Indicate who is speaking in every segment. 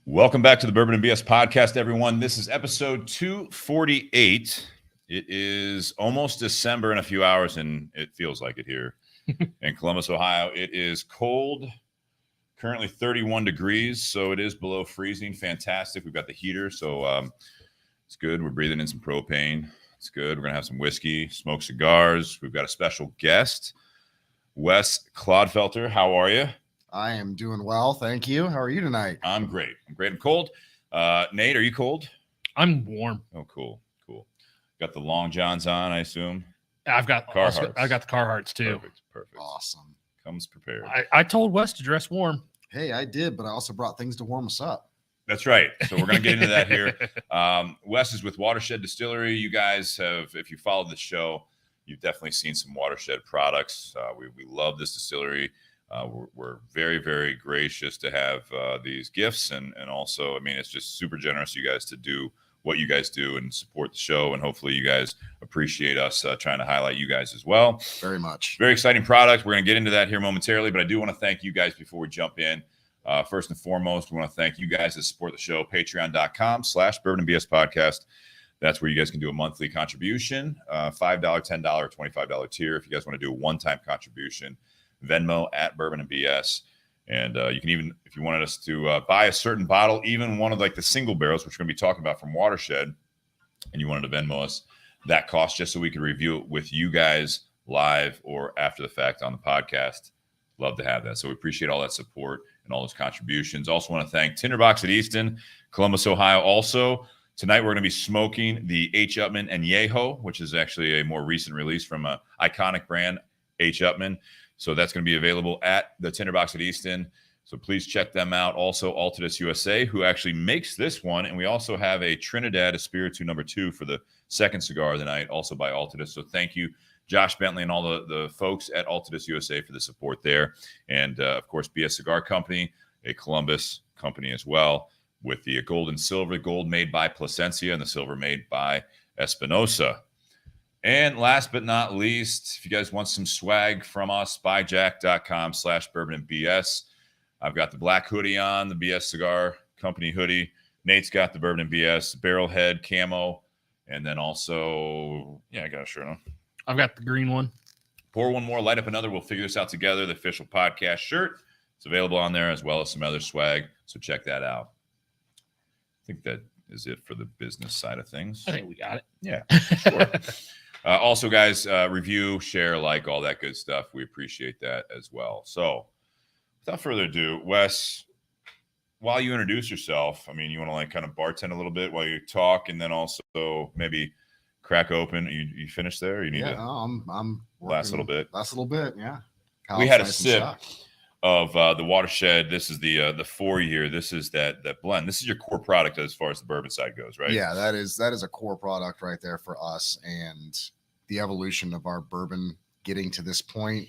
Speaker 1: Welcome back to the Bourbon and BS podcast, everyone. This is episode 248. It is almost December in a few hours, and it feels like it here in Columbus, Ohio. It is cold, currently 31 degrees, so it is below freezing. Fantastic. We've got the heater, so it's good. We're breathing in some propane. It's good. We're going to have some whiskey, smoke cigars. We've got a special guest, Wes Clodfelter. How are you?
Speaker 2: I am doing well, thank you. How are you tonight?
Speaker 1: I'm great. I'm cold. Nate, are you cold?
Speaker 3: I'm warm.
Speaker 1: Oh, cool. Got the long johns on, I assume.
Speaker 3: I've got
Speaker 1: Carhartts.
Speaker 3: I got the Carhartts too.
Speaker 1: Perfect.
Speaker 2: Awesome.
Speaker 1: Comes prepared.
Speaker 3: I told Wes to dress warm.
Speaker 2: Hey, I did, but I also brought things to warm us up.
Speaker 1: That's right. So we're going to get into that here. Wes is with Watershed Distillery. You guys have, if you followed the show, you've definitely seen some Watershed products. We love this distillery. We're very, very gracious to have these gifts. And also, I mean, it's just super generous of you guys to do what you guys do and support the show. And hopefully you guys appreciate us trying to highlight you guys as well.
Speaker 2: Very much.
Speaker 1: Very exciting product. We're going to get into that here momentarily, but I do want to thank you guys before we jump in. First and foremost, we want to thank you guys that support the show, patreon.com/bourbonandbs podcast. That's where you guys can do a monthly contribution, $5, $10, or $25 tier. If you guys want to do a one-time contribution, Venmo @bourbonandbs. And you can even, if you wanted us to buy a certain bottle, even one of like the single barrels, which we're going to be talking about from Watershed, and you wanted to Venmo us that cost just so we could review it with you guys live or after the fact on the podcast. Love to have that. So we appreciate all that support and all those contributions. Also want to thank Tinder Box at Easton, Columbus, Ohio. Also, tonight we're going to be smoking the H. Upmann Anejo, which is actually a more recent release from an iconic brand, H. Upmann. So that's going to be available at the Tinder Box at Easton. So please check them out. Also, Altadis USA, who actually makes this one. And we also have a Trinidad Espiritu #2 for the second cigar of the night, also by Altadis. So thank you, Josh Bentley and all the folks at Altadis USA for the support there. And, of course, BS Cigar Company, a Columbus company as well, with the gold and silver, gold made by Plasencia and the silver made by Espinosa. And last but not least, if you guys want some swag from us, buyjack.com/bourbonandbs. I've got the black hoodie on, the BS Cigar Company hoodie. Nate's got the Bourbon and BS barrel head camo. And then also, I got a shirt on.
Speaker 3: I've got the green one.
Speaker 1: Pour one more, light up another. We'll figure this out together. The official podcast shirt. It's available on there as well as some other swag. So check that out. I think that is it for the business side of things.
Speaker 3: I think we got it.
Speaker 1: Yeah, sure. Also, guys, review, share, like, all that good stuff. We appreciate that as well. So without further ado, Wes, while you introduce yourself, I mean, you want to like kind of bartend a little bit while you talk, and then also maybe crack open. You finished there? Or you need to
Speaker 2: I'm
Speaker 1: last little bit.
Speaker 2: Yeah.
Speaker 1: We had a sip of the Watershed. This is the 4-year. This is that blend. This is your core product as far as the bourbon side goes, right?
Speaker 2: Yeah, that is a core product right there for us, and the evolution of our bourbon getting to this point.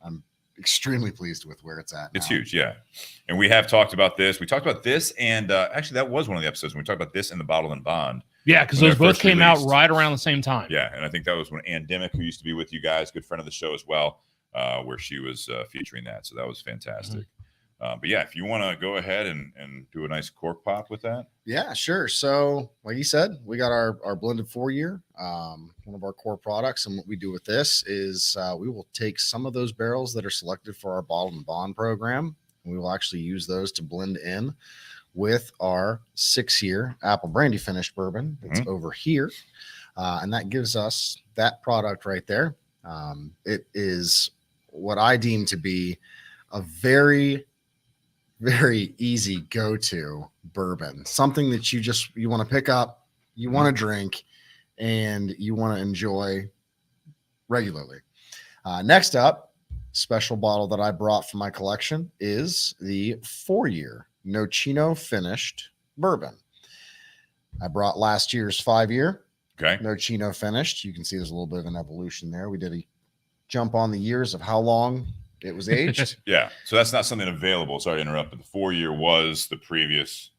Speaker 2: I'm extremely pleased with where it's at now.
Speaker 1: It's huge, yeah. And we have talked about this. We talked about this, and actually that was one of the episodes when we talked about this and the Bottle and Bond.
Speaker 3: Yeah, because those both came out right around the same time.
Speaker 1: Yeah, and I think that was when Ann Dimmick, who used to be with you guys, good friend of the show as well, where she was featuring that. So that was fantastic. Mm-hmm. But yeah, if you want to go ahead and do a nice cork pop with that.
Speaker 2: Yeah, sure. So like you said, we got our blended 4-year, one of our core products. And what we do with this is we will take some of those barrels that are selected for our Bottle and Bond program, and we will actually use those to blend in with our 6-year apple brandy finished bourbon. It's over here. And that gives us that product right there. It is what I deem to be a very, very easy go-to bourbon, something that you want to pick up, you want to drink, and you want to enjoy regularly. Next up, special bottle that I brought from my collection is the 4-year Nocino finished bourbon. I brought last year's 5-year.
Speaker 1: Okay.
Speaker 2: Nocino finished. You can see there's a little bit of an evolution there. We did a jump on the years of how long it was aged.
Speaker 1: Yeah. So that's not something available. Sorry to interrupt, but the 4-year was the previous.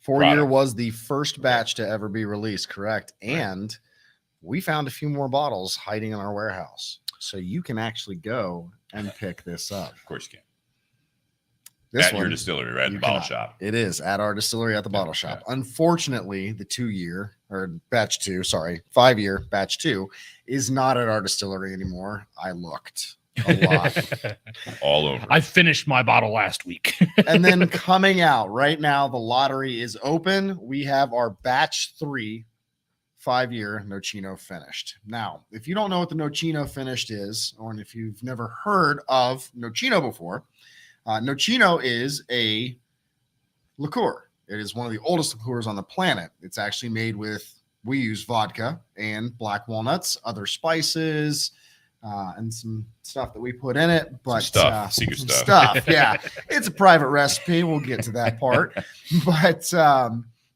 Speaker 2: 4-year was the first batch to ever be released, correct? And we found a few more bottles hiding in our warehouse. So you can actually go and pick this up.
Speaker 1: Of course you can.
Speaker 2: This
Speaker 1: at your
Speaker 2: one,
Speaker 1: distillery, right? At the
Speaker 2: you
Speaker 1: bottle
Speaker 2: cannot.
Speaker 1: shop.
Speaker 2: It is at our distillery at the bottle shop. Unfortunately, the 2-year or batch 2, sorry, 5-year batch 2 is not at our distillery anymore. I looked a lot.
Speaker 1: All over.
Speaker 3: I finished my bottle last week.
Speaker 2: And then coming out right now, the lottery is open. We have our batch 3 5-year Nocino finished. Now, if you don't know what the Nocino finished is, or if you've never heard of Nocino before, Nocino is a liqueur. It is one of the oldest liqueurs on the planet. It's actually made with, we use vodka and black walnuts, other spices, and some stuff that we put in it. But
Speaker 1: secret
Speaker 2: some
Speaker 1: stuff.
Speaker 2: Yeah, it's a private recipe. We'll get to that part. But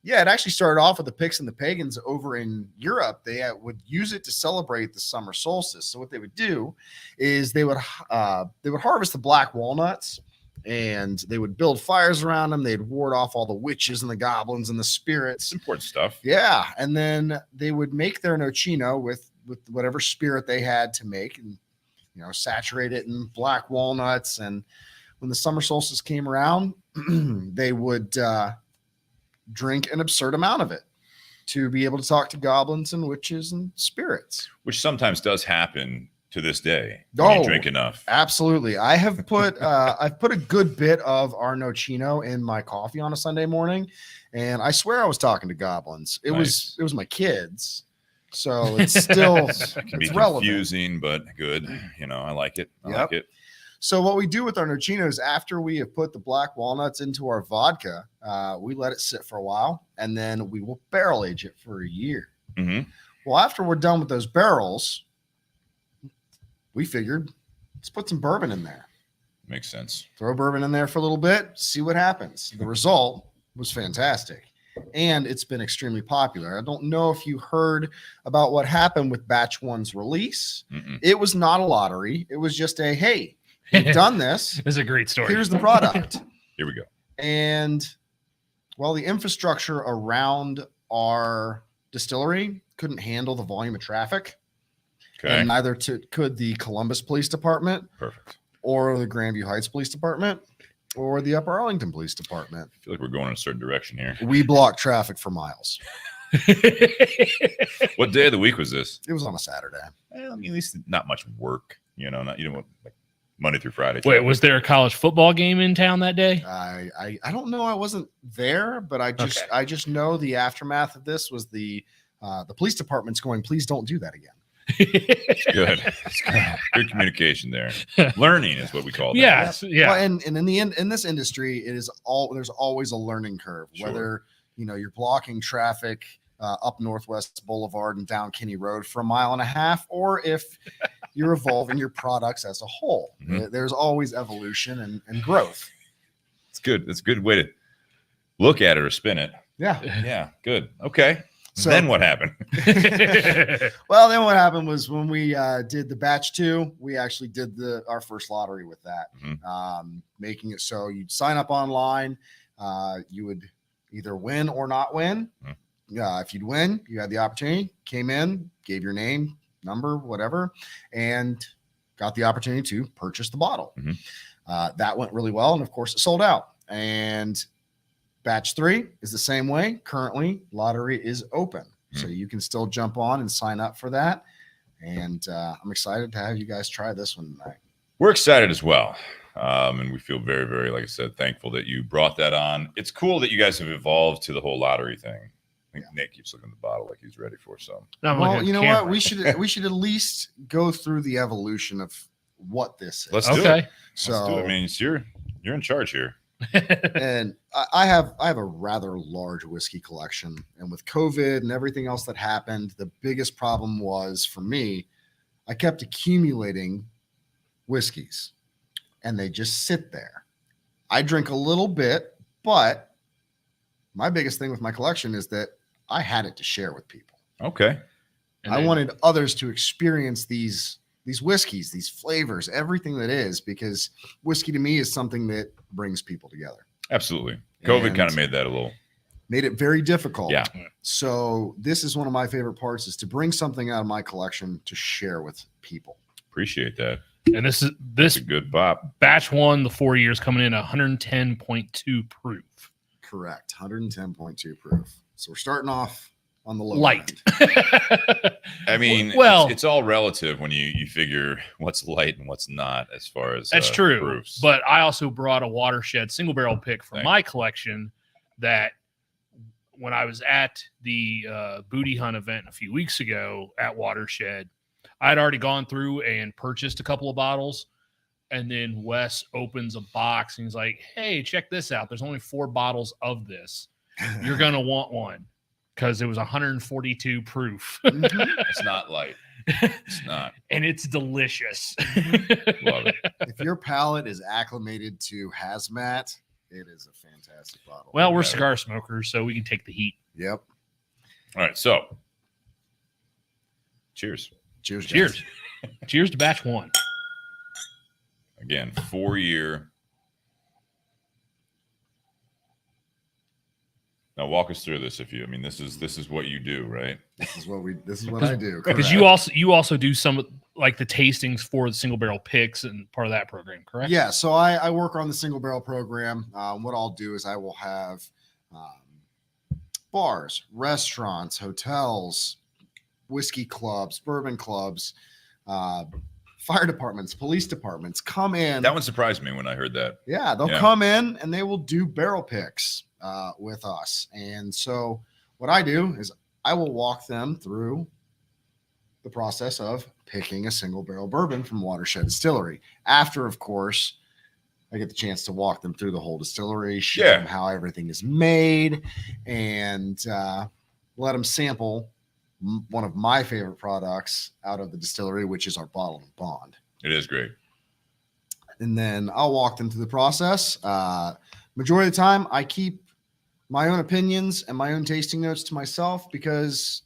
Speaker 2: yeah, it actually started off with the Picts and the Pagans over in Europe. They would use it to celebrate the summer solstice. So what they would do is they would harvest the black walnuts, and they would build fires around them. They'd ward off all the witches and the goblins and the spirits.
Speaker 1: Important stuff.
Speaker 2: Yeah, and then they would make their Nocino with whatever spirit they had to make, and saturate it in black walnuts. And when the summer solstice came around, they would drink an absurd amount of it to be able to talk to goblins and witches and spirits,
Speaker 1: Which sometimes does happen to this day. When you drink enough.
Speaker 2: Absolutely. I have put I've put a good bit of our Nocino in my coffee on a Sunday morning, and I swear I was talking to goblins. It was my kids. So it's still
Speaker 1: It can be
Speaker 2: relevant.
Speaker 1: confusing, but good. I like it. I like it.
Speaker 2: So what we do with our Nocino is after we have put the black walnuts into our vodka, we let it sit for a while, and then we will barrel age it for a year.
Speaker 1: Mm-hmm.
Speaker 2: Well, after we're done with those barrels, we figured let's put some bourbon in there.
Speaker 1: Makes sense.
Speaker 2: Throw bourbon in there for a little bit, see what happens. The result was fantastic, and it's been extremely popular. I don't know if you heard about what happened with batch 1's release.
Speaker 1: Mm-mm.
Speaker 2: It was not a lottery. It was just a, hey, we've done this.
Speaker 3: It's a great story.
Speaker 2: Here's the product.
Speaker 1: Here we go.
Speaker 2: And well, the infrastructure around our distillery couldn't handle the volume of traffic.
Speaker 1: Okay.
Speaker 2: And neither could the Columbus Police Department,
Speaker 1: Perfect.
Speaker 2: or the Grandview Heights Police Department, or the Upper Arlington Police Department.
Speaker 1: I feel like we're going in a certain direction here.
Speaker 2: We blocked traffic for miles.
Speaker 1: What day of the week was this?
Speaker 2: It was on a Saturday.
Speaker 1: Well, at least not much work. You don't want like Monday through Friday.
Speaker 3: Wait, was there a college football game in town that day?
Speaker 2: I don't know. I wasn't there, but I just know the aftermath of this was the police department's going, please don't do that again.
Speaker 1: Good. Good communication there. Learning is what we call that.
Speaker 3: Yeah.
Speaker 2: Well, and in the end, in this industry, there's always a learning curve.
Speaker 1: Sure.
Speaker 2: Whether you're blocking traffic up Northwest Boulevard and down Kinney Road for 1.5 miles, or if you're evolving your products as a whole.
Speaker 1: Mm-hmm.
Speaker 2: There's always evolution and growth.
Speaker 1: It's good. It's a good way to look at it or spin it.
Speaker 2: Yeah.
Speaker 1: Yeah. Good. Okay.
Speaker 2: So
Speaker 1: then what happened?
Speaker 2: Well, then what happened was when we did the batch 2, we actually did our first lottery with that, making it so you'd sign up online. You would either win or not win. If you'd win, you had the opportunity, came in, gave your name, number, whatever, and got the opportunity to purchase the bottle. That went really well. And of course it sold out. And batch 3 is the same way. Currently, lottery is open. So you can still jump on and sign up for that. And I'm excited to have you guys try this one tonight.
Speaker 1: We're excited as well. And we feel very, very, like I said, thankful that you brought that on. It's cool that you guys have evolved to the whole lottery thing. I think Nate keeps looking at the bottle like he's ready for some.
Speaker 2: Well, you know what? We should at least go through the evolution of what this is.
Speaker 1: Let's do it.
Speaker 2: So
Speaker 1: Let's do it. I mean, you're in charge here.
Speaker 2: And I have a rather large whiskey collection, and with COVID and everything else that happened, the biggest problem was for me, I kept accumulating whiskeys and they just sit there. I drink a little bit, but my biggest thing with my collection is that I had it to share with people.
Speaker 1: Okay.
Speaker 2: I wanted others to experience these whiskeys, these flavors, everything that is, because whiskey to me is something that brings people together.
Speaker 1: Absolutely. COVID kind of made it
Speaker 2: very difficult.
Speaker 1: Yeah.
Speaker 2: So this is one of my favorite parts, is to bring something out of my collection to share with people.
Speaker 1: Appreciate that.
Speaker 3: And this
Speaker 1: That's a good pop.
Speaker 3: batch 1, the 4 years coming in 110.2 proof.
Speaker 2: Correct. 110.2 proof. So we're starting off on the low
Speaker 3: Light.
Speaker 2: end.
Speaker 1: I mean,
Speaker 3: Well-
Speaker 1: it's all relative when you figure what's light and what's not as far as
Speaker 3: That's true.
Speaker 1: proofs.
Speaker 3: But I also brought a Watershed single barrel pick for
Speaker 1: Thank
Speaker 3: my collection that when I was at the booty hunt event a few weeks ago at Watershed, I'd already gone through and purchased a couple of bottles. And then Wes opens a box and he's like, hey, check this out. There's only 4 bottles of this. You're going to want one because it was 142 proof.
Speaker 1: It's not light. It's not.
Speaker 3: And it's delicious.
Speaker 1: Love it.
Speaker 2: If your palate is acclimated to hazmat, it is a fantastic bottle.
Speaker 3: Well, we're
Speaker 1: Yeah.
Speaker 3: cigar smokers, so we can take the heat.
Speaker 2: Yep.
Speaker 1: All right. So, cheers.
Speaker 2: Cheers. guys.
Speaker 3: Cheers. Cheers to batch 1.
Speaker 1: Again, 4-year. Now walk us through this. I mean, this is what you do, right?
Speaker 2: This is what I do.
Speaker 3: Because
Speaker 2: correct.
Speaker 3: you also do some like the tastings for the single barrel picks and part of that program, correct?
Speaker 2: Yeah, so I work on the single barrel program. What I'll do is I will have bars, restaurants, hotels, whiskey clubs, bourbon clubs, fire departments, police departments come in.
Speaker 1: That one surprised me when I heard that.
Speaker 2: Yeah, they'll
Speaker 1: Yeah.
Speaker 2: come in and they will do barrel picks with us. And so what I do is I will walk them through the process of picking a single barrel bourbon from Watershed Distillery. After, of course, I get the chance to walk them through the whole distillery, show
Speaker 1: Yeah.
Speaker 2: them how everything is made, and let them sample one of my favorite products out of the distillery, which is our bottle and bond.
Speaker 1: It is great.
Speaker 2: And then I'll walk them through the process. Majority of the time, I keep my own opinions and my own tasting notes to myself because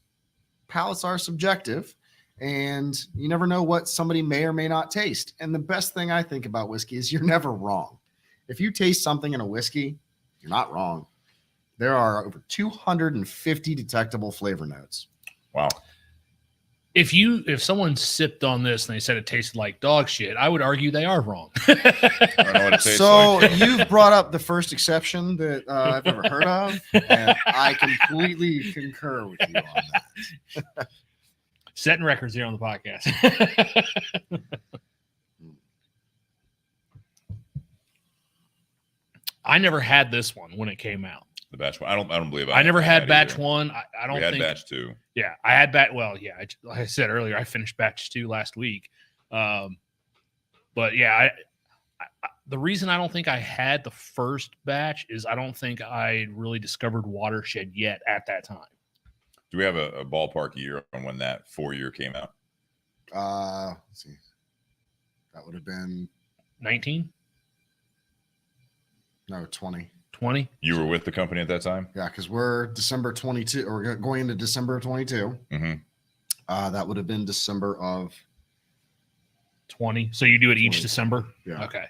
Speaker 2: palates are subjective and you never know what somebody may or may not taste. And the best thing I think about whiskey is you're never wrong. If you taste something in a whiskey, you're not wrong. There are over 250 detectable flavor notes.
Speaker 1: Wow.
Speaker 3: If someone sipped on this and they said it tasted like dog shit, I would argue they are wrong.
Speaker 1: I don't know what it tastes
Speaker 2: So
Speaker 1: like.
Speaker 2: you've brought up the first exception that I've ever heard of, and I completely concur with you on that.
Speaker 3: Setting records here on the podcast. I never had this one when it came out.
Speaker 1: The batch one. I don't believe
Speaker 3: I never had batch
Speaker 1: either.
Speaker 3: 1. I don't
Speaker 1: We had
Speaker 3: think.
Speaker 1: batch 2.
Speaker 3: Yeah, I had batch. Well, yeah, like I said earlier, I finished batch 2 last week. But yeah, the reason I don't think I had the first batch is I don't think I really discovered Watershed yet at that time.
Speaker 1: Do we have a ballpark year on when that 4-year came out?
Speaker 2: Let's see. That would have been
Speaker 3: 19,
Speaker 2: 20.
Speaker 3: 20.
Speaker 1: You were with the company at that time?
Speaker 2: Yeah, because we're December 22, or we're going into December of 22.
Speaker 1: Mm-hmm.
Speaker 2: That would have been December of
Speaker 3: 20. So you do it each
Speaker 2: 20.
Speaker 3: December?
Speaker 2: Yeah.
Speaker 3: Okay.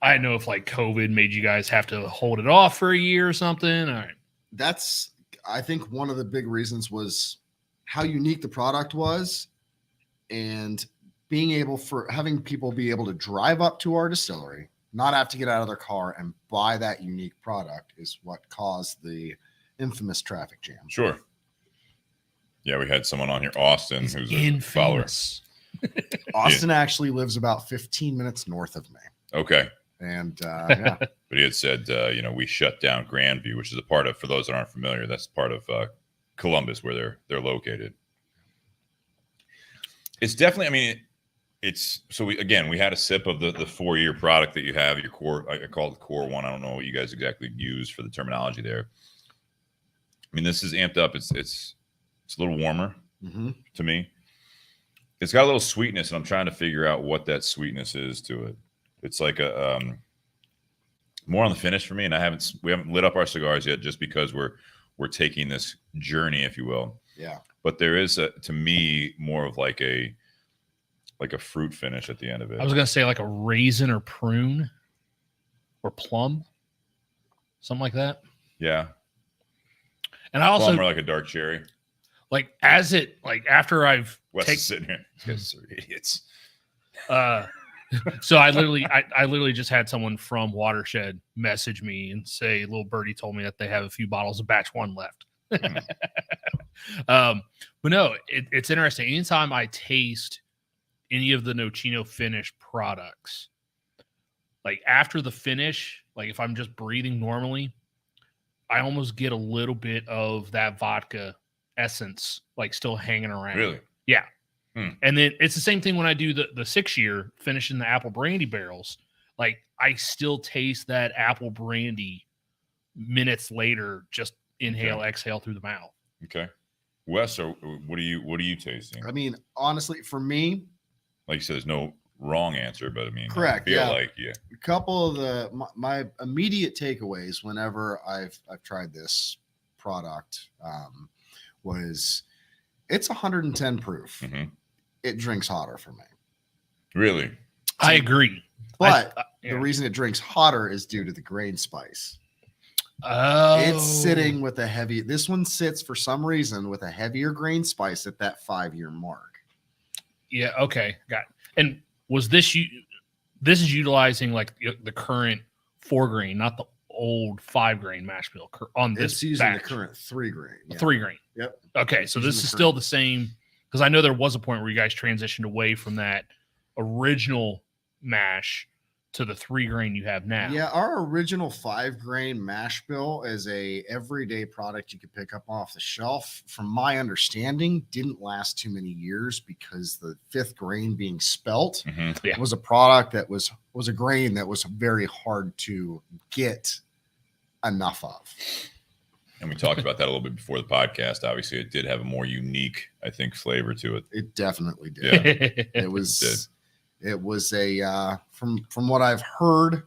Speaker 3: I didn't know if like COVID made you guys have to hold it off for a year or something. All right.
Speaker 2: That's, I think, one of the big reasons was how unique the product was, and being able for having people be able to drive up to our distillery, not have to get out of their car and buy that unique product is what caused the infamous traffic jam.
Speaker 1: Sure. Yeah, we had someone on here, Austin,
Speaker 3: He's
Speaker 1: who's a follower.
Speaker 3: infamous.
Speaker 2: Austin actually lives about 15 minutes north of me.
Speaker 1: Okay.
Speaker 2: And yeah,
Speaker 1: But he had said, we shut down Grandview, which is a part of, for those that aren't familiar, that's part of Columbus where they're located. It's definitely, I mean, it's so we had a sip of the 4-year product that you have, your core. I call it the core one. I don't know what you guys exactly use for the terminology there. I mean, this is amped up. It's a little warmer to me. It's got a little sweetness, and I'm trying to figure out what that sweetness is to it. It's like a more on the finish for me, and we haven't lit up our cigars yet, just because we're taking this journey, if you will.
Speaker 2: yeah.
Speaker 1: But there is to me more of like a fruit finish at the end of it.
Speaker 3: I was going to say like a raisin or prune or plum, something like that.
Speaker 1: Yeah,
Speaker 3: And I also,
Speaker 1: plum or like a dark cherry.
Speaker 3: like after I've
Speaker 1: Wes is sitting here. These guys are idiots.
Speaker 3: So I literally just had someone from Watershed message me and say, little birdie told me that they have a few bottles of batch 1 left. But no, it's interesting. Anytime I taste any of the Nocino finished products, like after the finish, like if I'm just breathing normally, I almost get a little bit of that vodka essence, like still hanging around.
Speaker 1: Really?
Speaker 3: Yeah. And then it's the same thing when I do the 6-year finishing the apple brandy barrels. Like I still taste that apple brandy minutes later, just inhale, exhale through the mouth.
Speaker 1: Okay. Wes, or what are you tasting?
Speaker 2: I mean, honestly, for me,
Speaker 1: like you said, there's no wrong answer, but I mean,
Speaker 2: correct.
Speaker 1: I feel like
Speaker 2: a couple of my immediate takeaways whenever I've tried this product was it's 110 proof.
Speaker 1: Mm-hmm.
Speaker 2: It drinks hotter for me.
Speaker 1: Really?
Speaker 3: I agree.
Speaker 2: But the reason it drinks hotter is due to the grain spice.
Speaker 3: Oh,
Speaker 2: It's sitting with a heavy. This one sits for some reason with a heavier grain spice at that 5-year mark.
Speaker 3: Yeah. Okay. Got it. And was this is utilizing like the current 4 grain, not the old 5 grain mash bill on this.
Speaker 2: It's using
Speaker 3: batch.
Speaker 2: the current 3 grain. Yeah.
Speaker 3: 3 grain.
Speaker 2: Yep.
Speaker 3: Okay. So this is still the same, because I know there was a point where you guys transitioned away from that original mash to the 3 grain you have now.
Speaker 2: Yeah, our original 5 grain mash bill is a everyday product you could pick up off the shelf. From my understanding, didn't last too many years because the 5th grain being spelt was a product that was a grain that was very hard to get enough of.
Speaker 1: And we talked about that a little bit before the podcast. Obviously, it did have a more unique, I think, flavor to it.
Speaker 2: It definitely did.
Speaker 1: Yeah.
Speaker 2: It was a from what I've heard,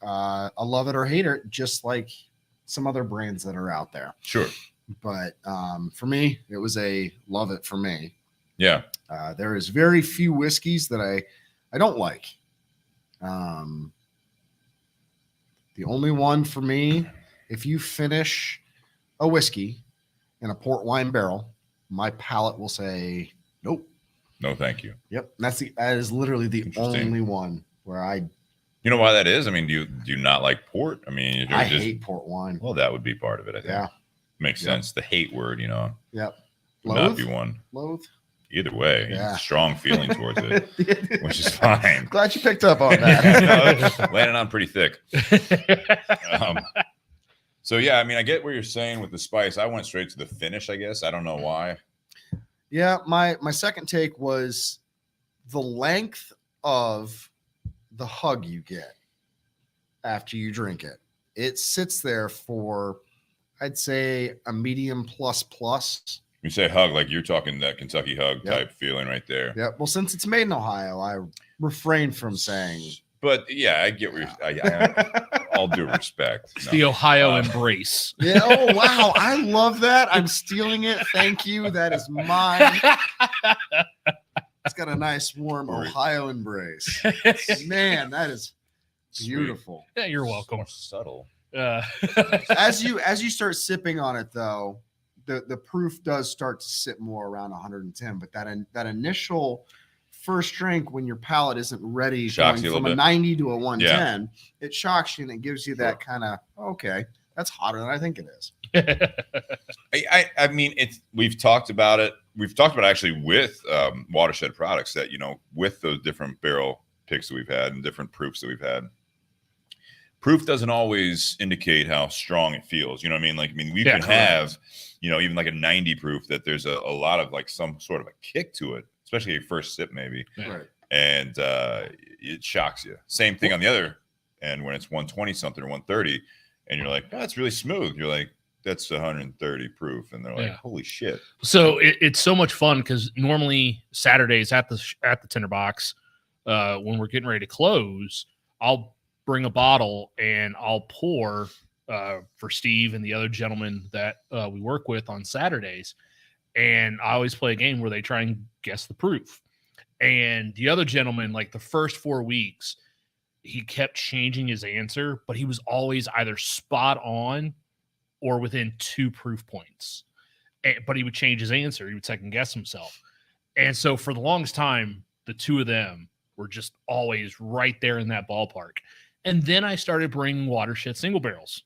Speaker 2: I love it or hate it, just like some other brands that are out there.
Speaker 1: Sure.
Speaker 2: But for me, it was a love it for me.
Speaker 1: Yeah.
Speaker 2: There is very few whiskeys that I don't like. The only one for me, if you finish a whiskey in a port wine barrel, my palate will say nope.
Speaker 1: No, thank you.
Speaker 2: Yep, that is literally the only one where
Speaker 1: You know why that is? I mean, do you not like port? I mean,
Speaker 2: I hate port wine.
Speaker 1: Well, that would be part of it. I think.
Speaker 2: Yeah,
Speaker 1: makes sense. The hate word,
Speaker 2: Yep.
Speaker 1: would not be one.
Speaker 2: Loathe.
Speaker 1: Either way,
Speaker 2: Yeah.
Speaker 1: Strong feeling towards it, which is fine.
Speaker 2: Glad you picked up on that.
Speaker 1: No, landing on pretty thick. So yeah, I mean, I get what you're saying with the spice. I went straight to the finish, I guess. I don't know why.
Speaker 2: Yeah, my second take was the length of the hug you get after you drink it. It sits there for, I'd say, a medium plus.
Speaker 1: You say hug, like you're talking that Kentucky hug type feeling right there.
Speaker 2: Yeah. Well, since it's made in Ohio, I refrain from saying.
Speaker 1: But yeah, I get where you're. All due respect.
Speaker 3: It's the Ohio embrace.
Speaker 2: Yeah. Oh wow, I love that. I'm stealing it. Thank you. That is mine. It's got a nice warm Ohio embrace. Man, that is beautiful.
Speaker 3: Yeah, you're welcome.
Speaker 1: More subtle.
Speaker 2: As you start sipping on it, though, the proof does start to sit more around 110. But that initial first drink, when your palate isn't ready,
Speaker 1: shocks
Speaker 2: going
Speaker 1: you
Speaker 2: from a 90 to a 110, it shocks you and it gives you that kind of, okay, that's hotter than I think it is.
Speaker 1: I mean, we've talked about it. We've talked about it actually with Watershed products that, with those different barrel picks that we've had and different proofs that we've had. Proof doesn't always indicate how strong it feels. You know what I mean? Like, we can have, even like a 90 proof that there's a lot of like some sort of a kick to it, especially a first sip maybe.
Speaker 2: Right.
Speaker 1: And it shocks you. Same thing on the other end when it's 120 something or 130 and you're like, oh, that's really smooth. You're like, that's 130 proof. And they're like, holy shit.
Speaker 3: So it's so much fun because normally Saturdays at the Tinder Box, when we're getting ready to close, I'll bring a bottle and I'll pour for Steve and the other gentleman that we work with on Saturdays. And I always play a game where they try and guess the proof. And the other gentleman, like the first 4 weeks, he kept changing his answer, but he was always either spot on or within 2 proof points. but he would change his answer. He would second guess himself. And so for the longest time, the two of them were just always right there in that ballpark. And then I started bringing Watershed single barrels.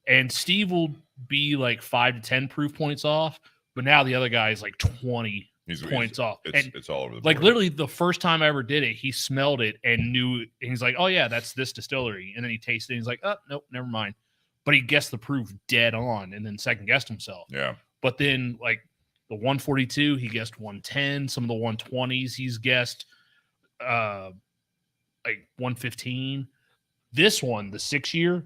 Speaker 3: And Steve will be like 5 to 10 proof points off, but now the other guy is like 20 points off.
Speaker 1: It's all over the board.
Speaker 3: Like literally the first time I ever did it, he smelled it and knew, and he's like, oh yeah, that's this distillery. And then he tasted it and he's like, oh, nope, never mind. But he guessed the proof dead on and then second guessed himself.
Speaker 1: Yeah.
Speaker 3: But then like the 142, he guessed 110. Some of the 120s he's guessed like 115. This one, the 6-year,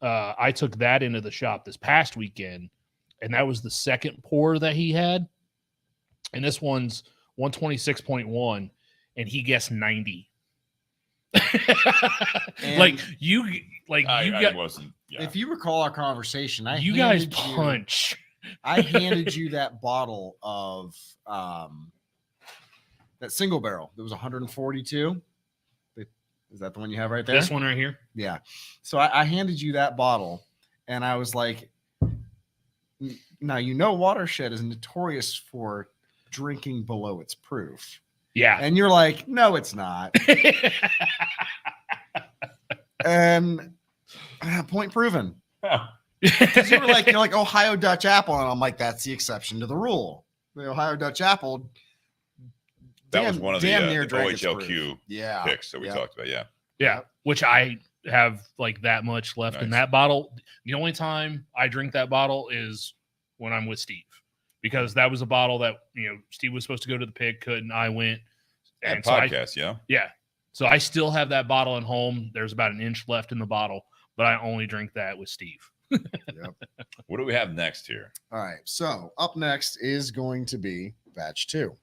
Speaker 3: I took that into the shop this past weekend, and that was the second pour that he had. And this one's 126.1, and he guessed 90. Like you
Speaker 1: wasn't. Yeah.
Speaker 2: If you recall our conversation, I handed you that bottle of that single barrel. There was 142. Is that the one you have right there?
Speaker 3: This one right here?
Speaker 2: Yeah. So I handed you that bottle, and I was like, now, Watershed is notorious for drinking below its proof.
Speaker 3: Yeah.
Speaker 2: And you're like, no, it's not. And point proven. Because you're like Ohio Dutch apple, and I'm like, that's the exception to the rule. The Ohio Dutch apple.
Speaker 1: That was one of the OHLQ
Speaker 2: yeah.
Speaker 1: picks that we talked about. Yeah.
Speaker 3: Yeah. Which I have like that much left in that bottle. The only time I drink that bottle is when I'm with Steve, because that was a bottle that, Steve was supposed to go to the pig, couldn't. I went.
Speaker 1: And podcast, yeah.
Speaker 3: Yeah. So I still have that bottle at home. There's about an inch left in the bottle, but I only drink that with Steve.
Speaker 2: Yep.
Speaker 1: What do we have next here?
Speaker 2: All right. So up next is going to be batch 2.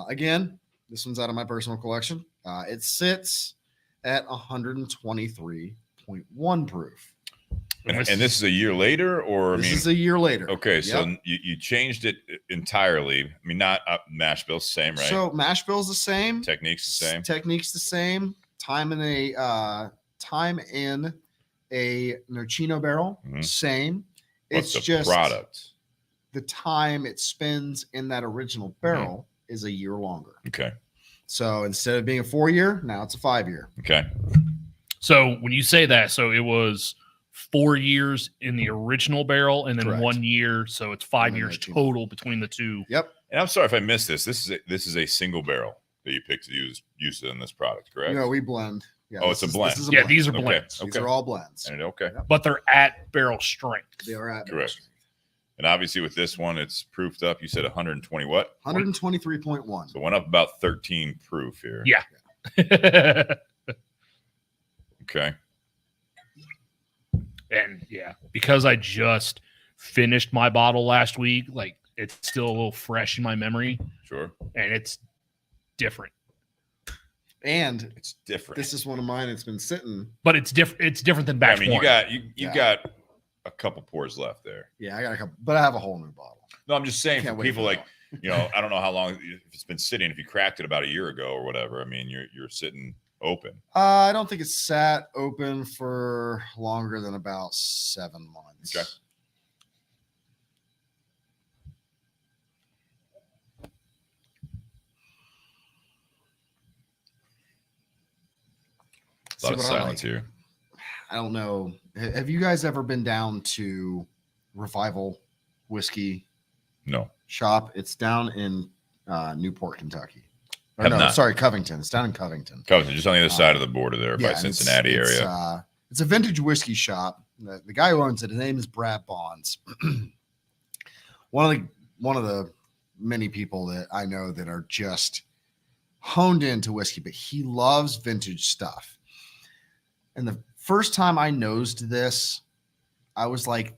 Speaker 2: Again, this one's out of my personal collection. It sits at 123.1 proof.
Speaker 1: And this is a year later, or
Speaker 2: this is a year later.
Speaker 1: Okay, so you changed it entirely. I mean, not mash bill's the same, right?
Speaker 2: So mash bill's the same.
Speaker 1: Technique's the same.
Speaker 2: Technique's the same. Time in a Nocino barrel, same.
Speaker 1: What's
Speaker 2: It's
Speaker 1: the
Speaker 2: just
Speaker 1: product?
Speaker 2: The time it spends in that original barrel is a year longer.
Speaker 1: Okay.
Speaker 2: So instead of being a 4-year, now it's a 5-year.
Speaker 1: Okay.
Speaker 3: So when you say that, so it was 4 years in the original barrel and then
Speaker 2: Correct.
Speaker 3: 1 year. So it's 5 years total between the two.
Speaker 2: Yep.
Speaker 1: And I'm sorry if I missed this. This is a single barrel that you picked to use in this product, correct?
Speaker 2: No, we blend. Yeah,
Speaker 1: it's a blend.
Speaker 3: Yeah, these are blends.
Speaker 2: These are all blends.
Speaker 1: Okay.
Speaker 3: But they're at barrel strength.
Speaker 2: They are at
Speaker 1: Correct. And obviously with this one, it's proofed up. You said 120 what?
Speaker 2: 123.1.
Speaker 1: So went up about 13 proof here.
Speaker 3: Yeah.
Speaker 1: Okay.
Speaker 3: And yeah, because I just finished my bottle last week, like it's still a little fresh in my memory.
Speaker 1: Sure.
Speaker 3: And it's different.
Speaker 2: And
Speaker 1: it's different.
Speaker 2: This is one of mine. It's been sitting.
Speaker 3: But it's different. It's different than batch one.
Speaker 1: You got a couple pours left there.
Speaker 2: Yeah, I got a couple, but I have a whole new bottle.
Speaker 1: No, I'm just saying for people like, I don't know how long, if it's been sitting, if you cracked it about a year ago or whatever, I mean, you're sitting open.
Speaker 2: I don't think it's sat open for longer than about 7 months.
Speaker 1: Okay. A lot of silence here.
Speaker 2: I don't know. Have you guys ever been down to Revival Whiskey?
Speaker 1: No.
Speaker 2: Shop? It's down in Newport, Kentucky. Sorry, Covington. It's down in Covington.
Speaker 1: Covington, just on the other side of the border there by Cincinnati area.
Speaker 2: It's a vintage whiskey shop. The guy who owns it, his name is Brad Bonds. One of the many people that I know that are just honed into whiskey, but he loves vintage stuff. And the first time I nosed this, I was like,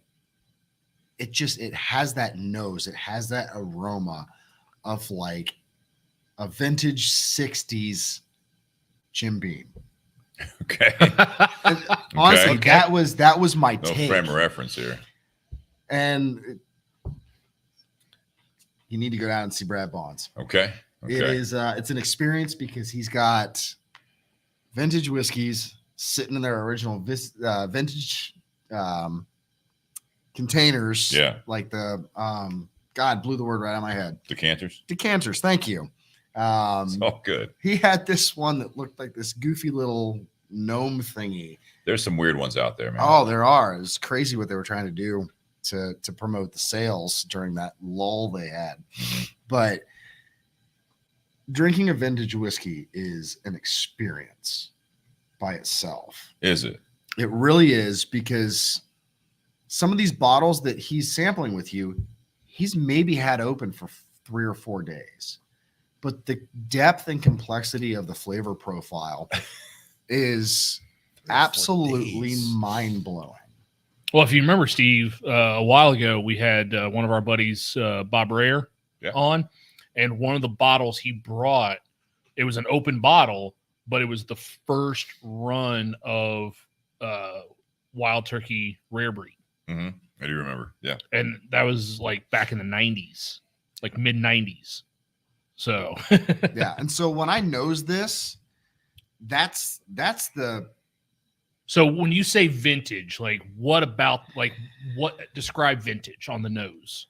Speaker 2: it has that nose. It has that aroma of like a vintage 60s Jim Beam.
Speaker 1: Okay.
Speaker 2: Honestly, that was my take.
Speaker 1: No frame of reference here.
Speaker 2: And you need to go down and see Brad Bonds.
Speaker 1: Okay.
Speaker 2: It is it's an experience because he's got vintage whiskeys sitting in their original vintage containers.
Speaker 1: Yeah.
Speaker 2: Like the God, blew the word right out of my head.
Speaker 1: Decanters.
Speaker 2: Thank you.
Speaker 1: It's all good.
Speaker 2: He had this one that looked like this goofy little gnome thingy.
Speaker 1: There's some weird ones out there, man.
Speaker 2: Oh, there are. It's crazy what they were trying to do to promote the sales during that lull they had. But drinking a vintage whiskey is an experience by itself.
Speaker 1: Is it?
Speaker 2: It really is, because some of these bottles that he's sampling with you, he's maybe had open for 3 or 4 days. But the depth and complexity of the flavor profile is absolutely mind-blowing.
Speaker 3: Well, if you remember, Steve, a while ago, we had one of our buddies, Bob Rayer, on, and one of the bottles he brought, it was an open bottle, but it was the first run of Wild Turkey Rare Breed.
Speaker 1: Mm-hmm. I do remember. Yeah.
Speaker 3: And that was like back in the 90s, like mid-90s. So,
Speaker 2: yeah. And so when I nose this, that's the...
Speaker 3: So when you say vintage, like what describe vintage on the nose?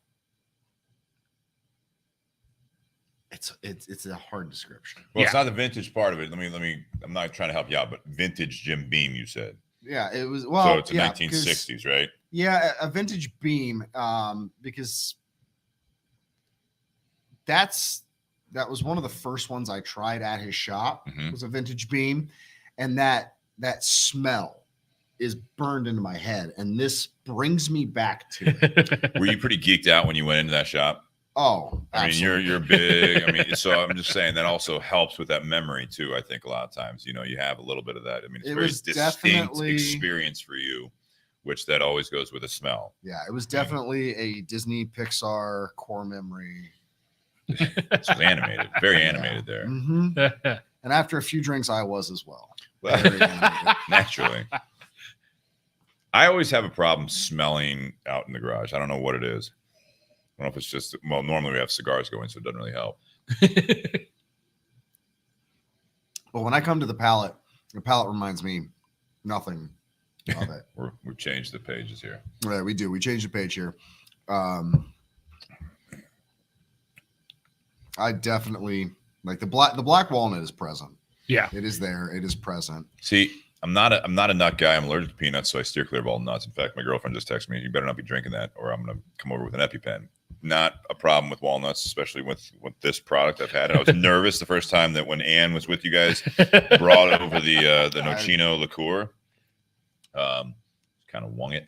Speaker 2: It's a hard description.
Speaker 1: Well, it's not the vintage part of it. Let me. I'm not trying to help you out, but vintage Jim Beam, you said.
Speaker 2: Yeah, it was. Well,
Speaker 1: so it's a 1960s, right?
Speaker 2: Yeah, a vintage Beam, because that was one of the first ones I tried at his shop.
Speaker 1: Mm-hmm.
Speaker 2: Was a vintage Beam, and that smell is burned into my head, and this brings me back to it.
Speaker 1: Were you pretty geeked out when you went into that shop?
Speaker 2: Oh,
Speaker 1: absolutely. I mean, you're big. I mean, so I'm just saying that also helps with that memory too. I think a lot of times, you have a little bit of that. I mean, it's a very distinct experience for you, which that always goes with a smell.
Speaker 2: Yeah, it was definitely a Disney Pixar core memory.
Speaker 1: It's animated, very animated there.
Speaker 2: Mm-hmm. And after a few drinks, I was as well.
Speaker 1: Naturally. I always have a problem smelling out in the garage. I don't know what it is. I don't know if it's just, well, normally we have cigars going, so it doesn't really help.
Speaker 2: But when I come to the palate reminds me nothing of it.
Speaker 1: We've changed the pages here.
Speaker 2: Right, we do. We changed the page here. I definitely like the black walnut is present.
Speaker 3: Yeah,
Speaker 2: it is there. It is present.
Speaker 1: See, I'm not a nut guy. I'm allergic to peanuts, so I steer clear of all nuts. In fact, my girlfriend just texted me, "You better not be drinking that, or I'm going to come over with an EpiPen." Not a problem with walnuts, especially with this product I've had. And I was nervous the first time that when Ann was with you guys, brought over the Nocino liqueur. Kind of wung it.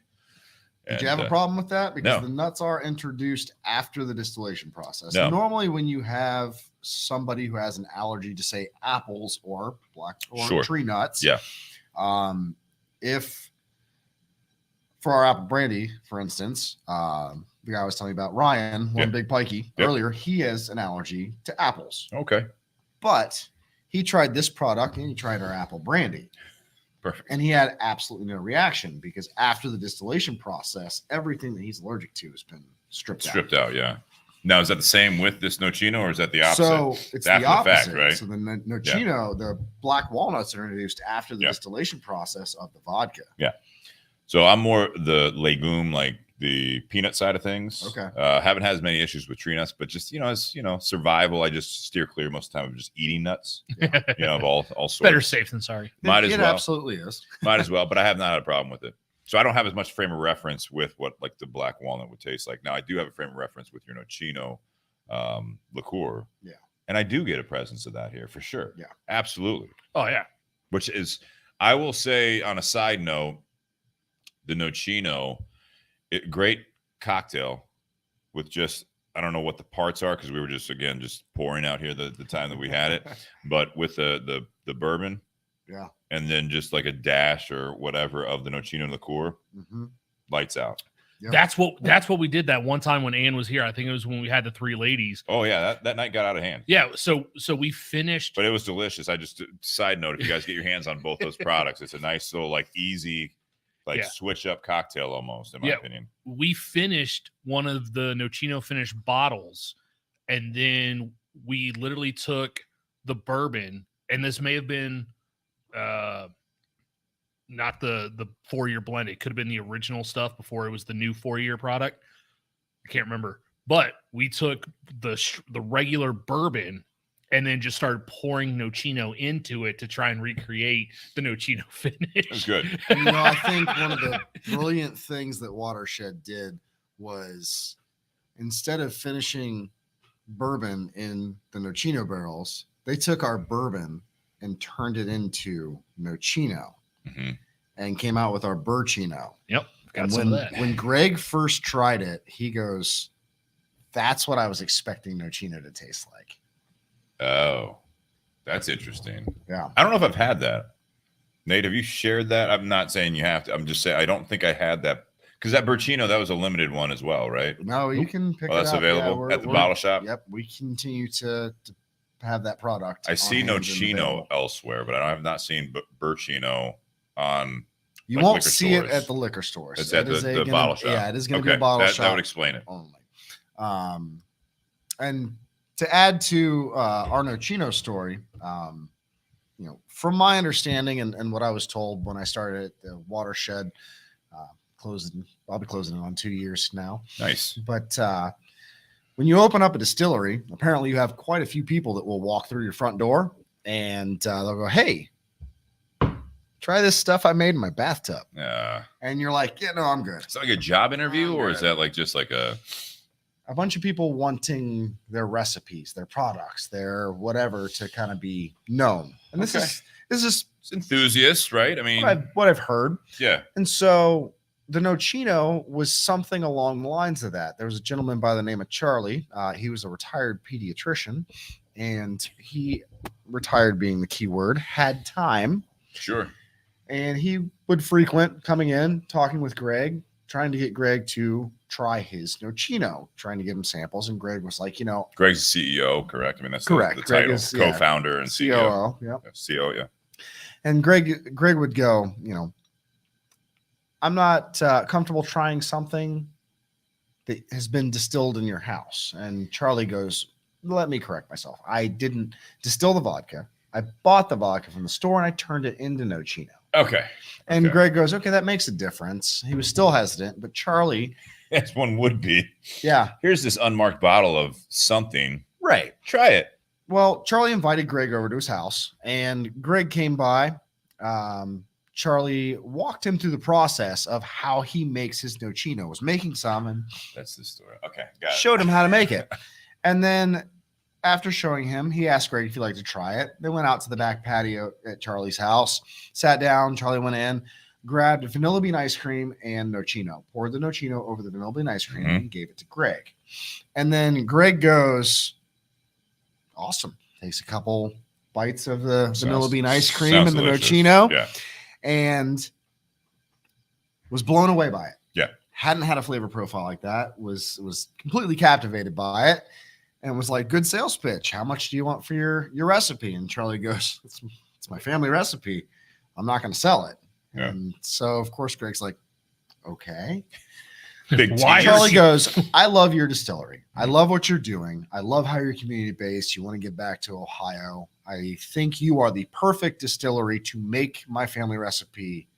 Speaker 2: Did you have a problem with that? Because
Speaker 1: no.
Speaker 2: The nuts are introduced after the distillation process.
Speaker 1: No.
Speaker 2: Normally, when you have somebody who has an allergy to, say, apples or tree nuts, if for our apple brandy, for instance, the guy was telling me about Ryan, one big pikey earlier, he has an allergy to apples.
Speaker 1: Okay.
Speaker 2: But he tried this product and he tried our apple brandy.
Speaker 1: Perfect.
Speaker 2: And he had absolutely no reaction because after the distillation process, everything that he's allergic to has been stripped out.
Speaker 1: Yeah. Now, is that the same with this Nocino, or is that the opposite?
Speaker 2: So it's the opposite.
Speaker 1: Fact, right?
Speaker 2: So the Nocino, the black walnuts are introduced after the distillation process of the vodka.
Speaker 1: Yeah. So I'm more the legume, like the peanut side of things.
Speaker 2: Okay.
Speaker 1: Haven't had as many issues with tree nuts, but just, as survival, I just steer clear most of the time of just eating nuts, of all sorts.
Speaker 3: Better safe than sorry.
Speaker 1: Might as well.
Speaker 2: It absolutely is.
Speaker 1: Might as well, but I have not had a problem with it. So I don't have as much frame of reference with what like the black walnut would taste like. Now I do have a frame of reference with your Nocino liqueur.
Speaker 2: Yeah.
Speaker 1: And I do get a presence of that here for sure.
Speaker 2: Yeah.
Speaker 1: Absolutely.
Speaker 3: Oh yeah.
Speaker 1: Which is, I will say on a side note, the Nocino, great cocktail with just, I don't know what the parts are because we were just pouring out here the time that we had it, but with the bourbon, and then just like a dash or whatever of the Nocino liqueur, lights out.
Speaker 2: Yep.
Speaker 3: That's what we did that one time when Ann was here. I think it was when we had the 3 ladies.
Speaker 1: Oh yeah, that night got out of hand.
Speaker 3: Yeah, so we finished,
Speaker 1: but it was delicious. I just side note, if you guys get your hands on both those products, it's a nice little like easy. Switch up cocktail almost, in my opinion.
Speaker 3: We finished one of the Nocino finished bottles, and then we literally took the bourbon, and this may have been not the 4-year blend. It could have been the original stuff before it was the new 4-year product. I can't remember. But we took the regular bourbon and then just started pouring Nocino into it to try and recreate the Nocino finish.
Speaker 1: That's good.
Speaker 2: And, you know, I think one of the brilliant things that Watershed did was instead of finishing bourbon in the Nocino barrels, they took our bourbon and turned it into Nocino and came out with our Burchino.
Speaker 3: Yep. Got
Speaker 2: And
Speaker 3: some of that.
Speaker 2: when Greg first tried it, he goes, "That's what I was expecting Nocino to taste like."
Speaker 1: Oh, that's interesting.
Speaker 2: Yeah.
Speaker 1: I don't know if I've had that. Nate, have you shared that? I'm not saying you have to. I'm just saying I don't think I had that because that Burchino, that was a limited one as well, right?
Speaker 2: No, you can pick it
Speaker 1: that's
Speaker 2: up.
Speaker 1: available at the bottle shop.
Speaker 2: Yep, we continue to have that product.
Speaker 1: I see
Speaker 2: on hand and
Speaker 1: Nocino
Speaker 2: available.
Speaker 1: elsewhere, but I have not seen Burchino on.
Speaker 2: You
Speaker 1: like
Speaker 2: won't
Speaker 1: liquor
Speaker 2: see it
Speaker 1: stores.
Speaker 2: at the liquor stores.
Speaker 1: It's at the bottle shop.
Speaker 2: Yeah, it is going to be a bottle shop.
Speaker 1: That would explain it.
Speaker 2: Only. And to add to our Nocino story, you know, from my understanding and what I was told when I started at the Watershed, I'll be closing it on 2 years now.
Speaker 1: Nice.
Speaker 2: But when you open up a distillery, apparently you have quite a few people that will walk through your front door and they'll go, "Hey, try this stuff I made in my bathtub." And you're like, "Yeah, no, I'm good."
Speaker 1: Is that like a job interview, or is
Speaker 2: good.
Speaker 1: that like just like a
Speaker 2: bunch of people wanting their recipes, their products, their whatever to kind of be known? And this
Speaker 1: Okay.
Speaker 2: is
Speaker 1: it's enthusiasts, right? I mean,
Speaker 2: what I've heard.
Speaker 1: yeah.
Speaker 2: And so the Nocino was something along the lines of that. There was a gentleman by the name of Charlie. He was a retired pediatrician, and he retired being the key word, had time.
Speaker 1: Sure.
Speaker 2: And he would frequent coming in, talking with Greg, trying to get Greg to try his Nocino, trying to give him samples. And Greg was like, you know,
Speaker 1: Greg's the CEO, correct? I mean, that's
Speaker 2: Correct.
Speaker 1: the
Speaker 2: Greg
Speaker 1: title,
Speaker 2: is, yeah,
Speaker 1: co-founder and CEO.
Speaker 2: COO. Yep.
Speaker 1: CEO, yeah.
Speaker 2: And Greg would go, you know, "I'm not comfortable trying something that has been distilled in your house." And Charlie goes, "Let me correct myself. I didn't distill the vodka. I bought the vodka from the store and I turned it into Nocino."
Speaker 1: Okay.
Speaker 2: And
Speaker 1: Okay.
Speaker 2: Greg goes, "Okay, that makes a difference." He was still hesitant, but Charlie,
Speaker 1: As one would be.
Speaker 2: yeah,
Speaker 1: Here's this unmarked bottle of something.
Speaker 2: right.
Speaker 1: Try it.
Speaker 2: Well, Charlie invited Greg over to his house, and Greg came by. Charlie walked him through the process of how he makes his Nocino. Was making some and
Speaker 1: That's the story. Okay. Got it.
Speaker 2: showed him how to make it. And then after showing him, he asked Greg if he'd like to try it. They went out to the back patio at Charlie's house, sat down. Charlie went in, grabbed vanilla bean ice cream and Nocino, poured the Nocino over the vanilla bean ice cream, and gave it to Greg. And then Greg goes, "Awesome." Takes a couple bites of the vanilla bean ice cream and the
Speaker 1: delicious.
Speaker 2: Nocino,
Speaker 1: Yeah.
Speaker 2: and was blown away by it.
Speaker 1: Yeah.
Speaker 2: Hadn't had a flavor profile like that. Was completely captivated by it, and was like, "Good sales pitch. How much do you want for your recipe?" And Charlie goes, "It's my family recipe. I'm not going to sell it."
Speaker 1: Yeah.
Speaker 2: And so of course Greg's like, "Okay."
Speaker 1: Big
Speaker 3: Why
Speaker 1: tears.
Speaker 2: Charlie goes, "I love your distillery. I love what you're doing. I love how you're community based. You want to give back to Ohio. I think you are the perfect distillery to make my family recipe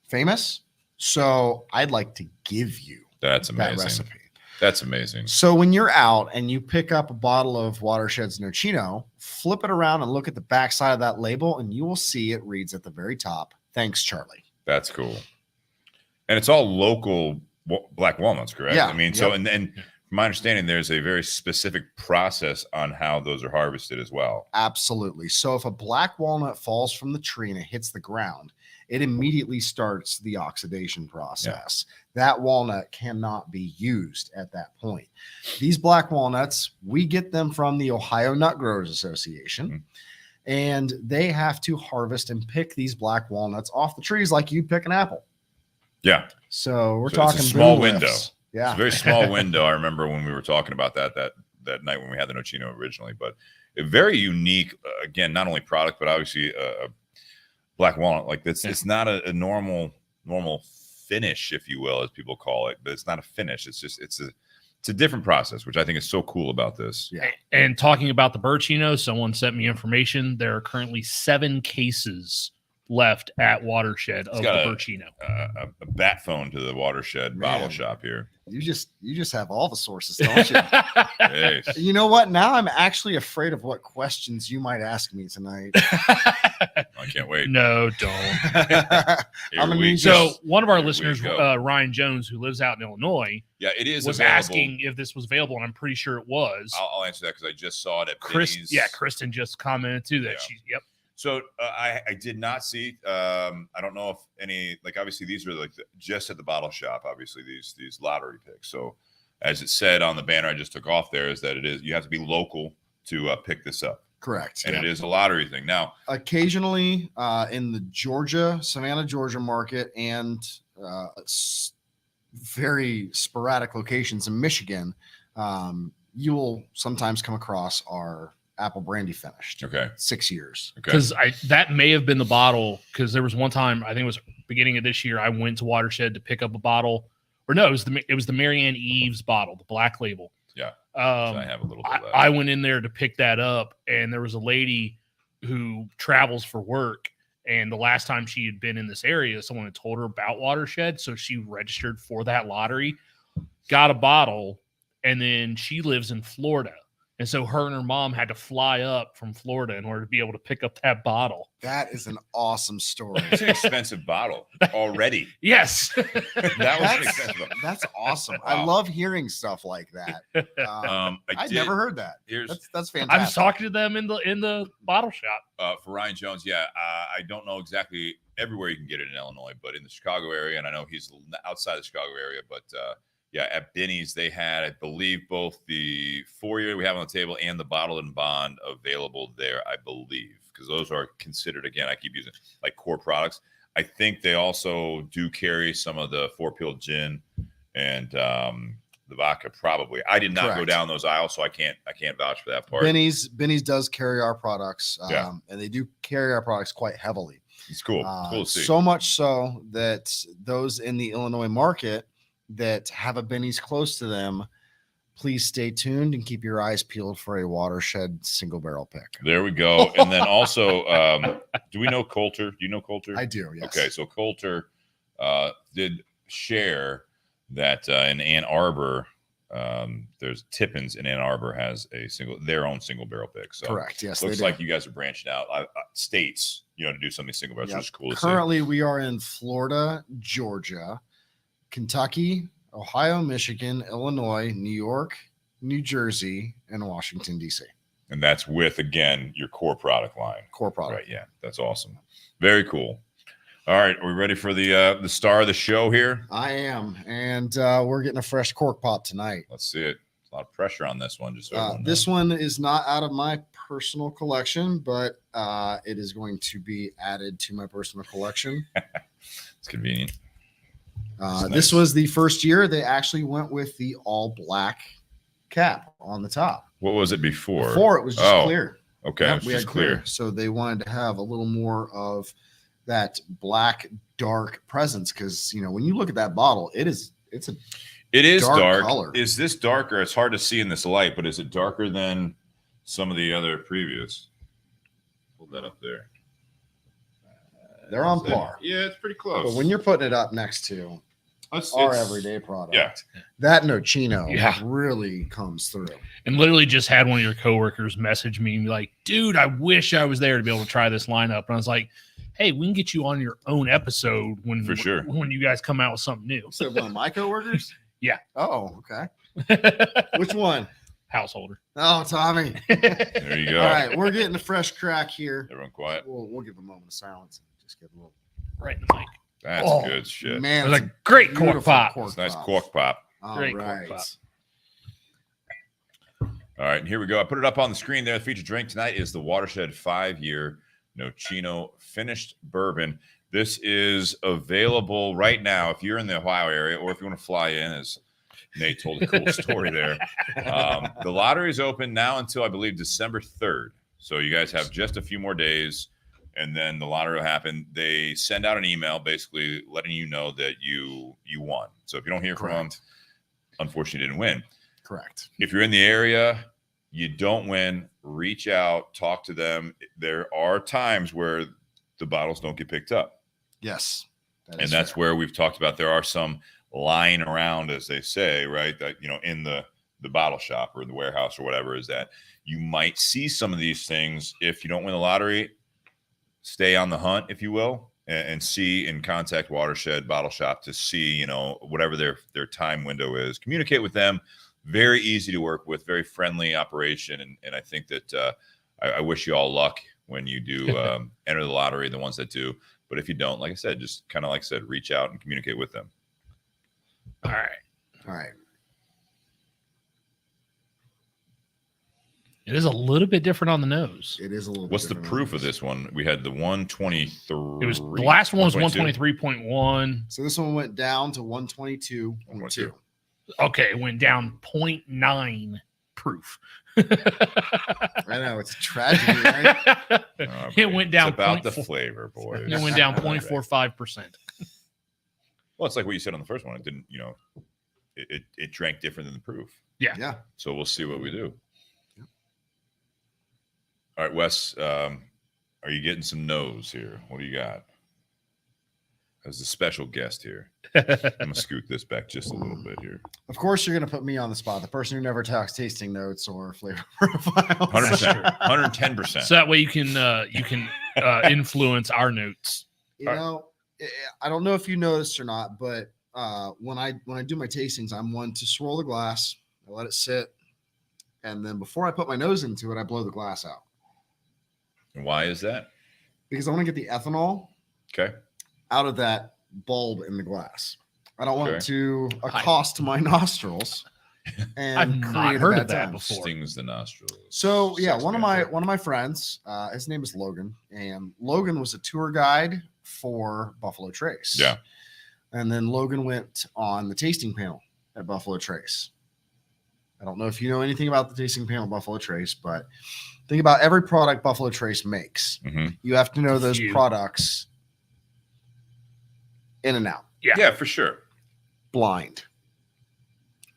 Speaker 2: famous. So I'd like to give you
Speaker 1: That's
Speaker 2: that
Speaker 1: amazing.
Speaker 2: recipe."
Speaker 1: That's amazing.
Speaker 2: So when you're out and you pick up a bottle of Watershed's Nocino, flip it around and look at the back side of that label, and you will see it reads at the very top, "Thanks, Charlie."
Speaker 1: That's cool. And it's all local black walnuts, correct?
Speaker 2: Yeah.
Speaker 1: I mean, so, and from my understanding, there's a very specific process on how those are harvested as well.
Speaker 2: Absolutely. So if a black walnut falls from the tree and it hits the ground, it immediately starts the oxidation process. That walnut cannot be used at that point. These black walnuts, we get them from the Ohio Nut Growers Association, and they have to harvest and pick these black walnuts off the trees like you'd pick an apple.
Speaker 1: Yeah.
Speaker 2: So we're
Speaker 1: So it's a
Speaker 2: talking
Speaker 1: small
Speaker 2: boom
Speaker 1: window.
Speaker 2: lifts. Yeah.
Speaker 1: It's a very small window. I remember when we were talking about that night when we had the Nocino originally, but a very unique, again, not only product, but obviously a black walnut. Like this, it's not a normal finish, if you will, as people call it, but it's not a finish. It's just, it's a different process, which I think is so cool about this.
Speaker 2: Yeah.
Speaker 3: And talking about the Burchino, someone sent me information. There are currently 7 cases left at Watershed of the
Speaker 1: got
Speaker 3: Burchino.
Speaker 1: A bat phone to the Watershed bottle
Speaker 2: Man.
Speaker 1: shop here.
Speaker 2: You just have all the sources, don't you?
Speaker 1: Hey.
Speaker 2: You know what? Now I'm actually afraid of what questions you might ask me tonight.
Speaker 1: I can't wait.
Speaker 3: No, don't.
Speaker 1: Here
Speaker 2: I'm gonna
Speaker 1: we
Speaker 2: need
Speaker 1: go.
Speaker 3: So one of our
Speaker 1: Here we
Speaker 3: listeners,
Speaker 1: go.
Speaker 3: Ryan Jones, who lives out in Illinois,
Speaker 1: Yeah, it is
Speaker 3: was
Speaker 1: available.
Speaker 3: asking if this was available, and I'm pretty sure it was.
Speaker 1: I'll answer that because I just saw it at Benny's.
Speaker 3: Kristen just commented too that
Speaker 1: Yeah. So I did not see. I don't know if any, like, obviously these are like just at the bottle shop. Obviously these lottery picks. So as it said on the banner I just took off there, is that you have to be local to pick this up.
Speaker 2: Correct.
Speaker 1: And it is a lottery thing. Now,
Speaker 2: occasionally in the Savannah, Georgia market, and very sporadic locations in Michigan, you will sometimes come across our apple brandy finished.
Speaker 1: Okay.
Speaker 2: 6 years.
Speaker 1: Okay.
Speaker 3: Because that may have been the bottle, because there was one time, I think it was beginning of this year, I went to Watershed to pick up a bottle, or no, it was the Marianne Eves bottle, the black label.
Speaker 1: Yeah. So I have a little bit of that.
Speaker 3: I went in there to pick that up, and there was a lady who travels for work, and the last time she had been in this area, someone had told her about Watershed, so she registered for that lottery, got a bottle, and then she lives in Florida. And so her and her mom had to fly up from Florida in order to be able to pick up that bottle.
Speaker 2: That is an awesome story.
Speaker 1: It's an expensive bottle already.
Speaker 3: Yes.
Speaker 1: That was an expensive bottle.
Speaker 2: That's awesome.
Speaker 1: Wow.
Speaker 2: I love hearing stuff like that. I'd never heard that. That's fantastic.
Speaker 3: I was talking to them in the bottle shop.
Speaker 1: For Ryan Jones, I don't know exactly everywhere you can get it in Illinois, but in the Chicago area, and I know he's outside the Chicago area, but at Benny's, they had, I believe, both the 4-year we have on the table and the bottled and bond available there, I believe, because those are considered, again, I keep using like core products. I think they also do carry some of the 4-Pilled gin and the vodka, probably. I did not go down those aisles, so I can't vouch for that part.
Speaker 2: Benny's does carry our products, and they do carry our products quite heavily.
Speaker 1: It's cool. Cool to see.
Speaker 2: So much so that those in the Illinois market that have a Benny's close to them, please stay tuned and keep your eyes peeled for a Watershed single barrel pick.
Speaker 1: There we go. And then also, do we know Coulter? Do you know Coulter?
Speaker 2: I do, yes.
Speaker 1: Okay, so Coulter did share that in Ann Arbor, there's Tippins in Ann Arbor has their own single barrel pick. So
Speaker 2: correct, yes.
Speaker 1: Looks like you guys are branching out states, to do something single barrel. Yep. So it's cool to see.
Speaker 2: Currently, we are in Florida, Georgia, Kentucky, Ohio, Michigan, Illinois, New York, New Jersey, and Washington, D.C.
Speaker 1: And that's with, again, your core product line.
Speaker 2: Core product.
Speaker 1: Right, yeah. That's awesome. Very cool. All right. Are we ready for the star of the show here?
Speaker 2: I am. And we're getting a fresh cork pop tonight.
Speaker 1: Let's see it. A lot of pressure on this one. Just so
Speaker 2: this one is not out of my personal collection, but it is going to be added to my personal collection.
Speaker 1: It's convenient.
Speaker 2: Nice. This was the first year they actually went with the all black cap on the top.
Speaker 1: What was it before?
Speaker 2: Before it was just clear.
Speaker 1: Okay,
Speaker 2: yep,
Speaker 1: it was just clear.
Speaker 2: So they wanted to have a little more of that black dark presence because when you look at that bottle, it is dark color.
Speaker 1: Is this darker? It's hard to see in this light, but is it darker than some of the other previous? Hold that up there.
Speaker 2: They're on par.
Speaker 1: Yeah, it's pretty close.
Speaker 2: But when you're putting it up next to our everyday product, that Nocino really comes through.
Speaker 3: And literally just had one of your coworkers message me and be like, dude, I wish I was there to be able to try this lineup. And I was like, hey, we can get you on your own episode when you guys come out with something new.
Speaker 2: So one of my coworkers?
Speaker 3: Yeah.
Speaker 2: Oh, okay. Which one?
Speaker 3: Householder.
Speaker 2: Oh, Tommy.
Speaker 1: There you go.
Speaker 2: All right, we're getting a fresh crack here.
Speaker 1: Everyone quiet.
Speaker 2: We'll give a moment of silence. Just get a little
Speaker 3: right in the mic.
Speaker 1: That's good shit.
Speaker 2: Man,
Speaker 3: it was a great cork pop.
Speaker 1: It's a nice cork pop.
Speaker 2: Great cork pop.
Speaker 1: All right, and here we go. I put it up on the screen there. The featured drink tonight is the Watershed 5-year Nocino finished bourbon. This is available right now if you're in the Ohio area or if you want to fly in, as Nate told a cool story there. The lottery is open now until, I believe, December 3rd. So you guys have just a few more days, and then the lottery will happen. They send out an email basically letting you know that you won. So if you don't hear from them, unfortunately you didn't win.
Speaker 2: Correct.
Speaker 1: If you're in the area, you don't win, reach out, talk to them. There are times where the bottles don't get picked up.
Speaker 2: Yes.
Speaker 1: And that's where we've talked about there are some lying around, as they say, right? That, in the bottle shop or in the warehouse or whatever, is that you might see some of these things. If you don't win the lottery, stay on the hunt, if you will, and see and contact Watershed Bottle Shop to see, whatever their time window is. Communicate with them. Very easy to work with, very friendly operation. And I think that I wish you all luck when you do enter the lottery, the ones that do. But if you don't, like I said, just kind of reach out and communicate with them.
Speaker 3: All right. It is a little bit different on the nose.
Speaker 2: It is a little bit
Speaker 1: What's the
Speaker 2: different
Speaker 1: proof of this one? We had the 123.
Speaker 3: It was the last one was 123.1.
Speaker 2: So this one went down to 122.2.
Speaker 3: Okay, it went down 0.9 proof.
Speaker 2: I know, it's a tragedy, right?
Speaker 3: It went down.
Speaker 1: It's about the flavor, boys.
Speaker 3: It went down 0.45%.
Speaker 1: Well, it's like what you said on the first one. It didn't, it drank different than the proof.
Speaker 2: Yeah.
Speaker 1: So we'll see what we do. All right, Wes, are you getting some nose here? What do you got? As the special guest here, I'm going to scoot this back just a little bit here.
Speaker 2: Of course, you're going to put me on the spot, the person who never talks tasting notes or flavor profiles.
Speaker 1: 100%, 110%.
Speaker 3: So that way you can influence our notes.
Speaker 2: I don't know if you noticed or not, but when I do my tastings, I'm one to swirl the glass, I let it sit, and then before I put my nose into it, I blow the glass out.
Speaker 1: And why is that?
Speaker 2: Because I want to get the ethanol out of that bulb in the glass. I don't want it to accost my nostrils. And
Speaker 3: I've not heard of that before.
Speaker 1: Stings the nostrils.
Speaker 2: So yeah, one of my friends, his name is Logan, and Logan was a tour guide for Buffalo Trace.
Speaker 1: Yeah.
Speaker 2: And then Logan went on the tasting panel at Buffalo Trace. I don't know if you know anything about the tasting panel at Buffalo Trace, but think about every product Buffalo Trace makes.
Speaker 1: Mm-hmm.
Speaker 2: You have to know those products in and out.
Speaker 1: Yeah, for sure.
Speaker 2: Blind.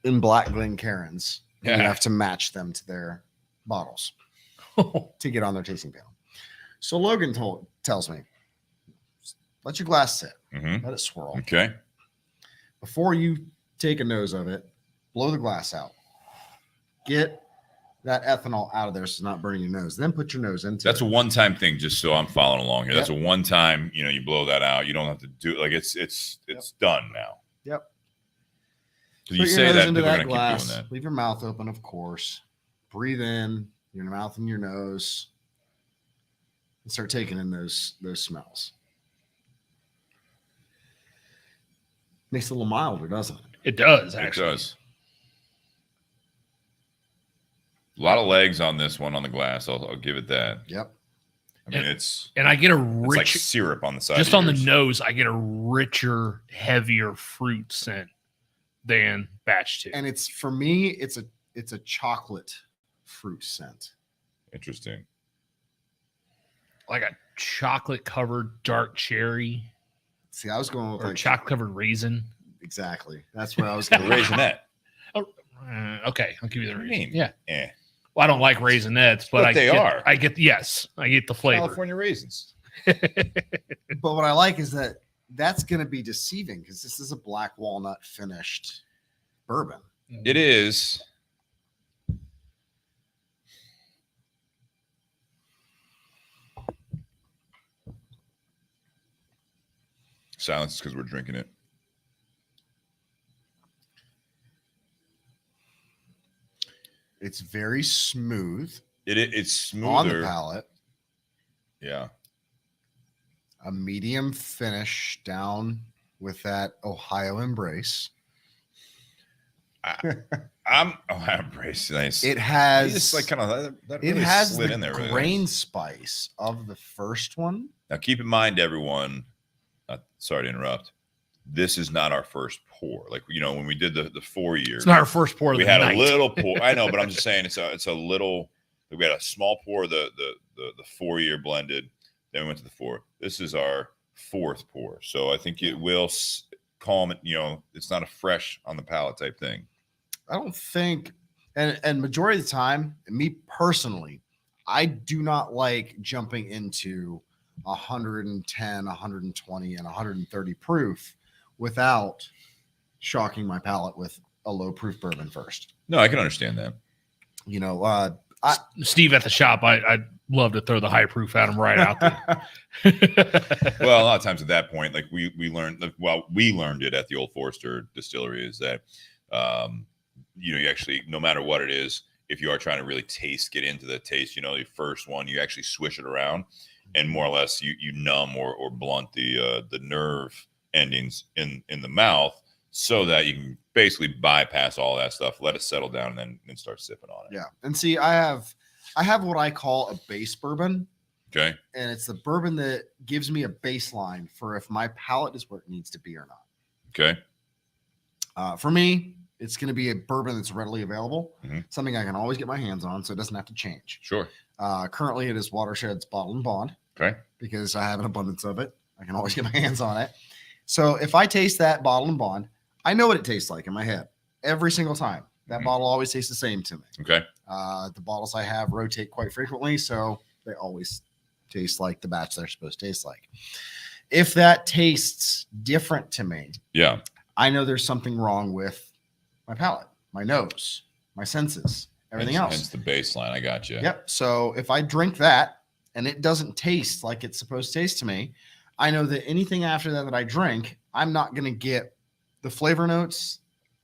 Speaker 2: In Black Glencairns, you have to match them to their bottles to get on their tasting panel. So Logan tells me, let your glass sit.
Speaker 1: Mm-hmm.
Speaker 2: Let it swirl.
Speaker 1: Okay.
Speaker 2: Before you take a nose of it, blow the glass out. Get that ethanol out of there so it's not burning your nose. Then put your nose into it.
Speaker 1: That's a one-time thing, just so I'm following along here. That's a one-time, you blow that out. You don't have to do it's done now.
Speaker 2: Yep.
Speaker 1: So you say that
Speaker 2: into
Speaker 1: people are
Speaker 2: that
Speaker 1: going to keep
Speaker 2: glass.
Speaker 1: doing that.
Speaker 2: Leave your mouth open, of course. Breathe in your mouth and your nose, and start taking in those smells. Makes it a little milder, doesn't it?
Speaker 3: It does, actually.
Speaker 1: It does. A lot of legs on this one on the glass. I'll give it that.
Speaker 2: Yep.
Speaker 1: I mean, it's
Speaker 3: I get a
Speaker 1: it's
Speaker 3: rich
Speaker 1: like syrup on the side.
Speaker 3: Just on the nose, I get a richer, heavier fruit scent than batch 2.
Speaker 2: And it's, for me, it's a chocolate fruit scent.
Speaker 1: Interesting.
Speaker 3: Like a chocolate covered dark cherry.
Speaker 2: See, I was going with
Speaker 3: or chocolate covered raisin.
Speaker 2: Exactly. That's where I was going.
Speaker 1: Raisinette.
Speaker 3: Okay, I'll give you the raisin.
Speaker 1: Yeah.
Speaker 3: Well, I don't like raisinettes, but I get the flavor.
Speaker 1: California raisins.
Speaker 2: But what I like is that's going to be deceiving because this is a black walnut finished bourbon.
Speaker 1: It is. Silence because we're drinking it.
Speaker 2: It's very smooth.
Speaker 1: It's smoother
Speaker 2: on the palate.
Speaker 1: Yeah.
Speaker 2: A medium finish down with that Ohio embrace.
Speaker 1: Ohio embrace. Nice.
Speaker 2: It has
Speaker 1: just like kind of that
Speaker 2: it
Speaker 1: really
Speaker 2: has
Speaker 1: slid
Speaker 2: the
Speaker 1: in there. Really
Speaker 2: grain
Speaker 1: nice.
Speaker 2: spice of the first one.
Speaker 1: Now keep in mind, everyone. Sorry to interrupt. This is not our first pour. Like when we did the 4 year,
Speaker 3: it's not our first pour.
Speaker 1: We had a little pour. I know, but I'm just saying it's a little. We had a small pour. The 4 year blended. Then we went to the 4. This is our 4th pour. So I think it will calm it. It's not a fresh on the palate type thing.
Speaker 2: I don't think, and majority of the time, me personally, I do not like jumping into 110, 120, and 130 proof without shocking my palate with a low proof bourbon first.
Speaker 1: No, I can understand that.
Speaker 2: You know,
Speaker 3: Steve at the shop, I'd love to throw the high proof at him right out there.
Speaker 1: Well, a lot of times at that point, like we learned it at the Old Forester distillery, is that you know, you actually, no matter what it is, if you are trying to really get into the taste, you know, the first one, you actually swish it around and more or less you numb or blunt the nerve endings in the mouth, so that you can basically bypass all that stuff, let it settle down, and then start sipping on it.
Speaker 2: Yeah. And see, I have what I call a base bourbon.
Speaker 1: Okay.
Speaker 2: And it's the bourbon that gives me a baseline for if my palate is where it needs to be or not.
Speaker 1: Okay.
Speaker 2: For me, it's going to be a bourbon that's readily available,
Speaker 1: mm-hmm.
Speaker 2: something I can always get my hands on, so it doesn't have to change.
Speaker 1: Sure.
Speaker 2: Currently, it is Watershed's Bottle and Bond.
Speaker 1: Okay.
Speaker 2: Because I have an abundance of it. I can always get my hands on it. So if I taste that Bottle and Bond, I know what it tastes like in my head every single time. That
Speaker 1: mm-hmm.
Speaker 2: bottle always tastes the same to me.
Speaker 1: Okay.
Speaker 2: The bottles I have rotate quite frequently, so they always taste like the batch they're supposed to taste like. If that tastes different to me,
Speaker 1: yeah,
Speaker 2: I know there's something wrong with my palate, my nose, my senses, everything else.
Speaker 1: Hence the baseline. I got you.
Speaker 2: Yep. So if I drink that and it doesn't taste like it's supposed to taste to me, I know that anything after that I drink, I'm not going to get the flavor notes,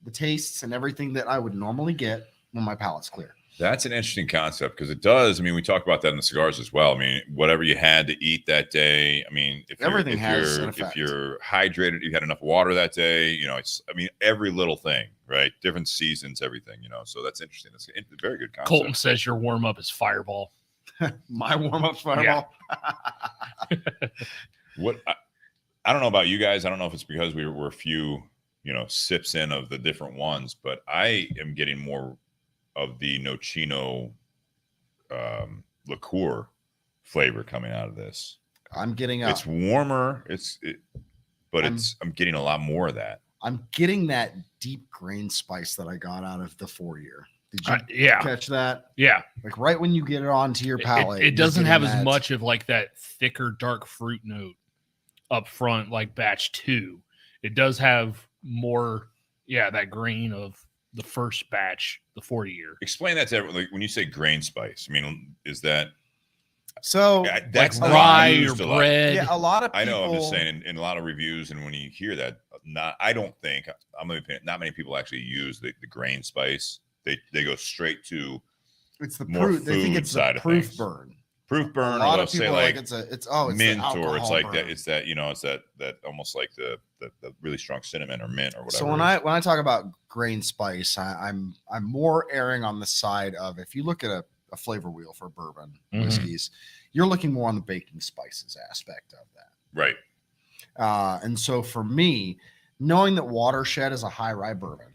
Speaker 2: the tastes, and everything that I would normally get when my palate's clear.
Speaker 1: That's an interesting concept, because it does. I mean, we talk about that in the cigars as well. I mean, whatever you had to eat that day. I mean, if you're hydrated, you had enough water that day. You know, it's. I mean, every little thing, right? Different seasons, everything. You know, so that's interesting. That's a very good concept.
Speaker 3: Colton says your warm up is Fireball.
Speaker 2: My warm up Fireball.
Speaker 1: What I don't know about you guys. I don't know if it's because we're a few, you know, sips in of the different ones, but I am getting more of the Nocino liqueur flavor coming out of this.
Speaker 2: I'm getting
Speaker 1: it's warmer. I'm getting a lot more of that.
Speaker 2: I'm getting that deep grain spice that I got out of the 4-year. Did you catch that?
Speaker 3: Yeah.
Speaker 2: Like right when you get it onto your palate.
Speaker 3: It doesn't have as much of like that thicker dark fruit note up front like batch 2. It does have more, that grain of the first batch, the 40-year.
Speaker 1: Explain that to everyone. Like when you say grain spice, I mean, is that
Speaker 2: so
Speaker 1: that's
Speaker 3: like rye or bread?
Speaker 2: Yeah, a lot of people,
Speaker 1: I know. I'm just saying in a lot of reviews, and when you hear that, I don't think not many people actually use the grain spice. They go straight to
Speaker 2: it's the proof. They think it's the proof burn.
Speaker 1: Proof burn,
Speaker 2: or they'll
Speaker 1: say
Speaker 2: like it's mint,
Speaker 1: or it's like
Speaker 2: burn.
Speaker 1: that. It's that, you know, it's that almost like the really strong cinnamon or mint or whatever.
Speaker 2: So when I talk about grain spice, I'm more erring on the side of, if you look at a flavor wheel for bourbon whiskeys, you're looking more on the baking spices aspect of that.
Speaker 1: Right.
Speaker 2: And so for me, knowing that Watershed is a high rye bourbon,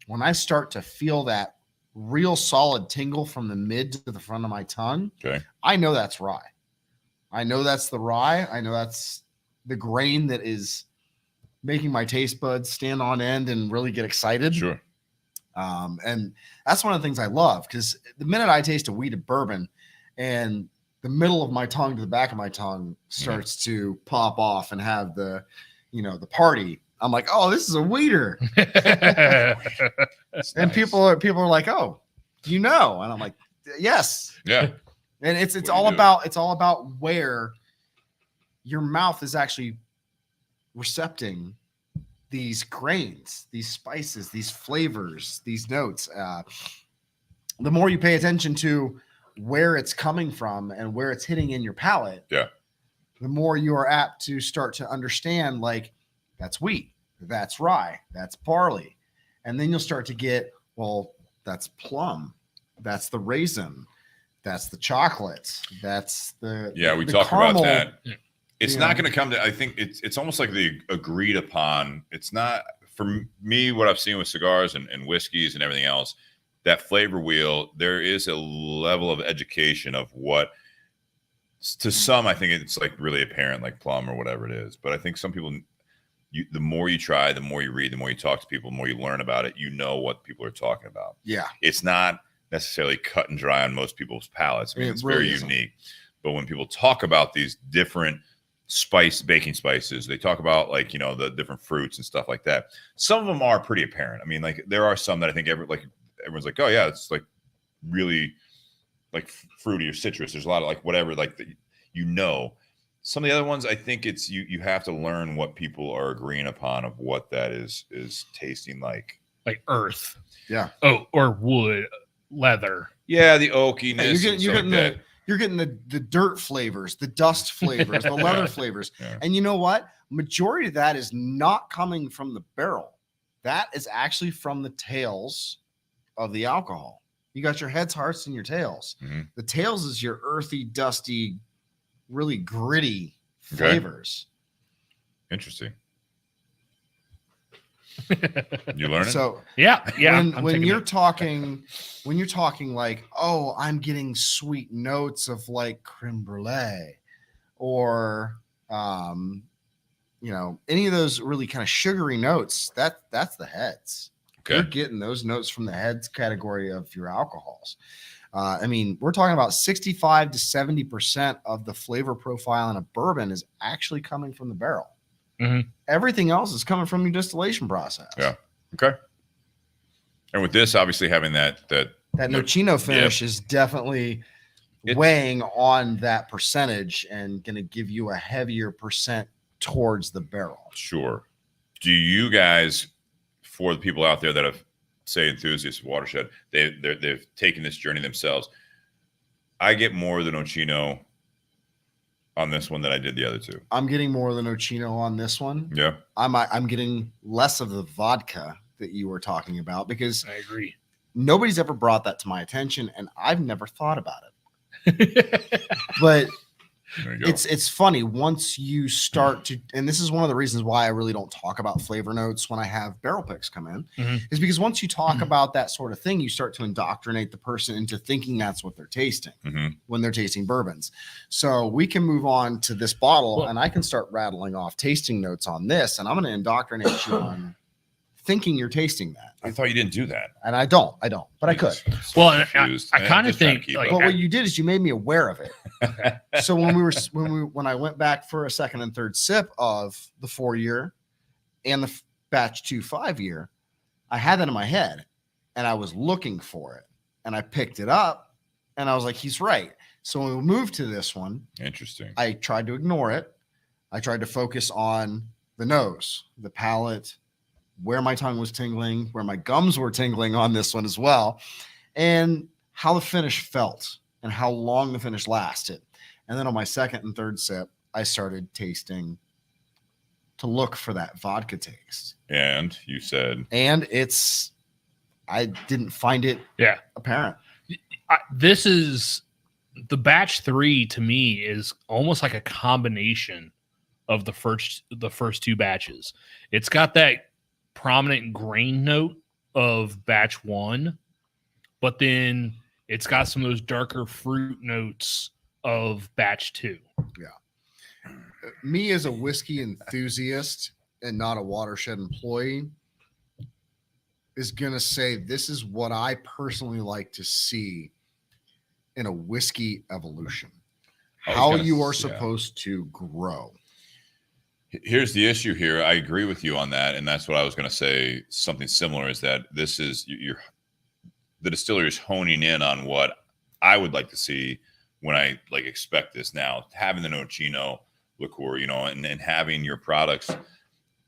Speaker 2: when I start to feel that real solid tingle from the mid to the front of my tongue,
Speaker 1: okay,
Speaker 2: I know that's rye. I know that's the rye. I know that's the grain that is making my taste buds stand on end and really get excited.
Speaker 1: Sure.
Speaker 2: And that's one of the things I love, because the minute I taste a wheated bourbon and the middle of my tongue to the back of my tongue starts to pop off and have the party, I'm like, oh, this is a wheater. And nice. people are like, oh, and I'm like, yes.
Speaker 1: Yeah.
Speaker 2: And it's all about where your mouth is actually recepting these grains, these spices, these flavors, these notes. The more you pay attention to where it's coming from and where it's hitting in your palate, the more you are apt to start to understand, like, that's wheat, that's rye, that's barley. And then you'll start to get, well, that's plum, that's the raisin, that's the chocolate, that's the
Speaker 1: we
Speaker 2: the
Speaker 1: talked
Speaker 2: caramel,
Speaker 1: about that. It's not going to come to, I think it's almost like the agreed upon. It's not, for me, what I've seen with cigars and whiskeys and everything else, that flavor wheel, there is a level of education of what, to some, I think it's like really apparent, like plum or whatever it is. But I think some people, the more you try, the more you read, the more you talk to people, the more you learn about it, you know what people are talking about.
Speaker 2: Yeah.
Speaker 1: It's not necessarily cut and dry on most people's palates. I mean, it's really very unique. But when people talk about these different baking spices, they talk about like, you know, the different fruits and stuff like that. Some of them are pretty apparent. I mean, like there are some that I think everyone's like, oh yeah, it's like really like fruity or citrus. There's a lot of like whatever, like you know. Some of the other ones, I think it's you have to learn what people are agreeing upon of what that is tasting like
Speaker 3: earth.
Speaker 2: Yeah.
Speaker 3: Oh, or wood, leather.
Speaker 1: Yeah, the oakiness.
Speaker 2: You're getting the dirt flavors, the dust flavors, the leather flavors.
Speaker 1: Yeah.
Speaker 2: And you know what? Majority of that is not coming from the barrel. That is actually from the tails of the alcohol. You got your heads, hearts, and your tails.
Speaker 1: Mm-hmm.
Speaker 2: The tails is your earthy, dusty, really gritty flavors.
Speaker 1: Interesting. You learn it?
Speaker 2: So
Speaker 3: yeah.
Speaker 2: When you're talking like, oh, I'm getting sweet notes of like creme brulee, or you know, any of those really kind of sugary notes, that's the heads.
Speaker 1: Okay.
Speaker 2: You're getting those notes from the heads category of your alcohols. I mean, we're talking about 65 to 70% of the flavor profile in a bourbon is actually coming from the barrel.
Speaker 3: Mm-hmm.
Speaker 2: Everything else is coming from your distillation process.
Speaker 1: Yeah. Okay. And with this, obviously having that
Speaker 2: Nocino finish is definitely weighing on that percentage and going to give you a heavier percent towards the barrel.
Speaker 1: Sure. Do you guys, for the people out there that have, say, enthusiasts of Watershed, they've taken this journey themselves. I get more of the Nocino on this one than I did the other two.
Speaker 2: I'm getting more of the Nocino on this one.
Speaker 1: Yeah.
Speaker 2: I'm getting less of the vodka that you were talking about, because
Speaker 3: I agree.
Speaker 2: Nobody's ever brought that to my attention, and I've never thought about it. But
Speaker 1: There you go.
Speaker 2: it's funny once you start to, and this is one of the reasons why I really don't talk about flavor notes when I have barrel picks come in, is because once you talk about that sort of thing, you start to indoctrinate the person into thinking that's what they're tasting when they're tasting bourbons. So we can move on to this bottle, and I can start rattling off tasting notes on this, and I'm going to indoctrinate you on thinking you're tasting that.
Speaker 1: I thought you didn't do that.
Speaker 2: And I don't, but I could.
Speaker 3: Well, I kind of think
Speaker 2: But what you did is you made me aware of it. So when I went back for a second and third sip of the 4-year and the batch 2 5-year, I had that in my head and I was looking for it, and I picked it up and I was like, he's right. So when we moved to this one,
Speaker 1: Interesting.
Speaker 2: I tried to ignore it. I tried to focus on the nose, the palate, where my tongue was tingling, where my gums were tingling on this one as well, and how the finish felt and how long the finish lasted. And then on my second and third sip, I started tasting to look for that vodka taste.
Speaker 1: And you said,
Speaker 2: and I didn't find it apparent.
Speaker 3: This is the batch 3 to me is almost like a combination of the first 2 batches. It's got that prominent grain note of batch 1, but then it's got some of those darker fruit notes of batch 2.
Speaker 2: Yeah. Me as a whiskey enthusiast and not a Watershed employee is going to say this is what I personally like to see in a whiskey evolution. How you are supposed to grow.
Speaker 1: Here's the issue here. I agree with you on that. And that's what I was going to say. Something similar is that this is the distillery is honing in on what I would like to see when I like expect this now. Having the Nocino liqueur, you know, and having your products,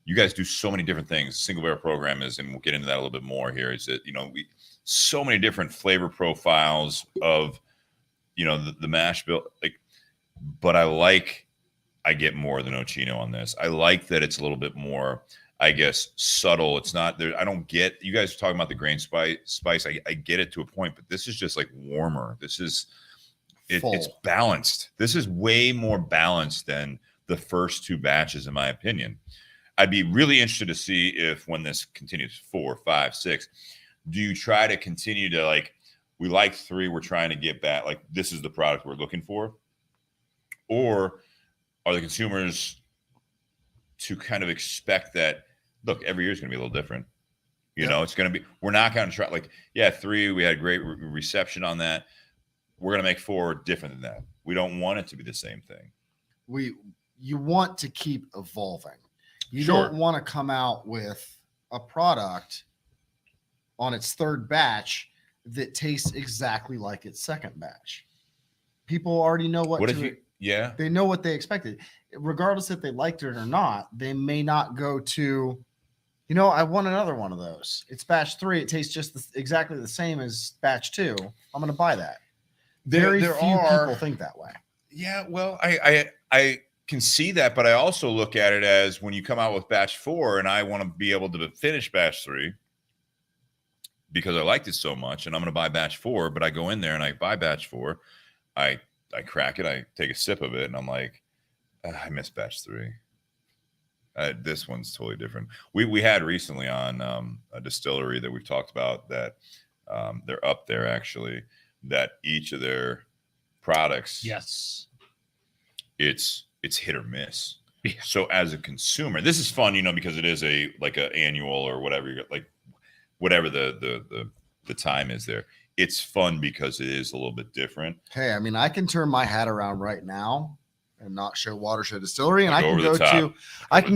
Speaker 1: you guys do so many different things. Single barrel program is, and we'll get into that a little bit more here, is that, you know, so many different flavor profiles of, you know, the mash bill, like, but I get more than Nocino on this. I like that it's a little bit more, I guess, subtle. It's not there. I don't get, you guys are talking about the grain spice. I get it to a point, but this is just like warmer. This is, it's balanced. This is way more balanced than the first 2 batches, in my opinion. I'd be really interested to see if when this continues 4, 5, 6, do you try to continue to like, we like 3, we're trying to get back, like this is the product we're looking for? Or are the consumers to kind of expect that, look, every year is going to be a little different. You know, it's going to be, we're not going to try, like, 3, we had great reception on that. we're going to make 4 different than that. We don't want it to be the same thing.
Speaker 2: You want to keep evolving. You
Speaker 1: Sure.
Speaker 2: don't want to come out with a product on its 3rd batch that tastes exactly like its 2nd batch. People already know what
Speaker 1: if you, yeah,
Speaker 2: they know what they expected. Regardless if they liked it or not, they may not go to, I want another one of those. It's batch 3. It tastes just exactly the same as batch 2. I'm going to buy that. Very few people think that way.
Speaker 1: Yeah, well, I can see that, but I also look at it as when you come out with batch 4 and I want to be able to finish batch 3 because I liked it so much and I'm going to buy batch 4, but I go in there and I buy batch 4. I crack it. I take a sip of it and I'm like, I miss batch 3. This one's totally different. We had recently on a distillery that we've talked about that they're up there actually, that each of their products,
Speaker 3: yes,
Speaker 1: it's hit or miss.
Speaker 3: Yeah.
Speaker 1: So as a consumer, this is fun, because it is a annual or whatever, like whatever the time is there. It's fun because it is a little bit different.
Speaker 2: Hey, I mean, I can turn my hat around right now and not show Watershed Distillery, and I can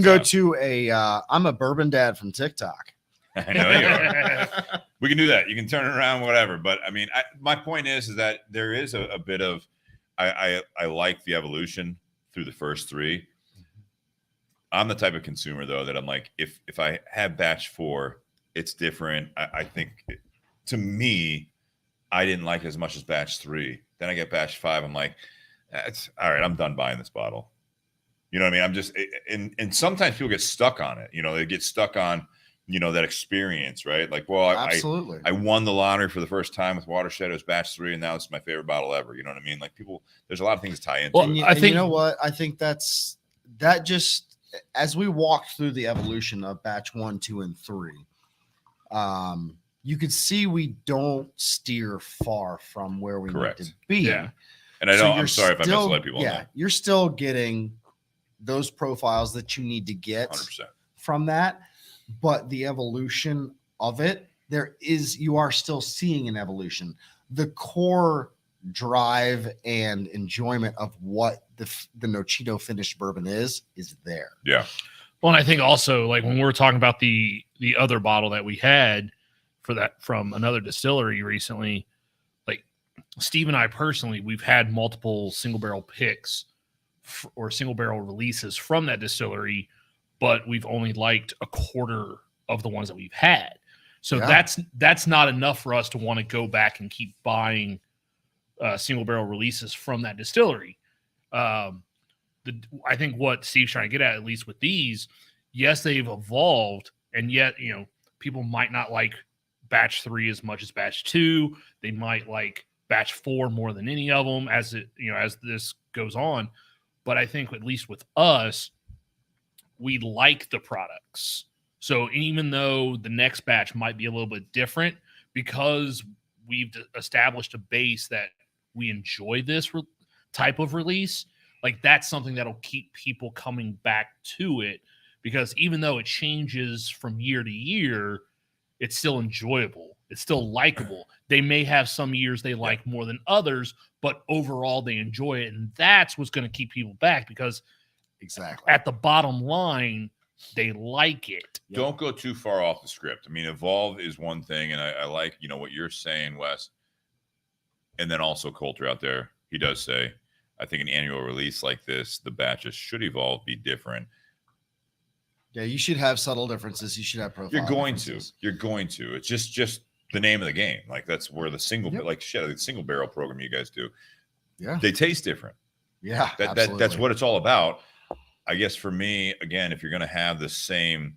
Speaker 2: go to a I'm a bourbon dad from TikTok.
Speaker 1: I know you are. We can do that. You can turn it around, whatever. But I mean, my point is that there is a bit of I like the evolution through the first 3. I'm the type of consumer though that I'm like, if I have batch 4, it's different. I think to me, I didn't like it as much as batch 3. Then I get batch 5. I'm like, that's all right. I'm done buying this bottle. You know what I mean? I'm just, and sometimes people get stuck on it. They get stuck on, that experience, right? Like, well,
Speaker 2: absolutely.
Speaker 1: I won the lottery for the first time with Watershed. It was batch 3, and now it's my favorite bottle ever. You know what I mean? Like there's a lot of things to tie into.
Speaker 3: Well,
Speaker 1: it.
Speaker 2: I think, you know what? I think that just, as we walked through the evolution of batch 1, 2, and 3, you could see we don't steer far from where we
Speaker 1: Correct.
Speaker 2: need to be.
Speaker 3: Yeah.
Speaker 1: And I'm sorry if I misled people.
Speaker 2: Yeah, you're still getting those profiles that you need to get
Speaker 1: 100%.
Speaker 2: from that, but the evolution of it, you are still seeing an evolution. The core drive and enjoyment of what the Nocino finished bourbon is there.
Speaker 1: Yeah.
Speaker 3: Well, and I think also, like when we were talking about the other bottle that we had for that from another distillery recently, like Steve and I personally, we've had multiple single barrel picks or single barrel releases from that distillery, but we've only liked a quarter of the ones that we've had. So
Speaker 2: Yeah.
Speaker 3: that's not enough for us to want to go back and keep buying single barrel releases from that distillery. I think what Steve's trying to get at least with these, yes, they've evolved, and yet, people might not like batch 3 as much as batch 2. They might like batch 4 more than any of them as this goes on. But I think at least with us, we like the products. So even though the next batch might be a little bit different, because we've established a base that we enjoy this type of release, like that's something that'll keep people coming back to it, because even though it changes from year to year, it's still enjoyable. It's still likable. They may have some years they like more than others, but overall they enjoy it. And that's what's going to keep people back, because
Speaker 2: exactly
Speaker 3: at the bottom line, they like it.
Speaker 1: Don't go too far off the script. I mean, evolve is one thing, and I like, what you're saying, Wes. And then also Coulter out there, he does say, I think an annual release like this, the batches should evolve, be different.
Speaker 2: Yeah, you should have subtle differences. You should have profile.
Speaker 1: You're going
Speaker 2: differences.
Speaker 1: to. It's just the name of the game. Like that's where the single barrel program you guys do.
Speaker 2: Yeah,
Speaker 1: they taste different.
Speaker 2: Yeah,
Speaker 1: that's what it's all about. I guess for me, again, if you're going to have the same,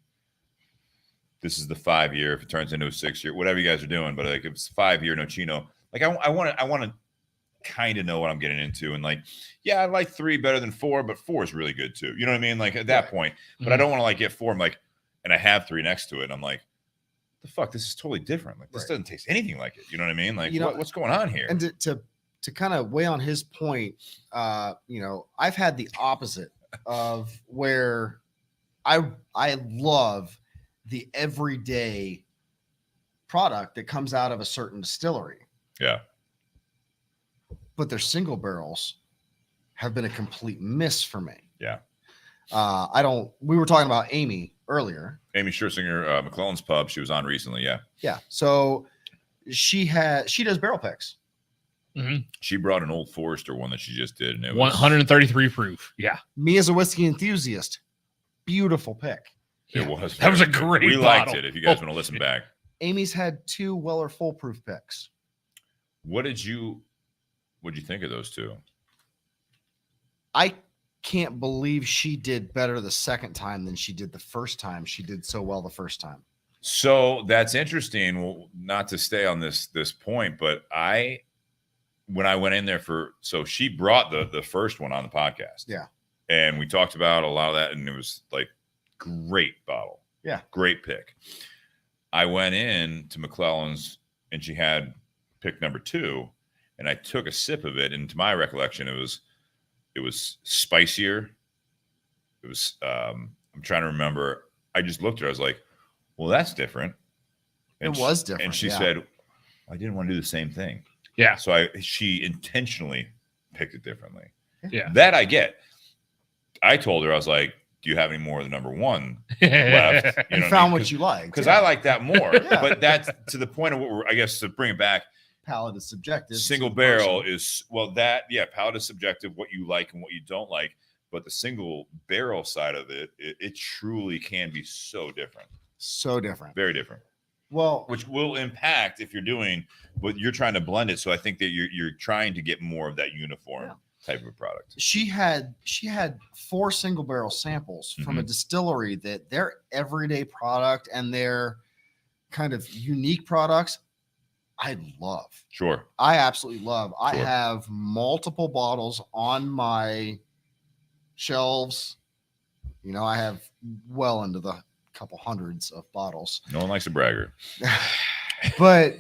Speaker 1: this is the 5-year. If it turns into a 6-year, whatever you guys are doing, but like if it's 5-year Nocino, like I want to kind of know what I'm getting into, and like, yeah, I like 3 better than 4, but 4 is really good too. You know what I mean? Like at that point, but I don't want to like get 4. I'm like, and I have 3 next to it, and I'm like, the fuck, this is totally different. Like this doesn't taste anything like it. You know what I mean? Like what's going on here?
Speaker 2: And to kind of weigh on his point, I've had the opposite of where I love the everyday product that comes out of a certain distillery.
Speaker 1: Yeah.
Speaker 2: but their single barrels have been a complete miss for me.
Speaker 1: Yeah.
Speaker 2: We were talking about Amy earlier.
Speaker 1: Amy Scherzinger, McClellan's Pub. She was on recently. Yeah.
Speaker 2: Yeah. So she does barrel picks.
Speaker 3: Mm-hmm.
Speaker 1: She brought an Old Forester one that she just did. And it was
Speaker 3: 133 proof. Yeah.
Speaker 2: Me as a whiskey enthusiast, beautiful pick.
Speaker 1: It was.
Speaker 3: That was a
Speaker 1: good.
Speaker 3: great
Speaker 1: We liked
Speaker 3: bottle.
Speaker 1: it. If you guys want to listen back.
Speaker 2: Amy's had 2 Weller foolproof picks.
Speaker 1: What'd you think of those two?
Speaker 2: I can't believe she did better the second time than she did the first time. She did so well the first time.
Speaker 1: So that's interesting. Well, not to stay on this point, but when I went in there so she brought the first one on the podcast.
Speaker 2: Yeah.
Speaker 1: And we talked about a lot of that, and it was like great bottle.
Speaker 2: Yeah. Great
Speaker 1: pick. I went in to McClellan's and she had pick number 2, and I took a sip of it. And to my recollection, it was spicier. It was, I'm trying to remember. I just looked at her. I was like, well, that's different. And
Speaker 2: it was different.
Speaker 1: And she said, I didn't want to do the same thing.
Speaker 3: Yeah.
Speaker 1: So she intentionally picked it differently.
Speaker 3: Yeah.
Speaker 1: That I get. I told her, I was like, do you have any more of the number 1 left?
Speaker 2: You found what you like.
Speaker 1: Because I like that more.
Speaker 2: Yeah.
Speaker 1: But that's to the point of what we're, I guess, to bring it back.
Speaker 2: Palate is subjective.
Speaker 1: Single barrel is, palate is subjective, what you like and what you don't like. But the single barrel side of it truly can be so different.
Speaker 2: So different.
Speaker 1: Very different.
Speaker 2: Well,
Speaker 1: which will impact if you're doing, but you're trying to blend it. So I think that you're trying to get more of that uniform type of a product.
Speaker 2: She had 4 single barrel samples from a distillery that their everyday product and their kind of unique products I love.
Speaker 1: Sure.
Speaker 2: I absolutely love.
Speaker 1: Sure.
Speaker 2: I have multiple bottles on my shelves. You know, I have well into the couple hundreds of bottles.
Speaker 1: No one likes a bragger.
Speaker 2: But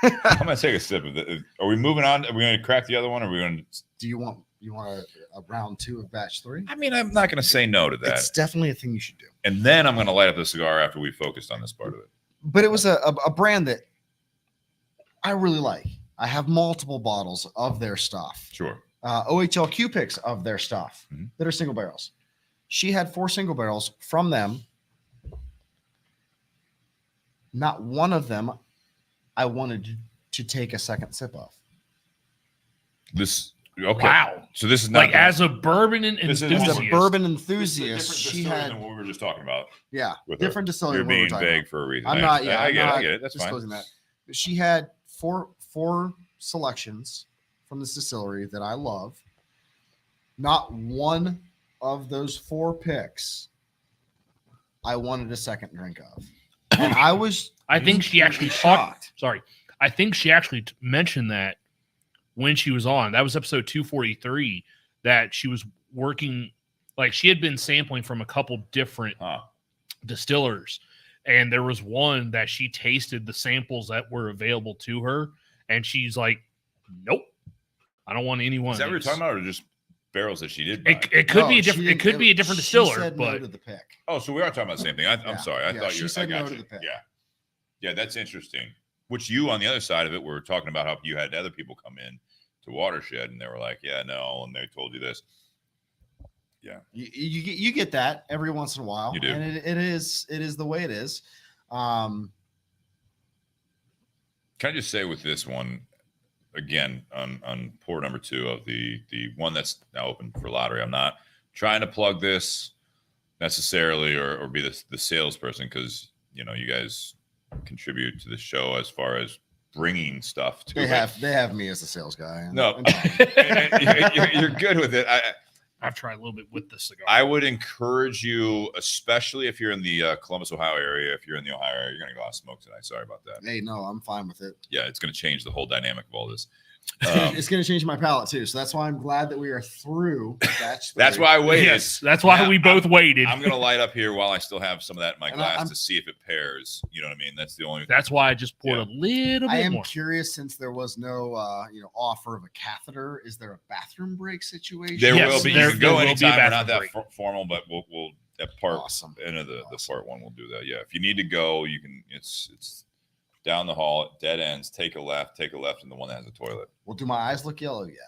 Speaker 1: I'm gonna take a sip of it. Are we moving on? Are we gonna crack the other one? Or are we gonna
Speaker 2: do you want a round 2 of batch 3?
Speaker 1: I mean, I'm not gonna say no to that.
Speaker 2: It's definitely a thing you should do.
Speaker 1: And then I'm gonna light up the cigar after we focused on this part of it.
Speaker 2: But it was a brand that I really like. I have multiple bottles of their stuff.
Speaker 1: Sure.
Speaker 2: OHL Q picks of their stuff that are single barrels. She had 4 single barrels from them. Not one of them I wanted to take a second sip of.
Speaker 1: Okay.
Speaker 3: Wow.
Speaker 1: So this is not
Speaker 3: like as a bourbon enthusiast.
Speaker 2: As a bourbon enthusiast,
Speaker 1: she had than what we were just talking about.
Speaker 2: Yeah, different distillery.
Speaker 1: You're being vague for a reason.
Speaker 2: I'm not.
Speaker 1: I get it. That's fine.
Speaker 2: That. She had four selections from this distillery that I love. Not one of those 4 picks I wanted a second drink of, and I
Speaker 3: think she actually
Speaker 2: shocked.
Speaker 3: I think she actually mentioned that when she was on. That was episode 243. That she was working, like she had been sampling from a couple different distillers, and there was one that she tasted the samples that were available to her, and she's like, "Nope, I don't want any one."
Speaker 1: Is that what you're talking about, or just barrels that she did buy?
Speaker 3: It could be a different. It could be a different distiller,
Speaker 2: said
Speaker 3: but
Speaker 2: no to the pick.
Speaker 1: Oh, so we are talking about the same thing. I'm sorry. I thought
Speaker 2: she
Speaker 1: you
Speaker 2: said
Speaker 1: I got
Speaker 2: no
Speaker 1: you.
Speaker 2: to the pick.
Speaker 1: Yeah, that's interesting. Which you on the other side of it were talking about how you had other people come in to Watershed and they were like, "Yeah, no," and they told you this. Yeah,
Speaker 2: you get that every once in a while.
Speaker 1: You do,
Speaker 2: and it is the way it is.
Speaker 1: Can I just say with this one again on pour number 2 of the one that's now open for lottery? I'm not trying to plug this necessarily or be the salesperson, because you know you guys contribute to the show as far as bringing stuff to. They
Speaker 2: have me as the sales guy.
Speaker 1: No, you're good with it.
Speaker 3: I've tried a little bit with the cigar.
Speaker 1: I would encourage you, especially if you're in the Columbus, Ohio area. If you're in the Ohio area, you're going to go out smoke tonight. Sorry about that.
Speaker 2: Hey, no, I'm fine with it.
Speaker 1: Yeah, it's going to change the whole dynamic of all this.
Speaker 2: It's going to change my palate too. So that's why I'm glad that we are through.
Speaker 1: That's why I waited.
Speaker 3: Yes, that's why we both waited.
Speaker 1: I'm going to light up here while I still have some of that in my glass to see if it pairs. You know what I mean? That's the only.
Speaker 3: That's why I just poured a little bit more.
Speaker 2: I am curious, since there was no offer of a catheter. Is there a bathroom break situation?
Speaker 1: There will be. You can go anytime. We're not that formal, but we'll that part end of the part 1 we'll do that. Yeah, if you need to go, you can. It's down the hall, dead ends, take a left, and the one that has a toilet.
Speaker 2: Well, do my eyes look yellow yet?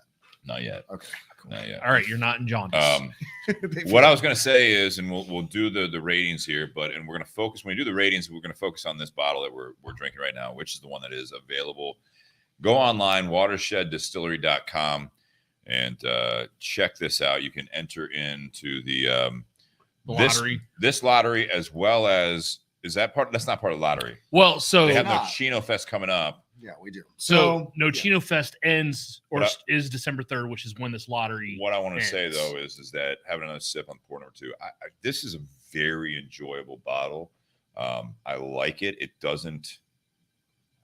Speaker 1: Not yet.
Speaker 2: Okay. Cool.
Speaker 1: Not yet.
Speaker 3: All right, you're not in jaundice.
Speaker 1: What I was going to say is, and we'll do the ratings here, and we're going to focus when we do the ratings. We're going to focus on this bottle that we're drinking right now, which is the one that is available. Go online, watersheddistillery.com, and check this out. You can enter into the
Speaker 3: lottery.
Speaker 1: This lottery, as well as that's not part of the lottery.
Speaker 3: Well, so
Speaker 1: they have Nocino Fest coming up.
Speaker 2: Yeah, we do.
Speaker 3: So Nocino Fest ends is December 3rd, which is when this lottery.
Speaker 1: What I want to say though is that having another sip on pour number 2, this is a very enjoyable bottle. I like it. It doesn't.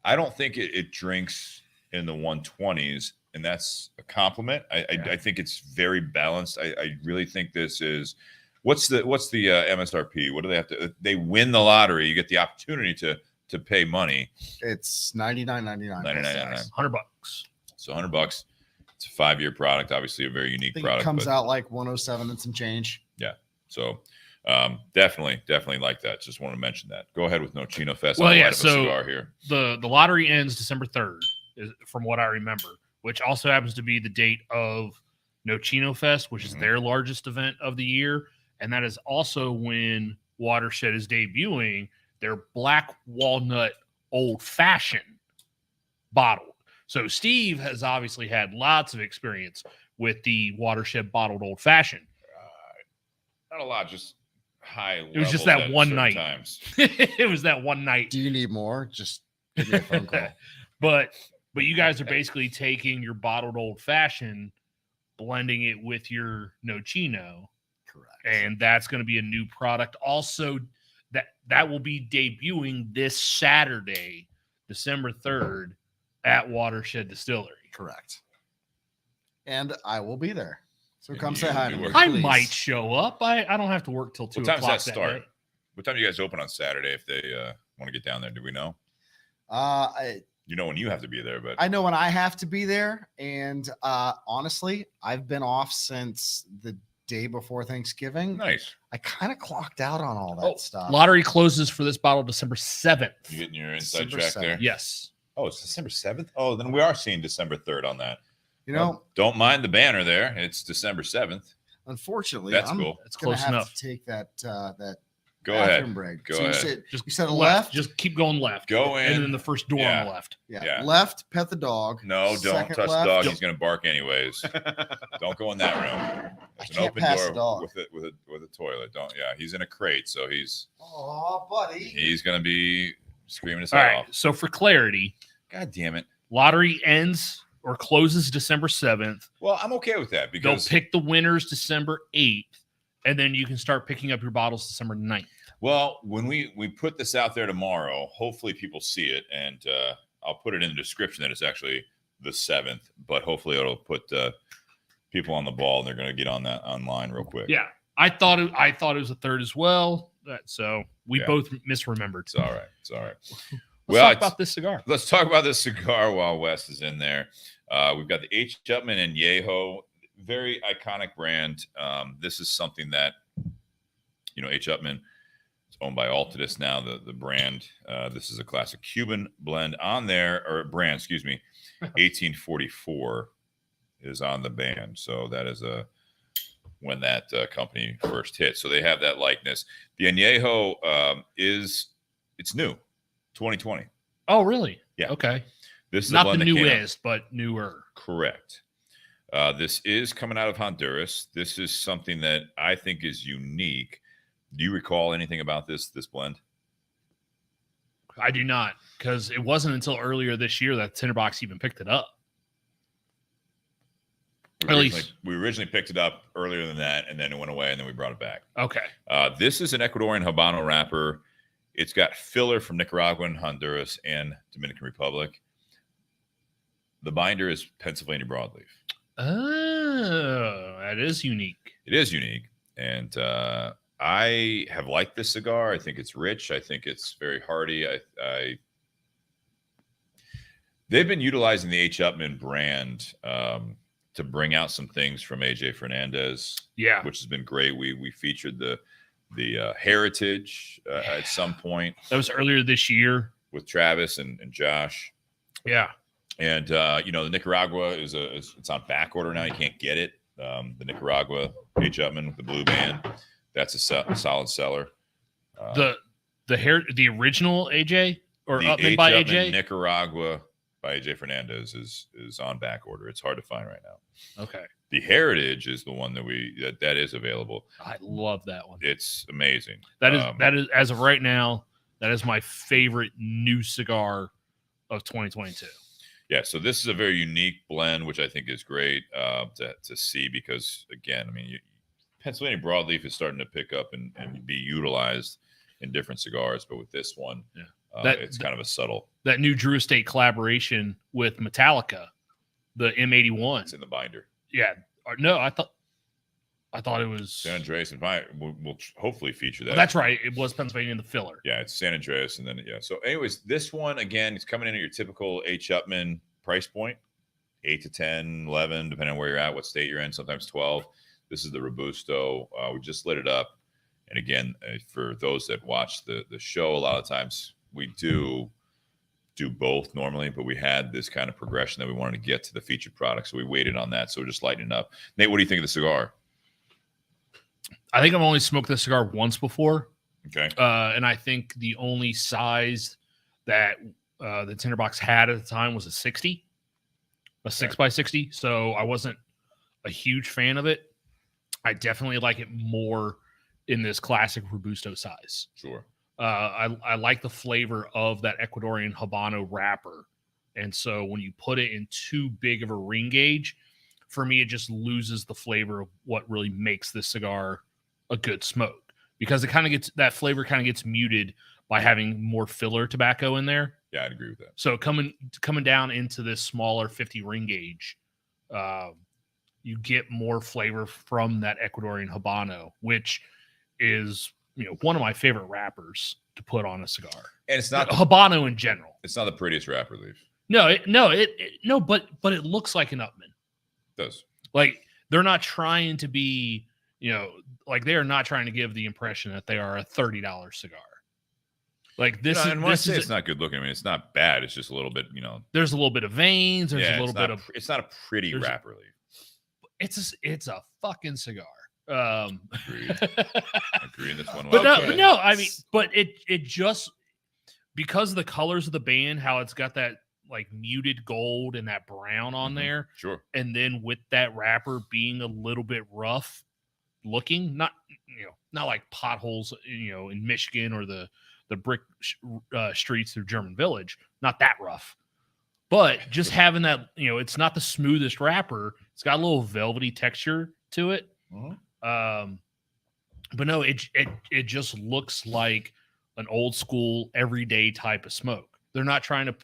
Speaker 1: I don't think it drinks in the 120s, and that's a compliment. I think it's very balanced. I really think this is. What's the MSRP? What do they have to? They win the lottery. You get the opportunity to pay money.
Speaker 2: It's $99.99.
Speaker 3: $100.
Speaker 1: So $100. It's a 5-year product. Obviously, a very unique product.
Speaker 2: It comes out like 107 and some change.
Speaker 1: Yeah. So definitely like that. Just want to mention that. Go ahead with Nocino Fest.
Speaker 3: Well, yeah. So
Speaker 1: cigar here.
Speaker 3: The lottery ends December 3rd, from what I remember, which also happens to be the date of Nocino Fest, which is their largest event of the year, and that is also when Watershed is debuting their Black Walnut Old Fashioned bottled. So Steve has obviously had lots of experience with the Watershed bottled Old Fashioned.
Speaker 1: Not a lot, just high.
Speaker 3: It was just that one night.
Speaker 1: Times.
Speaker 3: It was that one night.
Speaker 2: Do you need more? Just give me a phone call.
Speaker 3: But you guys are basically taking your bottled Old Fashioned, blending it with your Nocino.
Speaker 2: Correct.
Speaker 3: And that's going to be a new product. Also, that will be debuting this Saturday, December 3rd, at Watershed Distillery.
Speaker 2: Correct. And I will be there. So come say hi to me.
Speaker 3: I might show up. I don't have to work till 2 o'clock.
Speaker 1: What time does that start?
Speaker 3: Day.
Speaker 1: What time do you guys open on Saturday if they want to get down there? Do we know? You know when you have to be there, but
Speaker 2: I know when I have to be there. And honestly, I've been off since the day before Thanksgiving.
Speaker 1: Nice.
Speaker 2: I kind of clocked out on all that stuff.
Speaker 3: Lottery closes for this bottle December 7th.
Speaker 1: You getting your inside
Speaker 2: December
Speaker 1: track there?
Speaker 2: 7th.
Speaker 3: Yes.
Speaker 1: Oh, it's December 7th? Oh, then we are seeing December 3rd on that.
Speaker 2: You know,
Speaker 1: don't mind the banner there. It's December 7th.
Speaker 2: Unfortunately,
Speaker 1: that's cool.
Speaker 2: It's close enough to take that
Speaker 1: Go ahead.
Speaker 2: break.
Speaker 1: Go
Speaker 2: so
Speaker 1: ahead.
Speaker 2: You said left.
Speaker 3: Just keep going left.
Speaker 1: Go in.
Speaker 3: And then the first door on the left.
Speaker 2: Yeah. Left, pet the dog.
Speaker 1: No, don't touch the dog. He's going to bark anyways. Don't go in that room. There's an open door with a toilet. Don't. Yeah, he's in a crate, so he's.
Speaker 2: Oh, buddy.
Speaker 1: He's going to be screaming his head off.
Speaker 3: So for clarity,
Speaker 1: God damn it.
Speaker 3: Lottery ends or closes December 7th.
Speaker 1: Well, I'm okay with that because
Speaker 3: they'll pick the winners December 8th, and then you can start picking up your bottles December 9th.
Speaker 1: Well, when we put this out there tomorrow, hopefully people see it, and I'll put it in the description that it's actually the 7th, but hopefully it'll put people on the ball, and they're going to get on that online real quick.
Speaker 3: Yeah, I thought it was the 3rd as well, so we both misremembered.
Speaker 1: It's all right. It's all right.
Speaker 3: Let's talk about this cigar.
Speaker 1: Let's talk about this cigar while Wes is in there. We've got the H. Upmann and Anejo, very iconic brand. This is something that, H. Upmann is owned by Altadis now, the brand. This is a classic Cuban blend on there, or brand, excuse me. 1844 is on the band. So that is when that company first hit. So they have that likeness. The Anejo it's new. 2020.
Speaker 3: Oh, really?
Speaker 1: Yeah.
Speaker 3: Okay.
Speaker 1: This is
Speaker 3: not the newest, but newer.
Speaker 1: Correct. This is coming out of Honduras. This is something that I think is unique. Do you recall anything about this blend?
Speaker 3: I do not, because it wasn't until earlier this year that Tinder Box even picked it up.
Speaker 1: We originally picked it up earlier than that, and then it went away, and then we brought it back.
Speaker 3: Okay.
Speaker 1: This is an Ecuadorian Habano wrapper. It's got filler from Nicaragua, Honduras, and Dominican Republic. The binder is Pennsylvania broadleaf.
Speaker 3: Oh, that is unique.
Speaker 1: It is unique. And I have liked this cigar. I think it's rich. I think it's very hearty. They've been utilizing the H. Upmann brand to bring out some things from AJ Fernandez, which has been great. We featured the heritage at some point.
Speaker 3: That was earlier this year.
Speaker 1: with Travis and Josh.
Speaker 3: Yeah.
Speaker 1: And the Nicaragua it's on back order now. You can't get it. The Nicaragua H. Upmann with the blue band, that's a solid seller.
Speaker 3: The original AJ or
Speaker 1: the
Speaker 3: Upmann
Speaker 1: H.
Speaker 3: by
Speaker 1: Upmann
Speaker 3: AJ
Speaker 1: Nicaragua by AJ Fernandez is on back order. It's hard to find right now.
Speaker 3: Okay.
Speaker 1: The Heritage is the one that is available.
Speaker 3: I love that one.
Speaker 1: It's amazing.
Speaker 3: That is as of right now, that is my favorite new cigar of 2022.
Speaker 1: Yeah, so this is a very unique blend, which I think is great to see because, again, I mean, Pennsylvania broadleaf is starting to pick up and be utilized in different cigars, but with this one, it's kind of a subtle.
Speaker 3: That new Drew Estate collaboration with Metallica, the M81.
Speaker 1: It's in the binder.
Speaker 3: Yeah. No, I thought it was
Speaker 1: San Andreas, and we'll hopefully feature that.
Speaker 3: That's right. It was Pennsylvania in the filler.
Speaker 1: Yeah, it's San Andreas, and then So, anyways, this one again, it's coming in at your typical H. Upmann price point, 8 to 10, 11, depending on where you're at, what state you're in. Sometimes 12. This is the Robusto. We just lit it up, and again, for those that watch the show, a lot of times we do both normally, but we had this kind of progression that we wanted to get to the featured product, so we waited on that. So we're just lighting it up. Nate, what do you think of the cigar?
Speaker 3: I think I've only smoked this cigar once before.
Speaker 1: Okay.
Speaker 3: And I think the only size that the Tinder Box had at the time was a 60, a 6x60. So I wasn't a huge fan of it. I definitely like it more in this classic Robusto size.
Speaker 1: Sure.
Speaker 3: I like the flavor of that Ecuadorian Habano wrapper. And so when you put it in too big of a ring gauge, for me, it just loses the flavor of what really makes this cigar a good smoke, because that flavor kind of gets muted by having more filler tobacco in there.
Speaker 1: Yeah, I'd agree with that.
Speaker 3: So coming down into this smaller 50 ring gauge, you get more flavor from that Ecuadorian Habano, which is one of my favorite wrappers to put on a cigar.
Speaker 1: And it's not
Speaker 3: Habano in general.
Speaker 1: It's not the prettiest wrapper leaf.
Speaker 3: But it looks like an Upmann.
Speaker 1: It does.
Speaker 3: Like they're not trying to be, like they are not trying to give the impression that they are a $30 cigar. Like this
Speaker 1: and when I say it's not good looking, I mean it's not bad. It's just a little bit,
Speaker 3: There's a little bit of veins. There's a little bit of.
Speaker 1: It's not a pretty wrapper leaf.
Speaker 3: It's a fucking cigar.
Speaker 1: Agreed. Agree in this one.
Speaker 3: But I mean, but it just, because of the colors of the band, how it's got that like muted gold and that brown on there.
Speaker 1: Sure.
Speaker 3: And then with that wrapper being a little bit rough looking, not like potholes, in Michigan or the brick streets through German Village, not that rough. But just having that, it's not the smoothest wrapper. It's got a little velvety texture to it.
Speaker 1: Mm-hmm.
Speaker 3: But no, it just looks like an old school everyday type of smoke. They're not trying to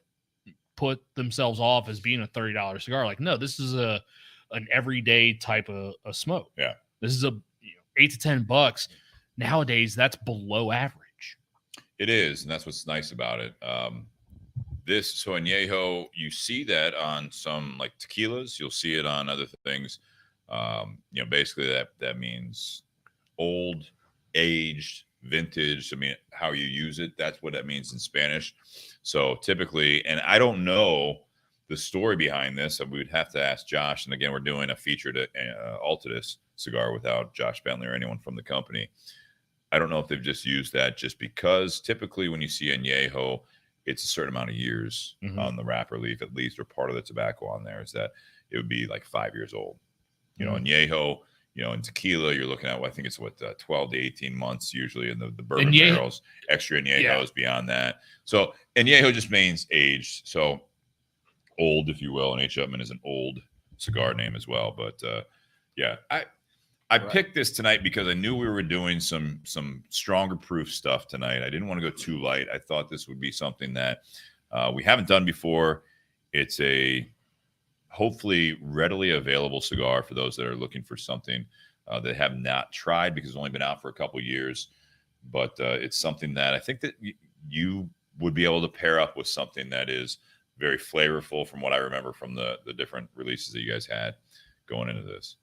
Speaker 3: put themselves off as being a $30 cigar. Like, no, this is an everyday type of smoke.
Speaker 1: Yeah.
Speaker 3: This is $8 to $10. Nowadays, that's below average.
Speaker 1: It is, and that's what's nice about it. So Anejo, you see that on some like tequilas. You'll see it on other things. Basically that means old, aged, vintage. I mean, how you use it, that's what that means in Spanish. So typically, and I don't know the story behind this. We would have to ask Josh. And again, we're doing a featured Altadis cigar without Josh Bentley or anyone from the company. I don't know if they've just used that just because typically when you see Anejo, it's a certain amount of years on the wrapper leaf, at least, or part of the tobacco on there is that it would be like 5 years old. Anejo, in tequila, you're looking at, I think it's 12 to 18 months usually in the bourbon barrels, extra Añejos beyond that. So Anejo just means aged. So old, if you will. And H. Upmann is an old cigar name as well. But I picked this tonight because I knew we were doing some stronger proof stuff tonight. I didn't want to go too light. I thought this would be something that we haven't done before. It's a hopefully readily available cigar for those that are looking for something that have not tried because it's only been out for a couple years. But it's something that I think that you would be able to pair up with something that is very flavorful from what I remember from the different releases that you guys had going into this.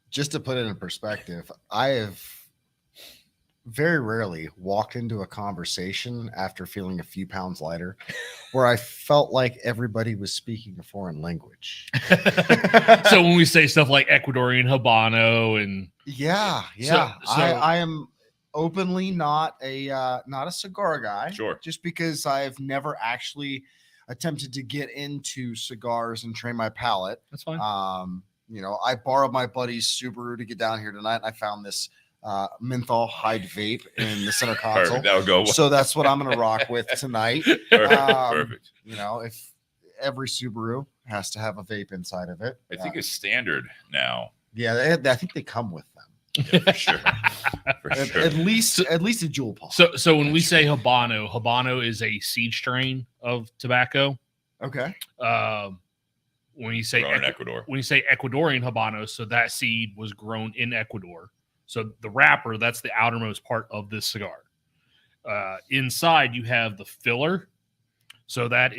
Speaker 2: Just to put it in perspective, I have very rarely walked into a conversation after feeling a few pounds lighter where I felt like everybody was speaking a foreign language.
Speaker 3: So when we say stuff like Ecuadorian Habano and
Speaker 2: Yeah. I am openly not a cigar guy.
Speaker 1: Sure.
Speaker 2: Just because I've never actually attempted to get into cigars and train my palate.
Speaker 3: that's fine.
Speaker 2: I borrowed my buddy's Subaru to get down here tonight, and I found this menthol hide vape in the center console.
Speaker 1: Perfect. That would go.
Speaker 2: So that's what I'm going to rock with tonight.
Speaker 1: Perfect.
Speaker 2: If every Subaru has to have a vape inside of it.
Speaker 1: I think it's standard now.
Speaker 2: Yeah, I think they come with them.
Speaker 1: Yeah, for sure.
Speaker 2: At least a jewel pop.
Speaker 3: So when we say Habano is a seed strain of tobacco.
Speaker 2: Okay.
Speaker 3: When you say
Speaker 1: Grown in Ecuador.
Speaker 3: when you say Ecuadorian Habano, so that seed was grown in Ecuador. So the wrapper, that's the outermost part of this cigar. Inside you have the filler. So that's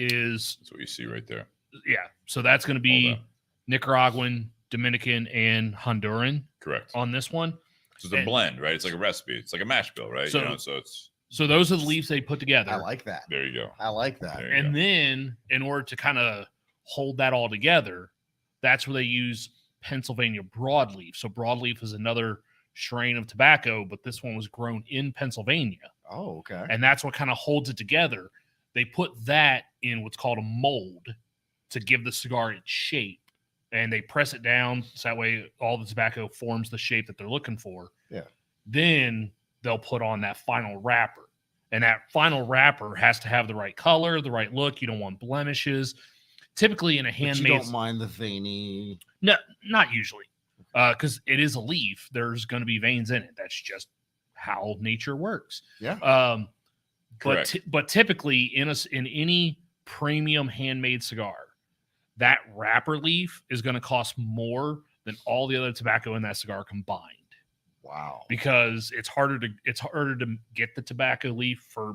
Speaker 1: what you see right there.
Speaker 3: Yeah. So that's going to be Nicaraguan, Dominican, and Honduran.
Speaker 1: Correct.
Speaker 3: On this one.
Speaker 1: So it's a blend, right? It's like a recipe. It's like a mash bill, right?
Speaker 3: So those are the leaves they put together.
Speaker 2: I like that.
Speaker 1: There you go.
Speaker 2: I like that.
Speaker 3: And then in order to kind of hold that all together, that's where they use Pennsylvania broadleaf. So broadleaf is another strain of tobacco, but this one was grown in Pennsylvania.
Speaker 2: Oh, okay.
Speaker 3: And that's what kind of holds it together. They put that in what's called a mold to give the cigar its shape. And they press it down so that way all the tobacco forms the shape that they're looking for.
Speaker 2: Yeah.
Speaker 3: Then they'll put on that final wrapper. And that final wrapper has to have the right color, the right look. You don't want blemishes. Typically in a handmade...
Speaker 2: But you don't mind the veiny...
Speaker 3: No, not usually. Because it is a leaf. There's going to be veins in it. That's just how nature works.
Speaker 2: Yeah.
Speaker 3: But typically in any premium handmade cigar, that wrapper leaf is going to cost more than all the other tobacco in that cigar combined.
Speaker 2: Wow.
Speaker 3: Because it's harder to get the tobacco leaf for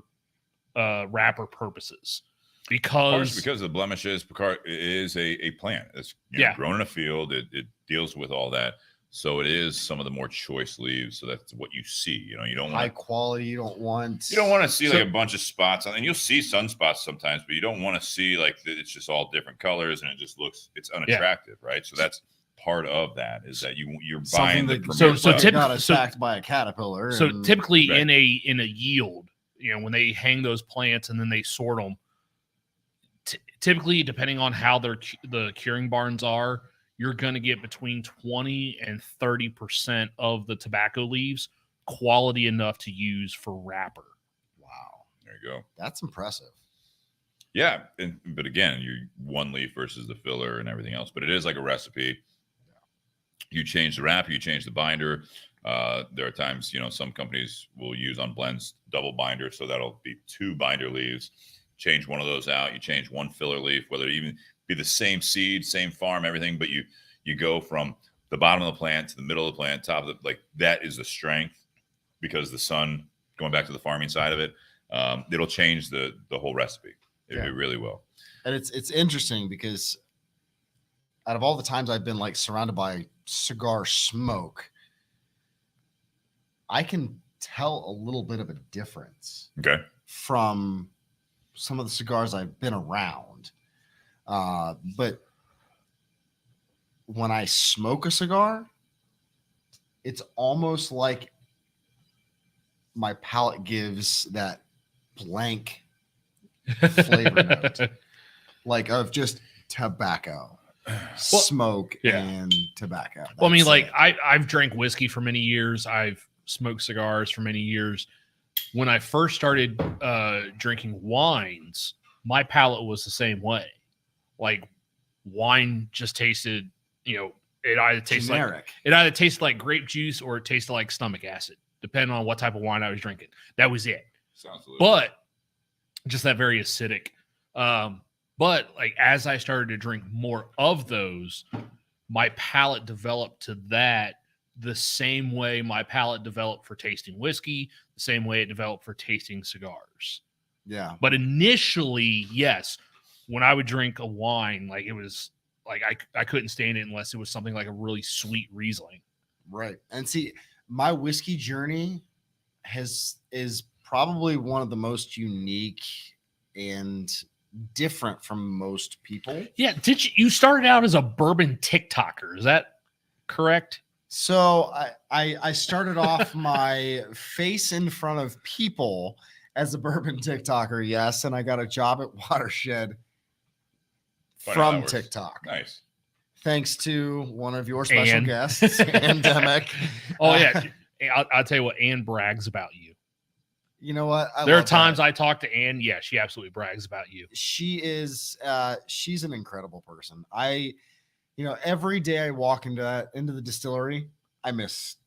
Speaker 3: wrapper purposes. Because
Speaker 1: of the blemishes, Picard is a plant. It's grown in a field. It deals with all that. So it is some of the more choice leaves. So that's what you see. You don't want
Speaker 2: high quality. You don't want
Speaker 1: to see like a bunch of spots on, and you'll see sunspots sometimes, but you don't want to see like it's just all different colors and it's unattractive, right? So that's part of that is that you're buying the
Speaker 2: got attacked by a caterpillar.
Speaker 3: So typically in a yield, when they hang those plants and then they sort them, typically depending on how the curing barns are, you're going to get between 20 and 30% of the tobacco leaves quality enough to use for wrapper.
Speaker 2: Wow.
Speaker 1: There you go.
Speaker 2: That's impressive.
Speaker 1: Yeah. But again, you one leaf versus the filler and everything else, but it is like a recipe. You change the wrapper, you change the binder. There are times, some companies will use on blends double binder. So that'll be 2 binder leaves. Change one of those out. You change one filler leaf, whether it even be the same seed, same farm, everything, but you go from the bottom of the plant to the middle of the plant, top of that is the strength because the sun, going back to the farming side of it, it'll change the whole recipe. It really will.
Speaker 2: And it's interesting because out of all the times I've been surrounded by cigar smoke, I can tell a little bit of a difference.
Speaker 1: Okay.
Speaker 2: From some of the cigars I've been around. But when I smoke a cigar, it's almost like my palate gives that blank flavor note, of just tobacco, smoke, and tobacco.
Speaker 3: Well, I mean, I've drank whiskey for many years. I've smoked cigars for many years. When I first started drinking wines, my palate was the same way. Wine just tasted, it either tasted
Speaker 2: generic.
Speaker 3: It either tasted like grape juice or it tasted like stomach acid, depending on what type of wine I was drinking. That was it. But just that very acidic. But as I started to drink more of those, my palate developed to that the same way my palate developed for tasting whiskey, the same way it developed for tasting cigars.
Speaker 2: Yeah.
Speaker 3: But initially, yes, when I would drink a wine, it was I couldn't stand it unless it was something like a really sweet Riesling.
Speaker 2: Right. And see, my whiskey journey is probably one of the most unique and different from most people.
Speaker 3: Yeah. You started out as a bourbon TikToker? Is that correct?
Speaker 2: So I started off my face in front of people as a bourbon TikToker, yes, and I got a job at Watershed from TikTok.
Speaker 1: Nice.
Speaker 2: Thanks to one of your special
Speaker 3: Ann.
Speaker 2: guests, Pandemic.
Speaker 3: Oh yeah, I'll tell you what, Ann brags about you.
Speaker 2: You know what?
Speaker 3: There are times I talk to Ann. Yeah, she absolutely brags about you.
Speaker 2: She is. She's an incredible person. Every day I walk into the distillery, I miss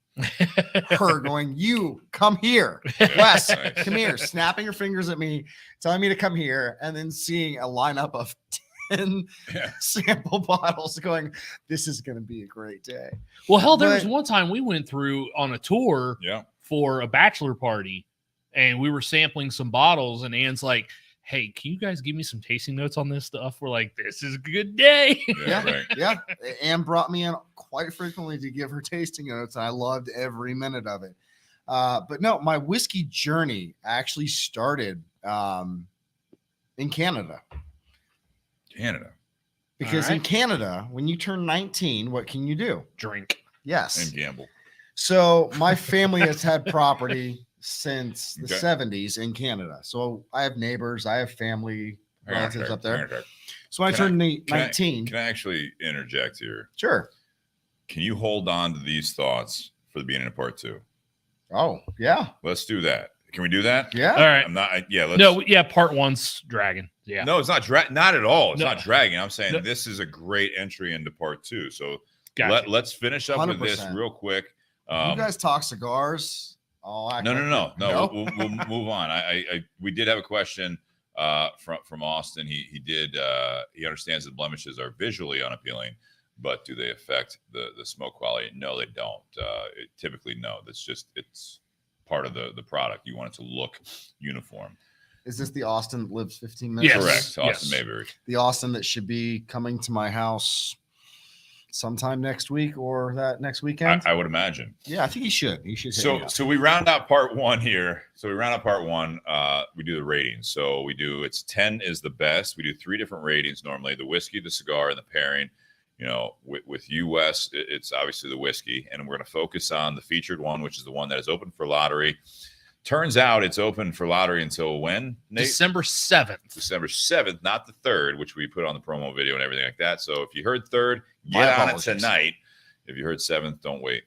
Speaker 2: her going, "You come here, Wes,
Speaker 1: Nice.
Speaker 2: come here," snapping her fingers at me, telling me to come here, and then seeing a lineup of 10 sample bottles, going, "This is going to be a great day."
Speaker 3: Well, hell, there was one time we went through on a tour for a bachelor party, and we were sampling some bottles, and Ann's like, "Hey, can you guys give me some tasting notes on this stuff?" We're like, "This is a good day."
Speaker 2: Yeah. Ann brought me in quite frequently to give her tasting notes, and I loved every minute of it. But no, my whiskey journey actually started in Canada. Because in Canada, when you turn 19, what can you do?
Speaker 3: Drink.
Speaker 2: Yes.
Speaker 1: And gamble.
Speaker 2: So my family has had property since the 70s in Canada. So I have neighbors, I have family relatives up there. So when I turned 19.
Speaker 1: Can I actually interject here?
Speaker 2: Sure.
Speaker 1: Can you hold on to these thoughts for the beginning of part 2?
Speaker 2: Oh, yeah.
Speaker 1: Let's do that. Can we do that?
Speaker 2: Yeah.
Speaker 3: All right.
Speaker 1: I'm not. Let's.
Speaker 3: No. Yeah. Part 1's dragging. Yeah.
Speaker 1: No, it's not not at all. It's
Speaker 3: No.
Speaker 1: not dragging. I'm saying
Speaker 3: No.
Speaker 1: this is a great entry into part 2. So
Speaker 3: Gotcha.
Speaker 1: let's finish up with this
Speaker 2: 100%.
Speaker 1: real quick.
Speaker 2: You guys talk cigars.
Speaker 1: No. We'll move on. We did have a question from Austin. He understands that blemishes are visually unappealing, but do they affect the smoke quality? No, they don't. Typically, no. It's part of the product. You want it to look uniform.
Speaker 2: Is this the Austin that lives 15 minutes?
Speaker 3: Yes.
Speaker 1: Correct. Austin Mayberry.
Speaker 2: The Austin that should be coming to my house sometime next week or that next weekend?
Speaker 1: I would imagine.
Speaker 2: Yeah, I think he should. He should.
Speaker 1: So we round out part 1 here. We do the ratings. So it's 10 is the best. We do 3 different ratings normally: the whiskey, the cigar, and the pairing. With US, it's obviously the whiskey, and we're going to focus on the featured one, which is the one that is open for lottery. Turns out it's open for lottery until when, Nate?
Speaker 3: December 7th.
Speaker 1: December 7th, not the 3rd, which we put on the promo video and everything like that. So if you heard 3rd, get on it tonight. If you heard 7th, don't wait.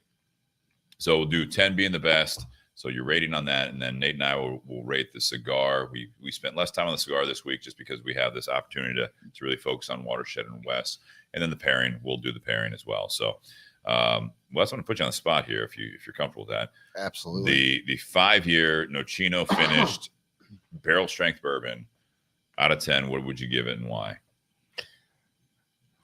Speaker 1: So we'll do 10 being the best. So you're rating on that, and then Nate and I will rate the cigar. We spent less time on the cigar this week just because we have this opportunity to really focus on Watershed and Wes. And then the pairing, we'll do the pairing as well. So Wes, I want to put you on the spot here if you're comfortable with that.
Speaker 2: Absolutely.
Speaker 1: The 5-year Nocino finished barrel strength bourbon out of 10, what would you give it and why?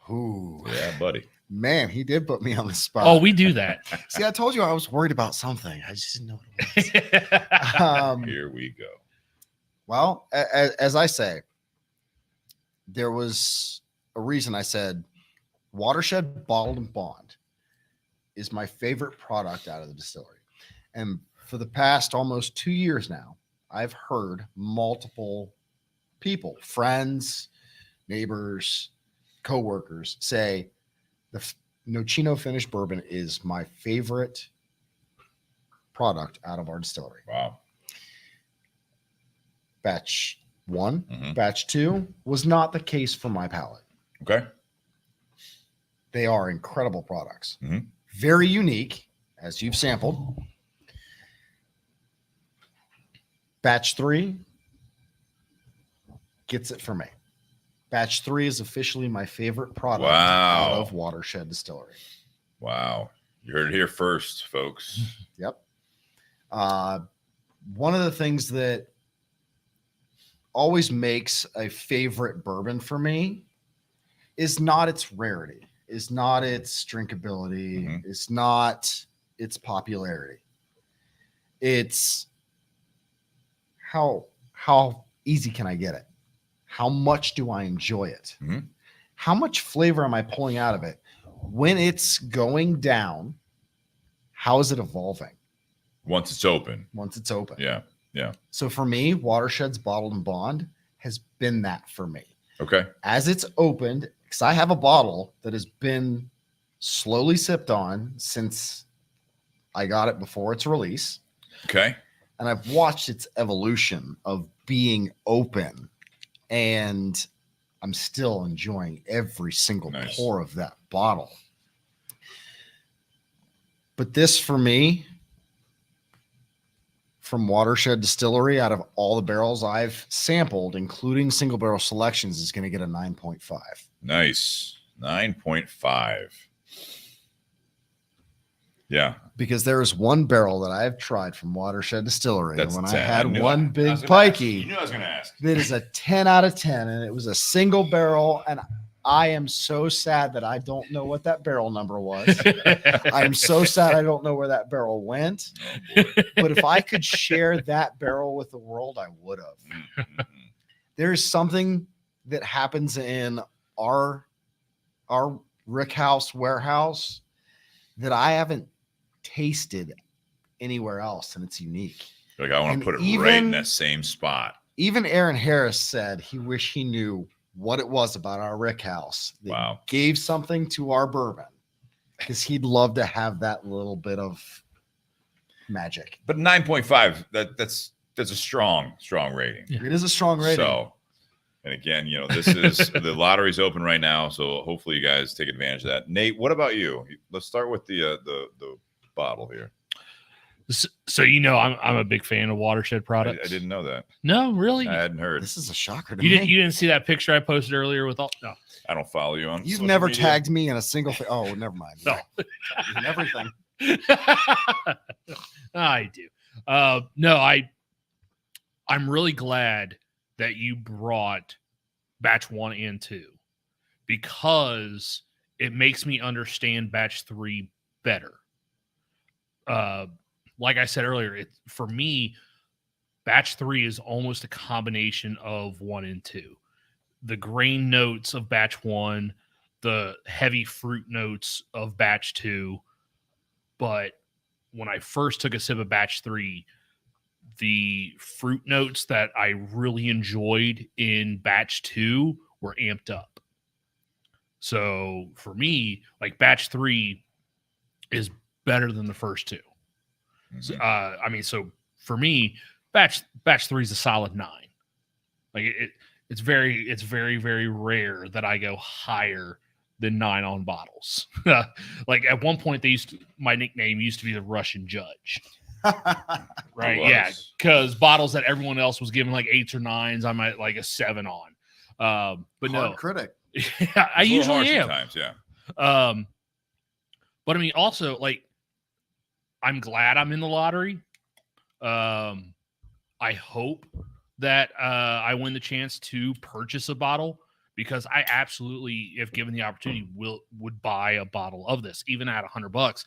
Speaker 2: Ooh.
Speaker 1: Yeah, buddy.
Speaker 2: Man, he did put me on the spot.
Speaker 3: Oh, we do that.
Speaker 2: See, I told you I was worried about something. I just didn't know what it was.
Speaker 1: Here we go.
Speaker 2: Well, as I say, there was a reason I said Watershed Bottled and Bond is my favorite product out of the distillery. And for the past almost 2 years now, I've heard multiple people, friends, neighbors, coworkers say the Nocino finished bourbon is my favorite product out of our distillery.
Speaker 1: Wow.
Speaker 2: Batch 1, batch 2 was not the case for my palate.
Speaker 1: Okay.
Speaker 2: They are incredible products.
Speaker 1: Mm-hmm.
Speaker 2: Very unique, as you've sampled. Batch 3 gets it for me. Batch 3 is officially my favorite product out of Watershed Distillery.
Speaker 1: Wow. You heard it here first, folks.
Speaker 2: Yep. One of the things that always makes a favorite bourbon for me is not its rarity, is not its drinkability, it's not its popularity. It's how easy can I get it? How much do I enjoy it? How much flavor am I pulling out of it? When it's going down, how is it evolving?
Speaker 1: Once it's open.
Speaker 2: Yeah.
Speaker 1: Yeah.
Speaker 2: So for me, Watershed's Bottled and Bond has been that for me.
Speaker 1: Okay.
Speaker 2: As it's opened, because I have a bottle that has been slowly sipped on since I got it before its release.
Speaker 1: Okay.
Speaker 2: And I've watched its evolution of being open, and I'm still enjoying every single pour of that bottle. But this, for me, from Watershed Distillery, out of all the barrels I've sampled, including single barrel selections, is going to get a 9.5.
Speaker 1: Nice. 9.5. Yeah.
Speaker 2: Because there is one barrel that I've tried from Watershed Distillery.
Speaker 1: That's
Speaker 2: when
Speaker 1: 10.
Speaker 2: I had
Speaker 1: I
Speaker 2: one big
Speaker 1: You
Speaker 2: pikey,
Speaker 1: knew I was going to ask.
Speaker 2: that is a 10 out of 10, and it was a single barrel. And I am so sad that I don't know what that barrel number was. I'm so sad I don't know where that barrel went.
Speaker 1: Oh,
Speaker 2: But if I could share that barrel with the world, I would have. There's something that happens in our rick house warehouse that I haven't tasted anywhere else, and it's unique.
Speaker 1: Like, I want
Speaker 2: And
Speaker 1: to put it right in that same spot.
Speaker 2: Even Aaron Harris said he wished he knew what it was about our rick house that gave something to our bourbon, because he'd love to have that little bit of magic.
Speaker 1: But 9.5, that's a strong rating.
Speaker 2: Yeah. It is a strong rating.
Speaker 1: So, and again, this is the lottery's open right now, so hopefully you guys take advantage of that. Nate, what about you? Let's start with the bottle here.
Speaker 3: So I'm a big fan of Watershed products.
Speaker 1: I didn't know that.
Speaker 3: No, really?
Speaker 1: I hadn't heard.
Speaker 2: This is a shocker to
Speaker 3: you
Speaker 2: me.
Speaker 3: You didn't see that picture I posted earlier with all? No,
Speaker 1: I don't follow you on.
Speaker 2: You've never tagged me in a single thing. Oh, never mind.
Speaker 3: No,
Speaker 2: in everything.
Speaker 3: I do. No, I'm really glad that you brought batch 1 and 2, because it makes me understand batch 3 better. Like I said earlier, for me, batch 3 is almost a combination of 1 and 2. The grain notes of batch 1, the heavy fruit notes of batch 2. But when I first took a sip of batch 3, the fruit notes that I really enjoyed in batch 2 were amped up. So for me, like, batch 3 is better than the first 2.
Speaker 1: Mm-hmm.
Speaker 3: So for me, batch 3 is a solid 9. Like, it's very, very rare that I go higher than 9 on bottles. Like, at one point, my nickname used to be the Russian Judge. Right? Yeah, because bottles that everyone else was giving like 8s or 9s, I'm at like a 7 on. But
Speaker 2: Hard
Speaker 3: no
Speaker 2: critic.
Speaker 3: I usually am.
Speaker 1: Sometimes, yeah.
Speaker 3: But I mean, also, like, I'm glad I'm in the lottery. I hope that I win the chance to purchase a bottle, because I absolutely, if given the opportunity, would buy a bottle of this, even at $100.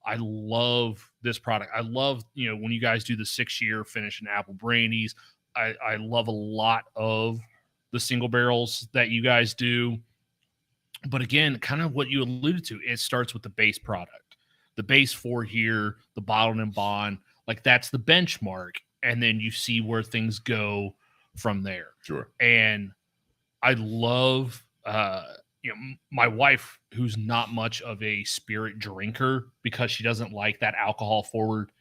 Speaker 3: I love this product. I love, when you guys do the 6-year finish in apple brandies. I love a lot of the single barrels that you guys do. But again, kind of what you alluded to, it starts with the base product. The base 4-year, the bottled and bond, like, that's the benchmark. And then you see where things go from there.
Speaker 1: Sure.
Speaker 3: And I love, my wife, who's not much of a spirit drinker, because she doesn't like that alcohol forward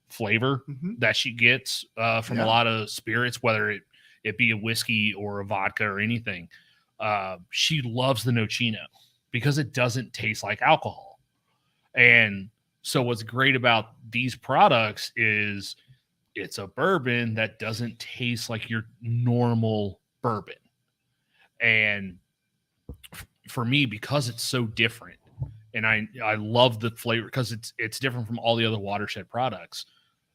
Speaker 3: flavor that she gets from a lot of spirits, whether it be a whiskey or a vodka or anything. She loves the Nocino because it doesn't taste like alcohol. And so what's great about these products is it's a bourbon that doesn't taste like your normal bourbon. And for me, because it's so different, and I love the flavor, because it's different from all the other Watershed products.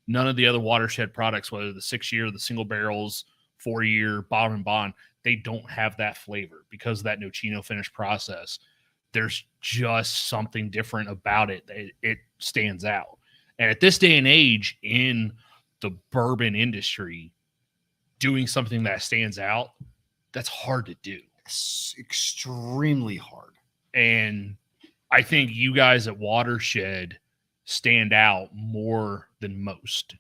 Speaker 3: None of the other Watershed products, whether the 6-year, the single barrels, 4-year, bottled and bond, they don't have that flavor because of that Nocino finish process. There's just something different about it. It stands out. And at this day and age in the bourbon industry, doing something that stands out, that's hard to do.
Speaker 2: It's extremely hard.
Speaker 3: And I think you guys at Watershed stand out more than most.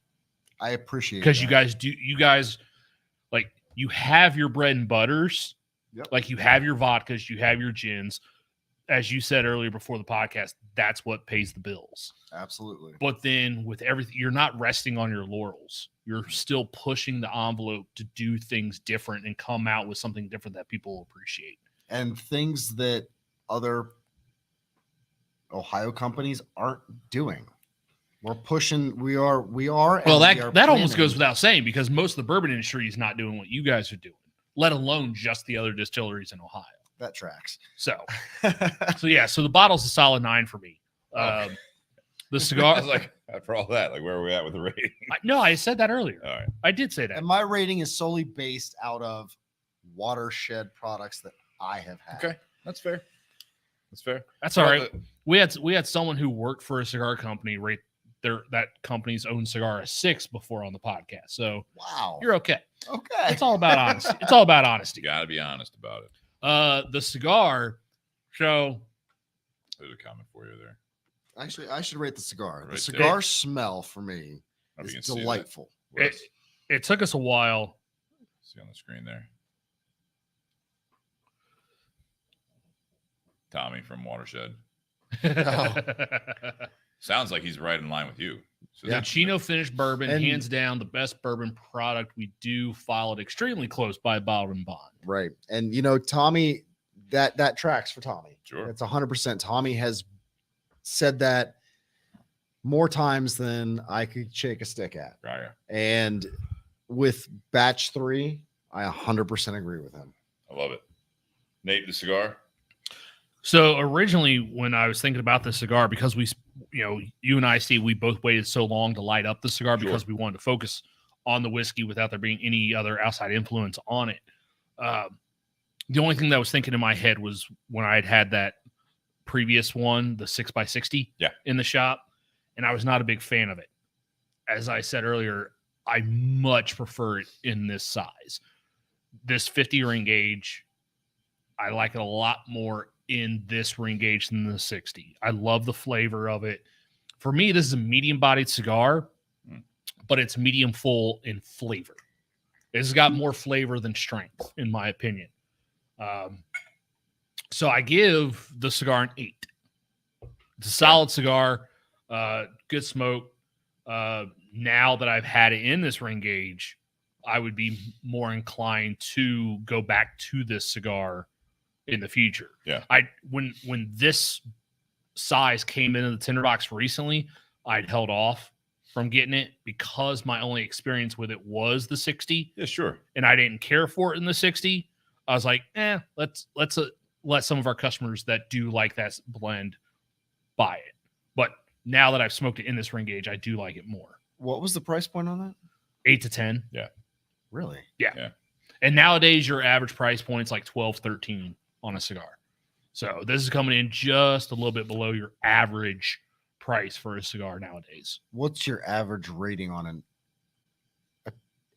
Speaker 2: I appreciate
Speaker 3: because
Speaker 2: that.
Speaker 3: you guys like you have your bread and butters,
Speaker 2: Yep.
Speaker 3: like you have your vodkas, you have your gins. As you said earlier before the podcast, that's what pays the bills.
Speaker 2: Absolutely.
Speaker 3: But then with everything, you're not resting on your laurels. You're still pushing the envelope to do things different and come out with something different that people will appreciate.
Speaker 2: And things that other Ohio companies aren't doing. We're pushing. We are.
Speaker 3: Well, that almost goes without saying because most of the bourbon industry is not doing what you guys are doing, let alone just the other distilleries in Ohio.
Speaker 2: That tracks.
Speaker 3: So the bottle's a solid 9 for me. The cigar.
Speaker 1: I was like, after all that, like, where are we at with the rating?
Speaker 3: No, I said that earlier.
Speaker 1: All right.
Speaker 3: I did say that.
Speaker 2: And my rating is solely based out of Watershed products that I have had.
Speaker 1: Okay, that's fair.
Speaker 3: That's all right. We had someone who worked for a cigar company rate that company's own cigar a 6 before on the podcast. So
Speaker 2: wow,
Speaker 3: you're okay.
Speaker 2: Okay,
Speaker 3: It's all about honesty. It's all about honesty.
Speaker 1: You got to be honest about it.
Speaker 3: The cigar. So
Speaker 1: there's a comment for you there.
Speaker 2: Actually, I should rate the cigar.
Speaker 1: Right
Speaker 2: The cigar smell for me
Speaker 1: If you
Speaker 2: is
Speaker 1: can see that.
Speaker 2: delightful.
Speaker 3: it took us a while.
Speaker 1: See on the screen there. Tommy from Watershed. Sounds like he's right in line with you. So
Speaker 3: Yeah. Nocino finished bourbon,
Speaker 2: And-
Speaker 3: hands down the best bourbon product. We do follow it extremely close by Bourbon Bond.
Speaker 2: Right. And Tommy, that tracks for Tommy.
Speaker 1: Sure.
Speaker 2: It's 100%. Tommy has said that more times than I could shake a stick at.
Speaker 1: Right.
Speaker 2: And with batch 3, I 100% agree with him.
Speaker 1: I love it. Nate, the cigar.
Speaker 3: So originally, when I was thinking about the cigar, because you and I, Steve, we both waited so long to light up the cigar because we wanted to focus on the whiskey without there being any other outside influence on it. The only thing that was thinking in my head was when I had that previous one, the 6x60 in the shop, and I was not a big fan of it. As I said earlier, I much prefer it in this size. This 50 ring gauge, I like it a lot more in this ring gauge than the 60. I love the flavor of it. For me, this is a medium-bodied cigar, but it's medium full in flavor. It's got more flavor than strength, in my opinion. So I give the cigar an 8. It's a solid cigar, good smoke. Now that I've had it in this ring gauge, I would be more inclined to go back to this cigar in the future.
Speaker 1: Yeah.
Speaker 3: When this size came into the Tinder Box recently, I'd held off from getting it because my only experience with it was the 60.
Speaker 1: Yeah, sure.
Speaker 3: And I didn't care for it in the 60. I was like, let's let some of our customers that do like that blend buy it. But now that I've smoked it in this ring gauge, I do like it more.
Speaker 2: What was the price point on that?
Speaker 3: 8 to 10.
Speaker 1: Yeah.
Speaker 2: Really?
Speaker 3: Yeah. And nowadays your average price point's like 12, 13 on a cigar. So this is coming in just a little bit below your average price for a cigar nowadays.
Speaker 2: What's your average rating on an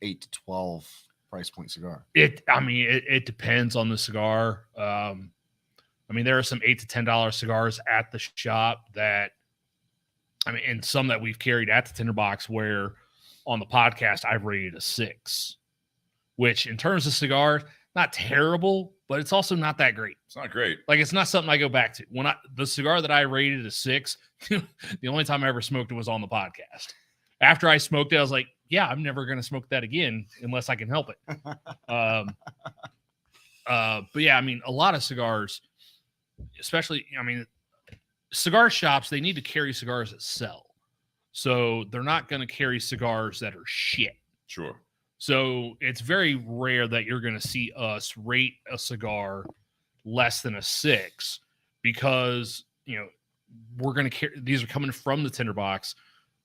Speaker 2: 8 to 12 price point cigar?
Speaker 3: It depends on the cigar. There are some $8 to $10 cigars at the shop that, and some that we've carried at the Tinder Box where on the podcast I've rated a 6, which in terms of cigar, not terrible, but it's also not that great.
Speaker 1: It's not great.
Speaker 3: Like, it's not something I go back to. The cigar that I rated a 6, the only time I ever smoked it was on the podcast. After I smoked it, I was like, yeah, I'm never going to smoke that again unless I can help it. But yeah, a lot of cigars, especially, cigar shops, they need to carry cigars that sell. So they're not going to carry cigars that are shit.
Speaker 1: Sure.
Speaker 3: So it's very rare that you're going to see us rate a cigar less than a 6 because, we're going to carry, these are coming from the Tinder Box.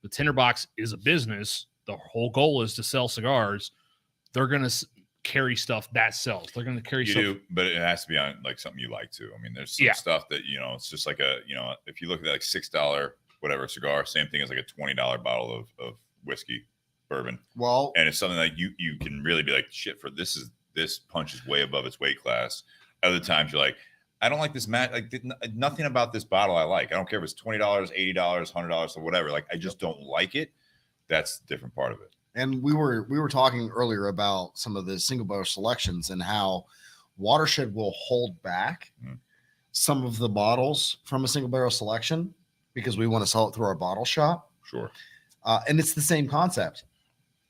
Speaker 3: The Tinder Box is a business. The whole goal is to sell cigars. They're going to carry stuff that sells. They're going to carry stuff.
Speaker 1: Do, but it has to be on like something you like too. There's some stuff that, it's just like if you look at like $6, whatever cigar, same thing as like a $20 bottle of whiskey. Bourbon.
Speaker 2: Well,
Speaker 1: and it's something that you can really be like, shit, this punches way above its weight class. Other times you're like, I don't like this match. Like nothing about this bottle I like. I don't care if it's $20, $80, $100 or whatever. Like I just don't like it. That's the different part of it.
Speaker 2: And we were talking earlier about some of the single barrel selections and how Watershed will hold back some of the bottles from a single barrel selection because we want to sell it through our bottle shop.
Speaker 1: Sure.
Speaker 2: And it's the same concept.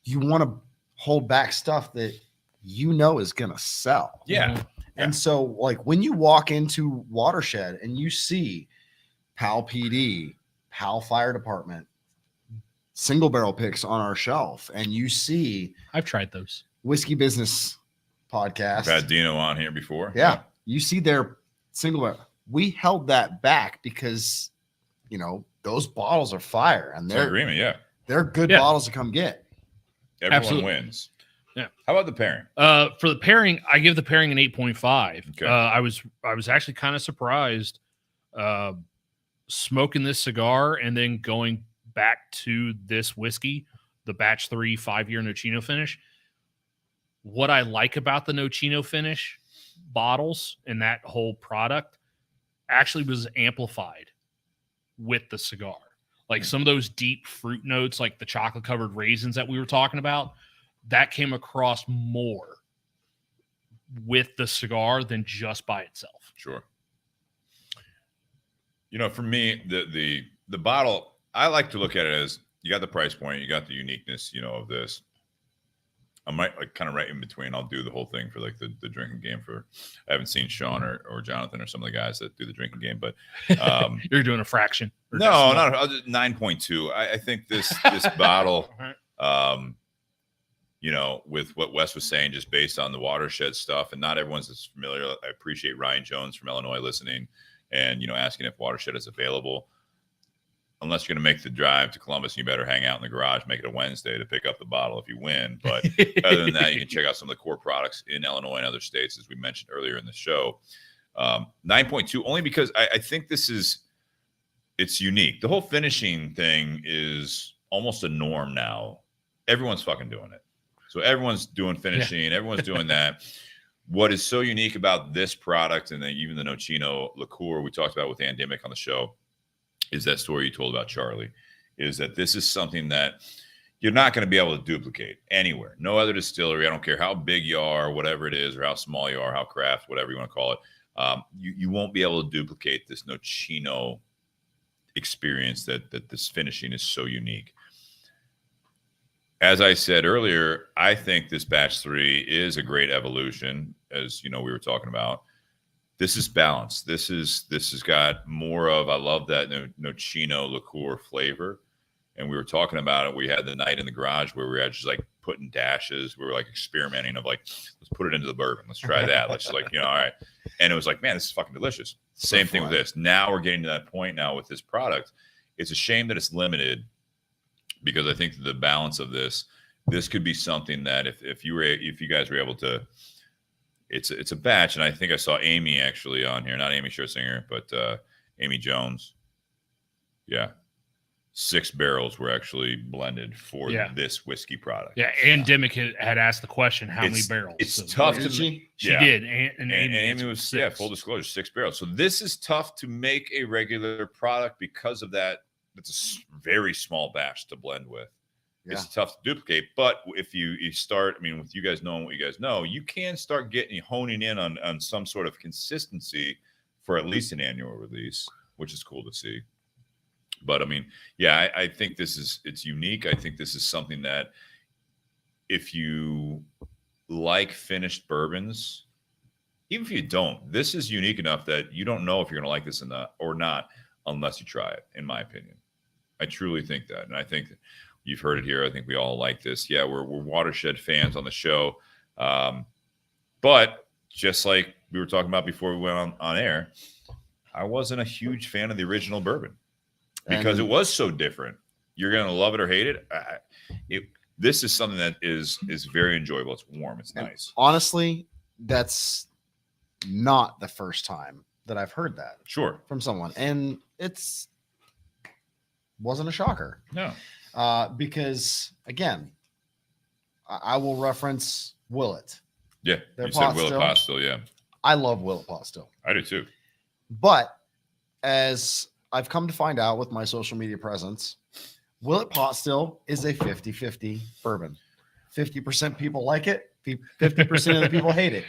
Speaker 2: You want to hold back stuff that you know is going to sell.
Speaker 1: Yeah.
Speaker 2: And so, like, when you walk into Watershed and you see PAL PD, PAL Fire Department, single barrel picks on our shelf, and you see
Speaker 3: I've tried those.
Speaker 2: Whiskey Business Podcast.
Speaker 1: I've had Dino on here before.
Speaker 2: Yeah. You see their single barrel. We held that back because, you know, those bottles are fire and
Speaker 1: It's an agreement. Yeah.
Speaker 2: they're good bottles to come get.
Speaker 1: Everyone
Speaker 3: Absolutely.
Speaker 1: wins.
Speaker 3: Yeah.
Speaker 1: How about the pairing?
Speaker 3: For the pairing, I give the pairing an 8.5.
Speaker 1: Okay.
Speaker 3: I was actually kind of surprised smoking this cigar and then going back to this whiskey, the Batch 3 5-year Nocino finish. What I like about the Nocino finish bottles and that whole product actually was amplified with the cigar. Like some of those deep fruit notes, like the chocolate covered raisins that we were talking about, that came across more with the cigar than just by itself.
Speaker 1: Sure. You know, for me, the bottle, I like to look at it as you got the price point, you got the uniqueness, you know, of this. I might like kind of right in between. I'll do the whole thing for like the drinking game I haven't seen Sean or Jonathan or some of the guys that do the drinking game, but
Speaker 3: You're doing a fraction.
Speaker 1: no, not 9.2. I think this bottle, you know, with what Wes was saying, just based on the Watershed stuff, and not everyone's as familiar. I appreciate Ryan Jones from Illinois listening and, you know, asking if Watershed is available. Unless you're going to make the drive to Columbus, you better hang out in the garage, make it a Wednesday to pick up the bottle if you win. But other than that, you can check out some of the core products in Illinois and other states, as we mentioned earlier in the show. 9.2, only because I think it's unique. The whole finishing thing is almost a norm now. Everyone's fucking doing it. So everyone's doing finishing. Yeah. Everyone's doing that. What is so unique about this product, and then even the Nocino liqueur we talked about with Ann Dimmick on the show, is that story you told about Charlie, is that this is something that you're not going to be able to duplicate anywhere. No other distillery. I don't care how big you are, whatever it is, or how small you are, how craft, whatever you want to call it. You won't be able to duplicate this Nocino experience that this finishing is so unique. As I said earlier, I think this Batch 3 is a great evolution, as you know we were talking about. This is balanced. This has got more of, I love that Nocino liqueur flavor. And we were talking about it. We had the night in the garage where we were just like putting dashes. We were like experimenting of like, let's put it into the bourbon. Let's try that. Let's like, you know, all right. And it was like, man, this is fucking delicious. Same thing with this. Now we're getting to that point now with this product. It's a shame that it's limited, because I think the balance of this could be something that if you guys were able to, it's a batch. And I think I saw Amy actually on here, not Amy Scherzinger, but Amy Jones. Yeah. 6 barrels were actually blended for this whiskey product.
Speaker 3: Yeah. And Dimmick had asked the question, how many barrels?
Speaker 1: It's tough to
Speaker 3: she did. And
Speaker 1: Amy was, full disclosure, 6 barrels. So this is tough to make a regular product because of that. It's a very small batch to blend with. Yeah. It's tough to duplicate. But if you start, I mean, with you guys knowing what you guys know, you can start honing in on some sort of consistency for at least an annual release, which is cool to see. But I mean, yeah, I think it's unique. I think this is something that if you like finished bourbons, even if you don't, this is unique enough that you don't know if you're going to like this or not unless you try it, in my opinion. I truly think that. And I think that you've heard it here. I think we all like this. Yeah, we're Watershed fans on the show. But just like we were talking about before we went on air, I wasn't a huge fan of the original bourbon because it was so different. You're going to love it or hate it. This is something that is very enjoyable. It's warm. It's nice.
Speaker 2: Honestly, that's not the first time that I've heard that.
Speaker 1: Sure.
Speaker 2: From someone. And wasn't a shocker.
Speaker 1: No.
Speaker 2: Because again, I will reference Willet.
Speaker 1: Yeah,
Speaker 2: Their
Speaker 1: you said
Speaker 2: pot
Speaker 1: Willet
Speaker 2: still.
Speaker 1: Pot still, yeah.
Speaker 2: I love Willet Pot still.
Speaker 1: I do too.
Speaker 2: But as I've come to find out with my social media presence, Willet Pot Still is a 50-50 bourbon. 50% people like it, 50% of the people hate it.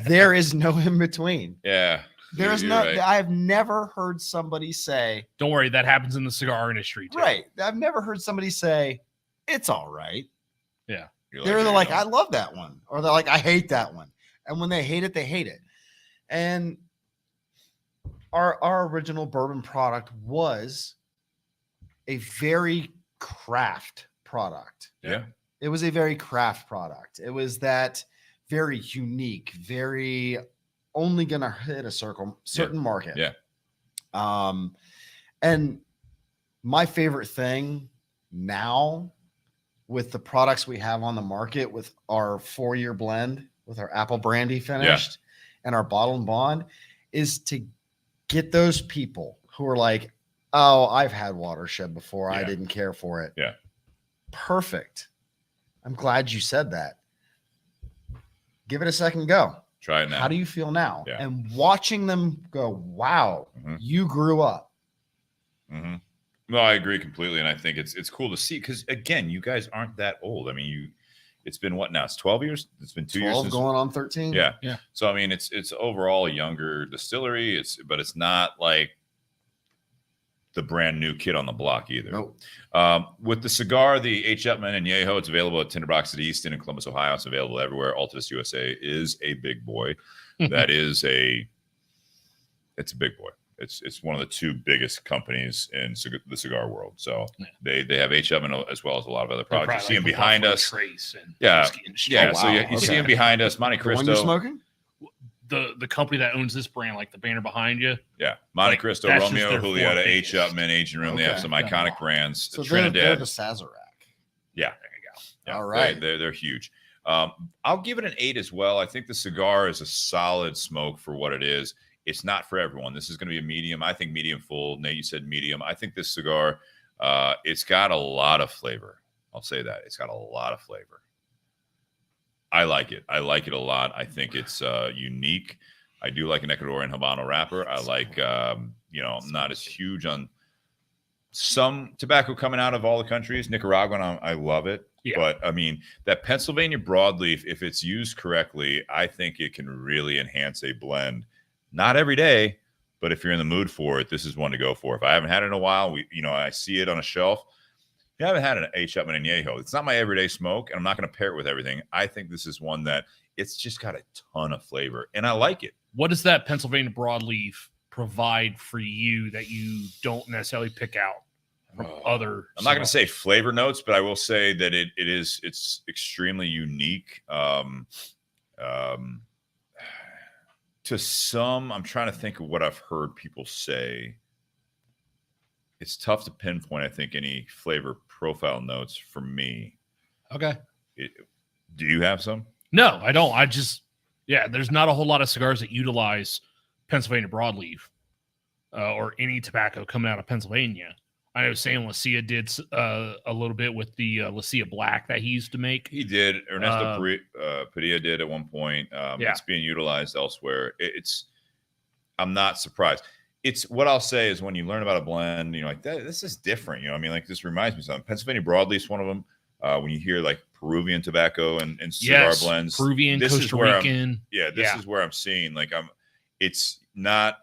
Speaker 2: There is no in between.
Speaker 1: Yeah.
Speaker 2: There's
Speaker 1: you're
Speaker 2: no,
Speaker 1: right.
Speaker 2: I've never heard somebody say,
Speaker 3: Don't worry, that happens in the cigar industry too.
Speaker 2: right. I've never heard somebody say, it's all right.
Speaker 3: Yeah.
Speaker 2: They're either like, I love that one, or they're like, I hate that one. And when they hate it, they hate it. And our original bourbon product was a very craft product.
Speaker 1: Yeah.
Speaker 2: It was a very craft product. It was that very unique, very only gonna hit a certain market.
Speaker 1: Yeah.
Speaker 2: And my favorite thing now with the products we have on the market, with our 4-year blend, with our apple brandy finished and our bottle and bond, is to get those people who are like, oh, I've had Watershed before. I didn't care for it.
Speaker 1: Yeah.
Speaker 2: Perfect. I'm glad you said that. Give it a second go.
Speaker 1: Try it now.
Speaker 2: How do you feel now?
Speaker 1: Yeah.
Speaker 2: And watching them go, wow, you grew up.
Speaker 1: Mm-hmm. No, I agree completely, and I think it's cool to see because again, you guys aren't that old. I mean, it's been what now? It's 12 years. It's been 2 years.
Speaker 2: 12 going on 13.
Speaker 1: Yeah.
Speaker 3: Yeah.
Speaker 1: So I mean, it's overall a younger distillery. But it's not like the brand new kid on the block either.
Speaker 2: Nope.
Speaker 1: With the cigar, the H. Upmann and Anejo, it's available at Tinder Box at Easton in Columbus, Ohio. It's available everywhere. Altadis USA is a big boy. It's a big boy. It's one of the two biggest companies in the cigar world. So they have H. Upmann as well as a lot of other products. You see them behind us. Yeah.
Speaker 2: Oh, wow.
Speaker 1: So you see them behind us. Monte
Speaker 2: The one
Speaker 1: Cristo.
Speaker 2: you're smoking?
Speaker 3: The company that owns this brand, like the banner behind you.
Speaker 1: Yeah. Monte Cristo,
Speaker 3: that's just
Speaker 1: Romeo,
Speaker 3: their
Speaker 1: Julieta,
Speaker 3: four
Speaker 1: H.
Speaker 3: biggest.
Speaker 1: Upmann, Agent Room. They have some
Speaker 2: Okay.
Speaker 1: iconic brands.
Speaker 2: So
Speaker 1: Trinidad.
Speaker 2: they're the Sazerac.
Speaker 1: Yeah.
Speaker 3: There you go.
Speaker 1: Yeah,
Speaker 2: All right.
Speaker 1: They're huge. I'll give it an 8 as well. I think the cigar is a solid smoke for what it is. It's not for everyone. This is going to be a medium. I think medium full. Nate, you said medium. I think this cigar, it's got a lot of flavor. I'll say that. It's got a lot of flavor. I like it. I like it a lot. I think it's unique. I do like an Ecuadorian Habano wrapper. I like, I'm not as huge on some tobacco coming out of all the countries. Nicaraguan, I love it.
Speaker 3: Yeah.
Speaker 1: But, I mean, that Pennsylvania broadleaf, if it's used correctly, I think it can really enhance a blend. Not every day, but if you're in the mood for it, this is one to go for. If I haven't had it in a while, I see it on a shelf. If I haven't had an H. Upmann and Anejo, it's not my everyday smoke, and I'm not going to pair it with everything. I think this is one that it's just got a ton of flavor, and I like it.
Speaker 3: What does that Pennsylvania broadleaf provide for you that you don't necessarily pick out from other?
Speaker 1: I'm not going to say flavor notes, but I will say that it's extremely unique. To some, I'm trying to think of what I've heard people say. It's tough to pinpoint, I think, any flavor profile notes for me.
Speaker 3: Okay.
Speaker 1: Do you have some?
Speaker 3: No, I don't. There's not a whole lot of cigars that utilize Pennsylvania broadleaf or any tobacco coming out of Pennsylvania. I know Sam Lucia did a little bit with the Lucia Black that he used to make.
Speaker 1: He did. Ernesto Padilla did at one point. It's being utilized elsewhere. I'm not surprised. It's what I'll say is when you learn about a blend, like this is different. This reminds me of something. Pennsylvania broadleaf is one of them. When you hear like Peruvian tobacco and cigar blends,
Speaker 3: Peruvian, Costa Rican.
Speaker 1: This is where I'm seeing it's not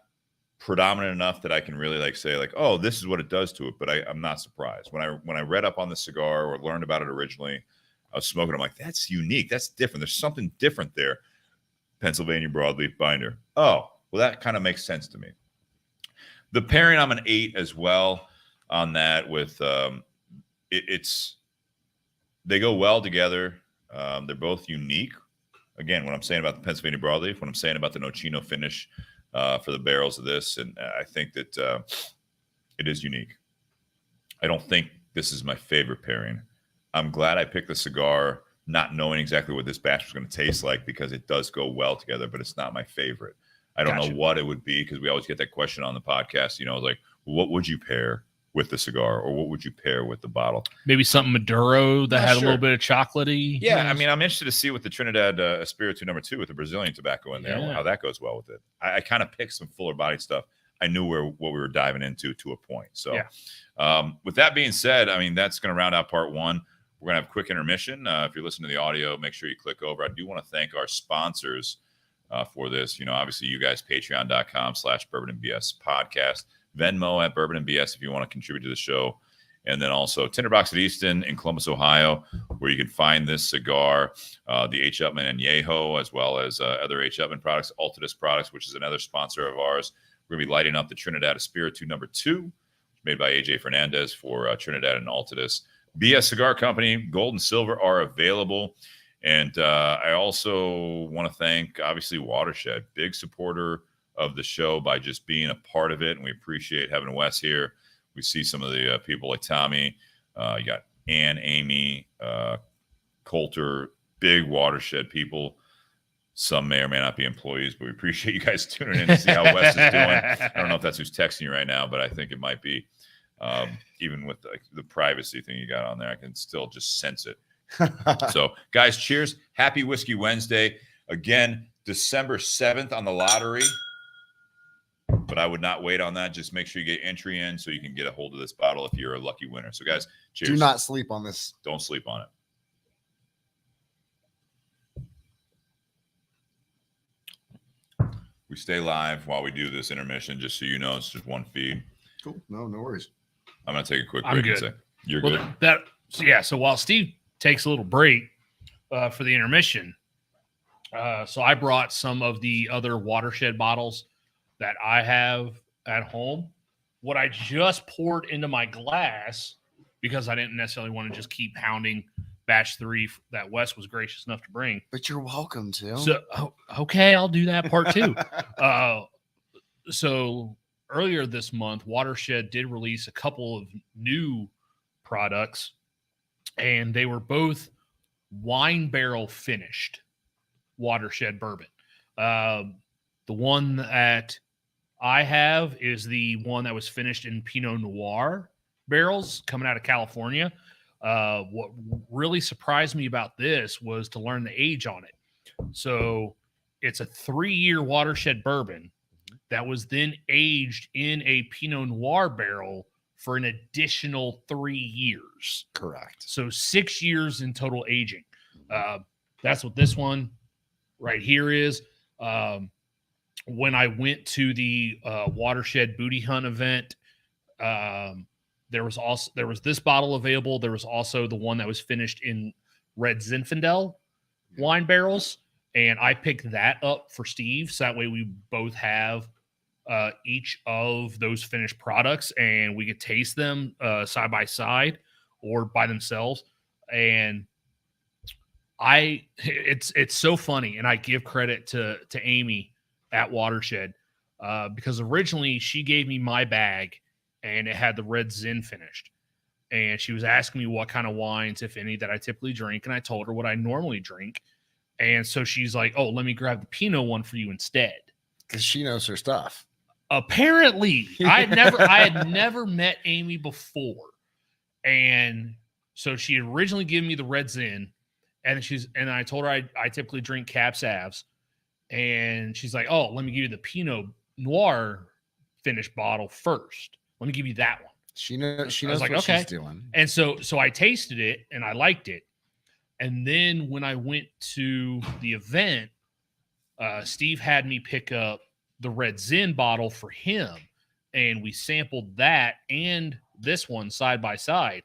Speaker 1: predominant enough that I can really say oh, this is what it does to it. But I'm not surprised when I read up on the cigar or learned about it originally. I was smoking. I'm like, that's unique. That's different. There's something different there. Pennsylvania broadleaf binder. Oh, well, that kind of makes sense to me. The pairing, I'm an 8 as well on that. With they go well together. They're both unique. Again, what I'm saying about the Pennsylvania broadleaf, what I'm saying about the Nocino finish for the barrels of this, and I think that it is unique. I don't think this is my favorite pairing. I'm glad I picked the cigar not knowing exactly what this batch was going to taste like because it does go well together, but it's not my favorite. I don't know what it would be because we always get that question on the podcast. What would you pair? with the cigar, or what would you pair with the bottle?
Speaker 3: Maybe something Maduro that had
Speaker 1: sure.
Speaker 3: a little bit of chocolatey.
Speaker 1: Yeah, I mean, I'm interested to see what the Trinidad Espiritu number 2 with the Brazilian tobacco in there, how that goes well with it. I kind of picked some fuller body stuff. I knew what we were diving into to a point. So with that being said, I mean, that's going to round out part 1. We're going to have a quick intermission. If you're listening to the audio, make sure you click over. I do want to thank our sponsors for this. You know, obviously you guys, patreon.com/bourbonandbs podcast, Venmo at Bourbon and BS if you want to contribute to the show. And then also Tinder Box at Easton in Columbus, Ohio, where you can find this cigar, the H. Upmann and Anejo, as well as other H. Upmann products, Altadis products, which is another sponsor of ours. We're going to be lighting up the Trinidad Espiritu number 2, made by AJ Fernandez for Trinidad and Altadis. BS Cigar Company, gold and silver are available. And I also want to thank, obviously, Watershed, big supporter of the show by just being a part of it. And we appreciate having Wes here. We see some of the people like Tommy. You got Ann, Amy, Coulter, big Watershed people. Some may or may not be employees, but we appreciate you guys tuning in to see how Wes is doing. I don't know if that's who's texting you right now, but I think it might be. Even with the privacy thing you got on there, I can still just sense it. So, guys, cheers. Happy Whiskey Wednesday. Again, December 7th on the lottery. But I would not wait on that. Just make sure you get entry in so you can get a hold of this bottle if you're a lucky winner. So, guys, cheers.
Speaker 2: Do not sleep on this.
Speaker 1: Don't sleep on it. We stay live while we do this intermission, just so you know. It's just one feed.
Speaker 2: Cool. No worries.
Speaker 1: I'm going to take a quick
Speaker 3: I'm
Speaker 1: break
Speaker 3: good.
Speaker 1: and say, you're good?
Speaker 3: So while Steve takes a little break for the intermission, so I brought some of the other Watershed bottles that I have at home. What I just poured into my glass, because I didn't necessarily want to just keep pounding batch 3 that Wes was gracious enough to bring.
Speaker 2: But you're welcome to.
Speaker 3: So, okay, I'll do that part 2. So earlier this month, Watershed did release a couple of new products, and they were both wine barrel finished Watershed bourbon. The one that I have is the one that was finished in Pinot Noir barrels coming out of California. What really surprised me about this was to learn the age on it. So it's a 3-year Watershed bourbon that was then aged in a Pinot Noir barrel for an additional 3 years.
Speaker 2: Correct.
Speaker 3: So 6 years in total aging. That's what this one right here is. When I went to the Watershed Booty Hunt event, there was this bottle available. There was also the one that was finished in red Zinfandel wine barrels, and I picked that up for Steve. So that way we both have each of those finished products, and we could taste them side by side or by themselves. And it's so funny, and I give credit to Amy at Watershed because originally she gave me my bag and it had the red Zin finished, and she was asking me what kind of wines, if any, that I typically drink, and I told her what I normally drink. And so she's like, oh, let me grab the Pinot one for you instead,
Speaker 2: because she knows her stuff.
Speaker 3: Apparently, I had never met Amy before, and so she had originally given me the red Zin, and I told her I typically drink Cab Savs, and she's like, oh, let me give you the Pinot Noir finished bottle first. Let me give you that one.
Speaker 2: She knows
Speaker 3: like,
Speaker 2: what
Speaker 3: okay.
Speaker 2: she's doing.
Speaker 3: And so I tasted it and I liked it. And then when I went to the event, Steve had me pick up the red Zin bottle for him, and we sampled that and this one side by side.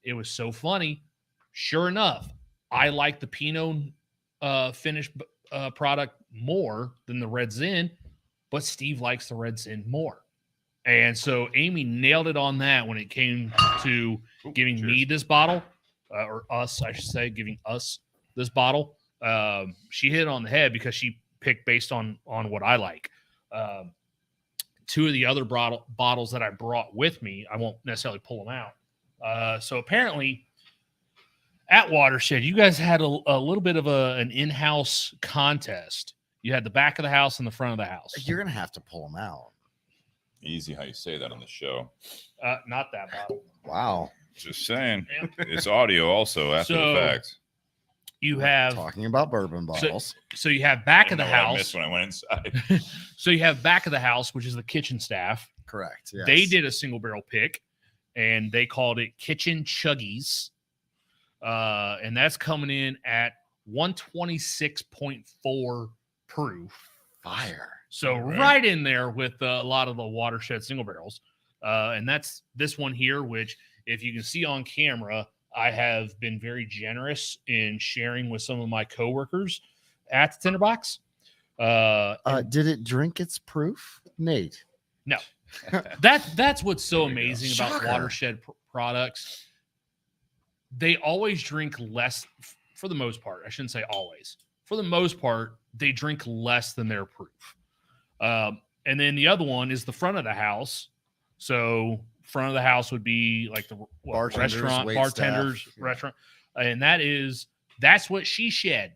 Speaker 3: It was so funny. Sure enough, I like the Pinot finished product more than the red Zin, but Steve likes the red Zin more. And so Amy nailed it on that when it came to giving me this bottle, or us, I should say, giving us this bottle. She hit it on the head because she picked based on what I like. Two of the other bottles that I brought with me, I won't necessarily pull them out. So apparently at Watershed, you guys had a little bit of an in-house contest. You had the back of the house and the front of the house.
Speaker 2: You're going to have to pull them out.
Speaker 1: Easy how you say that on the show.
Speaker 3: Not that bottle.
Speaker 2: Wow.
Speaker 1: Just saying.
Speaker 3: Yep.
Speaker 1: It's audio also after the fact.
Speaker 3: You have
Speaker 2: Talking about bourbon bottles.
Speaker 3: So you have back
Speaker 1: I
Speaker 3: of the
Speaker 1: don't know what I
Speaker 3: house.
Speaker 1: missed when I went inside.
Speaker 3: So you have back of the house, which is the kitchen staff.
Speaker 2: Correct. Yes.
Speaker 3: They did a single barrel pick, and they called it Kitchen Chuggies. And that's coming in at 126.4 proof.
Speaker 2: Fire.
Speaker 3: So right in there with a lot of the Watershed single barrels. And that's this one here, which if you can see on camera, I have been very generous in sharing with some of my coworkers at the Tinder Box.
Speaker 2: Did it drink its proof, Nate?
Speaker 3: No. That's what's so
Speaker 1: There you go.
Speaker 3: amazing about
Speaker 2: Shocker.
Speaker 3: Watershed products. They always drink less, for the most part. I shouldn't say always. For the most part, they drink less than their proof. And then the other one is the front of the house. So front of the house would be like the
Speaker 2: Bartenders,
Speaker 3: restaurant,
Speaker 2: wait
Speaker 3: bartenders,
Speaker 2: staff. Yeah.
Speaker 3: restaurant. And that's what she shed,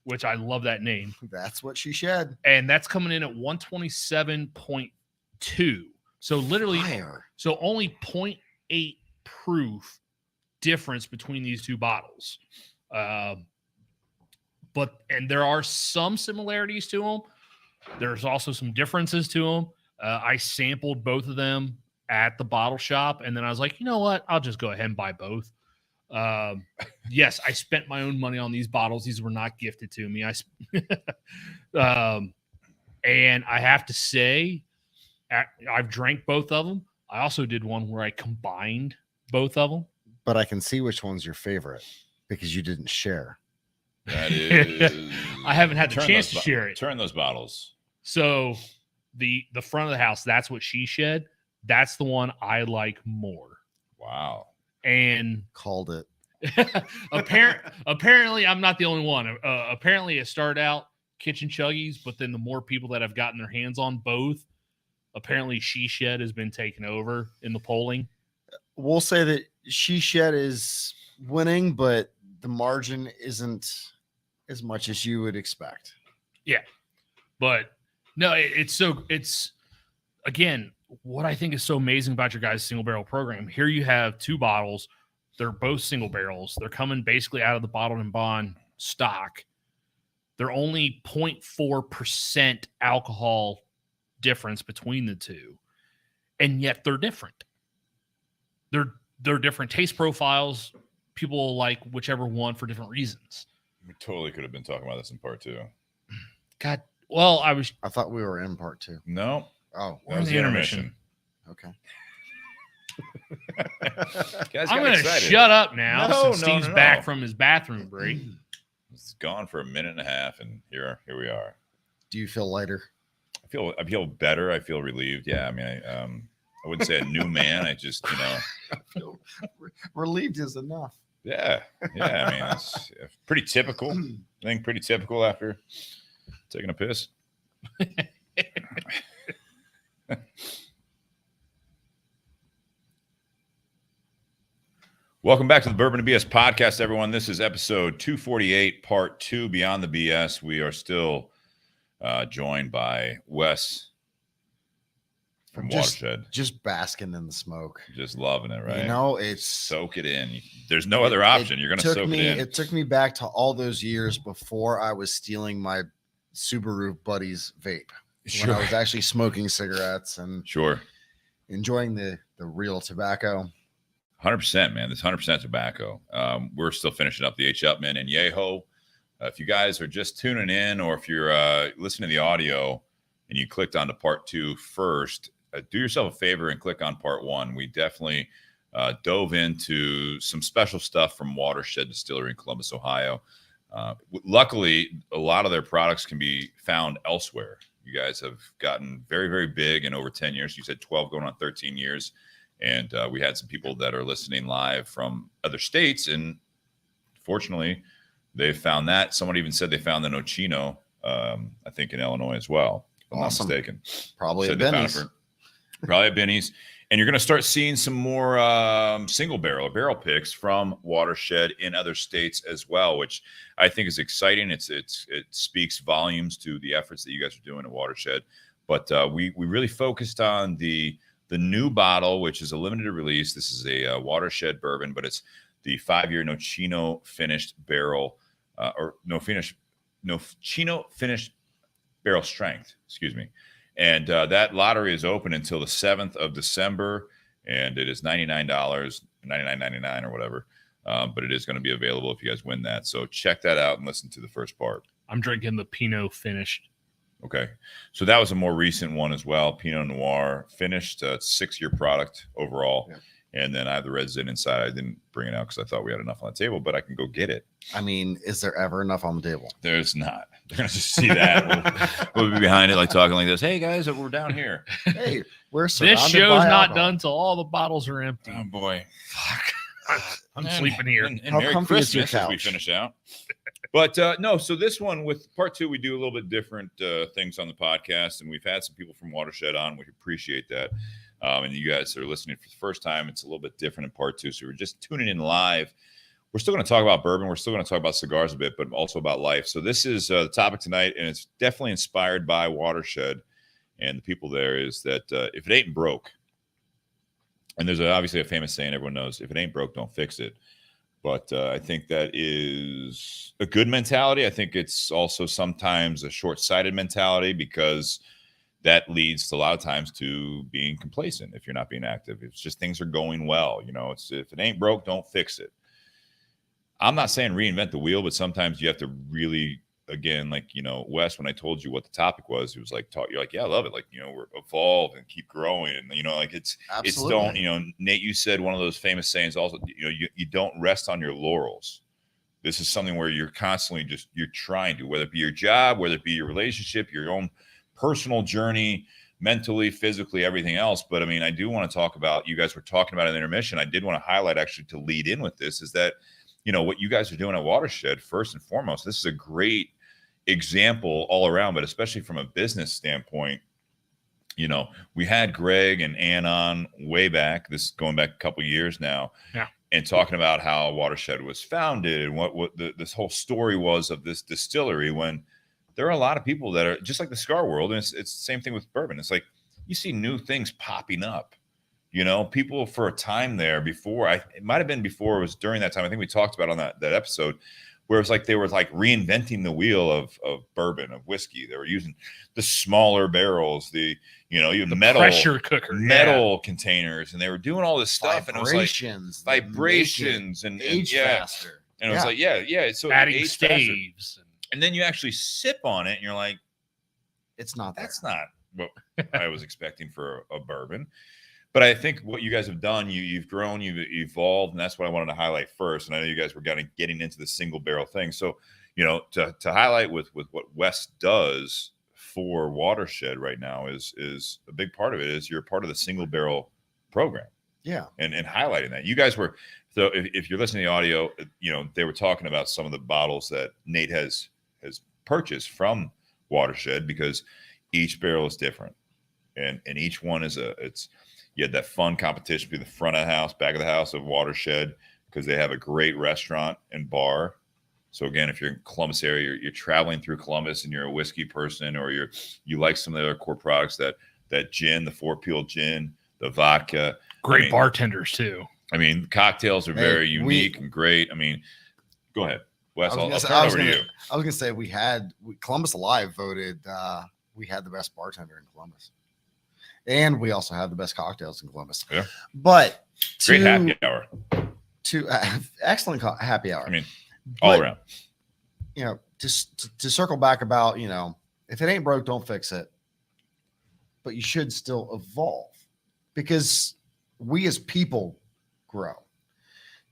Speaker 3: which I love that name.
Speaker 2: That's what she shed.
Speaker 3: And that's coming in at 127.2. So literally,
Speaker 2: Fire.
Speaker 3: so only 0.8 proof difference between these two bottles. And there are some similarities to them. There's also some differences to them. I sampled both of them at the bottle shop, and then I was like, you know what? I'll just go ahead and buy both. Yes, I spent my own money on these bottles. These were not gifted to me. And I have to say, I've drank both of them. I also did one where I combined both of them.
Speaker 2: But I can see which one's your favorite because you didn't share.
Speaker 1: That is.
Speaker 3: I haven't had the
Speaker 1: Turn
Speaker 3: chance
Speaker 1: those
Speaker 3: to
Speaker 1: bo-
Speaker 3: share it.
Speaker 1: Turn those bottles.
Speaker 3: So the front of the house, that's what she shed. That's the one I like more.
Speaker 1: Wow.
Speaker 3: And
Speaker 2: Called it.
Speaker 3: apparently, I'm not the only one. Apparently, it started out Kitchen Chuggies, but then the more people that have gotten their hands on both, apparently She Shed has been taken over in the polling.
Speaker 2: We'll say that She Shed is winning, but the margin isn't as much as you would expect.
Speaker 3: Yeah. But no, it's again, what I think is so amazing about your guys' single barrel program. Here you have two bottles. They're both single barrels. They're coming basically out of the bottled and bond stock. They're only 0.4% alcohol difference between the two. And yet they're different. They're different taste profiles. People like whichever one for different reasons.
Speaker 1: We totally could have been talking about this in part 2.
Speaker 3: God, well,
Speaker 2: I thought we were in part 2.
Speaker 1: No.
Speaker 2: Oh,
Speaker 1: That was
Speaker 3: the
Speaker 1: the
Speaker 3: intermission.
Speaker 1: intermission.
Speaker 2: okay.
Speaker 1: Guys
Speaker 3: I'm
Speaker 1: got
Speaker 3: going to
Speaker 1: excited.
Speaker 3: shut up now
Speaker 1: No,
Speaker 3: since
Speaker 1: no,
Speaker 3: Steve's
Speaker 1: no,
Speaker 3: back
Speaker 1: no.
Speaker 3: from his bathroom break.
Speaker 1: It's gone for a minute and a half, and here we are.
Speaker 2: Do you feel lighter?
Speaker 1: I feel better. I feel relieved. Yeah, I mean, I wouldn't say a new man. I just,
Speaker 2: Relieved is enough.
Speaker 1: yeah. I mean, it's pretty typical. I think pretty typical after taking a piss. Welcome back to the Bourbon and BS podcast, everyone. This is episode 248, part 2, Beyond the BS. We are still joined by Wes from Watershed.
Speaker 2: Just basking in the smoke.
Speaker 1: Just loving it, right?
Speaker 2: You know, it's
Speaker 1: Soak it in. There's no other option. You're going to soak it in.
Speaker 2: It took me back to all those years before I was stealing my Subaru buddy's vape. When I was actually smoking cigarettes and
Speaker 1: Sure.
Speaker 2: enjoying the real tobacco.
Speaker 1: 100%, man. This 100% tobacco. We're still finishing up the H. Upmann and Anejo. If you guys are just tuning in, or if you're listening to the audio and you clicked onto part 2 first, do yourself a favor and click on part 1. We definitely dove into some special stuff from Watershed Distillery in Columbus, Ohio. Luckily, a lot of their products can be found elsewhere. You guys have gotten very, very big in over 10 years. You said 12 going on 13 years. And we had some people that are listening live from other states. And fortunately, they found that. Someone even said they found the Nocino, I think in Illinois as well, if I'm not
Speaker 2: Awesome.
Speaker 1: mistaken.
Speaker 2: Probably
Speaker 1: Said
Speaker 2: at
Speaker 1: they found it
Speaker 2: Benny's.
Speaker 1: probably at Benny's. And you're going to start seeing some more single barrel or barrel picks from Watershed in other states as well, which I think is exciting. It speaks volumes to the efforts that you guys are doing at Watershed. But we really focused on the new bottle, which is a limited release. This is a Watershed bourbon, but it's the 5-year Nocino finished barrel, Nocino finished barrel strength, excuse me. And that lottery is open until the 7th of December, and it is $99, $99.99 or whatever. But it is going to be available if you guys win that. So check that out and listen to the first part.
Speaker 3: I'm drinking the Pinot finished.
Speaker 1: Okay. So that was a more recent one as well. Pinot Noir finished, 6-year product overall. Yeah. And then I have the Red Zin inside. I didn't bring it out because I thought we had enough on the table, but I can go get it.
Speaker 2: I mean, is there ever enough on the table?
Speaker 1: There's not. They're going to just see that. We'll be behind it, like talking like this. Hey, guys, we're down here.
Speaker 2: Hey, we're
Speaker 3: surrounded by alcohol. This show's not done till all the bottles are empty.
Speaker 1: Oh, boy.
Speaker 3: Fuck. I'm sleeping here.
Speaker 1: And Merry Christmas as we finish out. But no, so this one with part 2, we do a little bit different things on the podcast, and we've had some people from Watershed on. We appreciate that. And you guys that are listening for the first time, it's a little bit different in part 2. So we're just tuning in live. We're still going to talk about bourbon. We're still going to talk about cigars a bit, but also about life. So this is the topic tonight, and it's definitely inspired by Watershed. And the people there is that if it ain't broke, and there's obviously a famous saying everyone knows, if it ain't broke, don't fix it. But I think that is a good mentality. I think it's also sometimes a short-sighted mentality because that leads to a lot of times to being complacent if you're not being active. It's just things are going well. You know, it's if it ain't broke, don't fix it. I'm not saying reinvent the wheel, but sometimes you have to really, again, like, you know, Wes, when I told you what the topic was, it was like, you're like, yeah, I love it. Like, you know, we're evolve and keep growing. And, you know, like it's don't, you know, Nate, you said one of those famous sayings also, you know, you don't rest on your laurels. This is something where you're constantly you're trying to, whether it be your job, whether it be your relationship, your own personal journey, mentally, physically, everything else. But I mean, I do want to talk about, you guys were talking about an intermission. I did want to highlight actually to lead in with this is that, you know, what you guys are doing at Watershed, first and foremost, this is a great example all around, but especially from a business standpoint. You know, we had Greg and Ann on way back, this going back a couple of years now, and talking about how Watershed was founded and what this whole story was of this distillery, when there are a lot of people that are just like the cigar world. And it's the same thing with bourbon. It's like you see new things popping up, you know, people for a time there before, it might've been before, it was during that time. I think we talked about on that episode where it's like they were like reinventing the wheel of bourbon, of whiskey. They were using the smaller barrels, the, you know, the metal
Speaker 3: pressure cooker,
Speaker 1: containers, and they were doing all this stuff. And it was like vibrations and
Speaker 2: age faster.
Speaker 1: And it was like, yeah. So
Speaker 3: adding staves.
Speaker 1: And then you actually sip on it and you're like,
Speaker 2: it's not there.
Speaker 1: That's not what I was expecting for a bourbon. But I think what you guys have done, you've grown, you've evolved, and that's what I wanted to highlight first. And I know you guys were getting into the single barrel thing. So, you know, to highlight with what Wes does for Watershed right now is a big part of it is you're part of the single barrel program.
Speaker 2: Yeah.
Speaker 1: And highlighting that. You guys were, so if you're listening to the audio, you know, they were talking about some of the bottles that Nate has purchased from Watershed, because each barrel is different. And each one is you had that fun competition between the front of the house, back of the house of Watershed, because they have a great restaurant and bar. So again, if you're in Columbus area, you're traveling through Columbus and you're a whiskey person, or you like some of the other core products, that gin, the 4-peel gin, the vodka.
Speaker 3: Great bartenders too.
Speaker 1: I mean, cocktails are very unique and great. I mean, go ahead, Wes. I'll turn it over to you.
Speaker 2: I was going to say Columbus Alive voted we had the best bartender in Columbus. And we also have the best cocktails in Columbus. Yeah. But
Speaker 1: great happy hour.
Speaker 2: Excellent happy hour.
Speaker 1: I mean, all around.
Speaker 2: You know, to circle back about, you know, if it ain't broke, don't fix it. But you should still evolve, because we as people grow.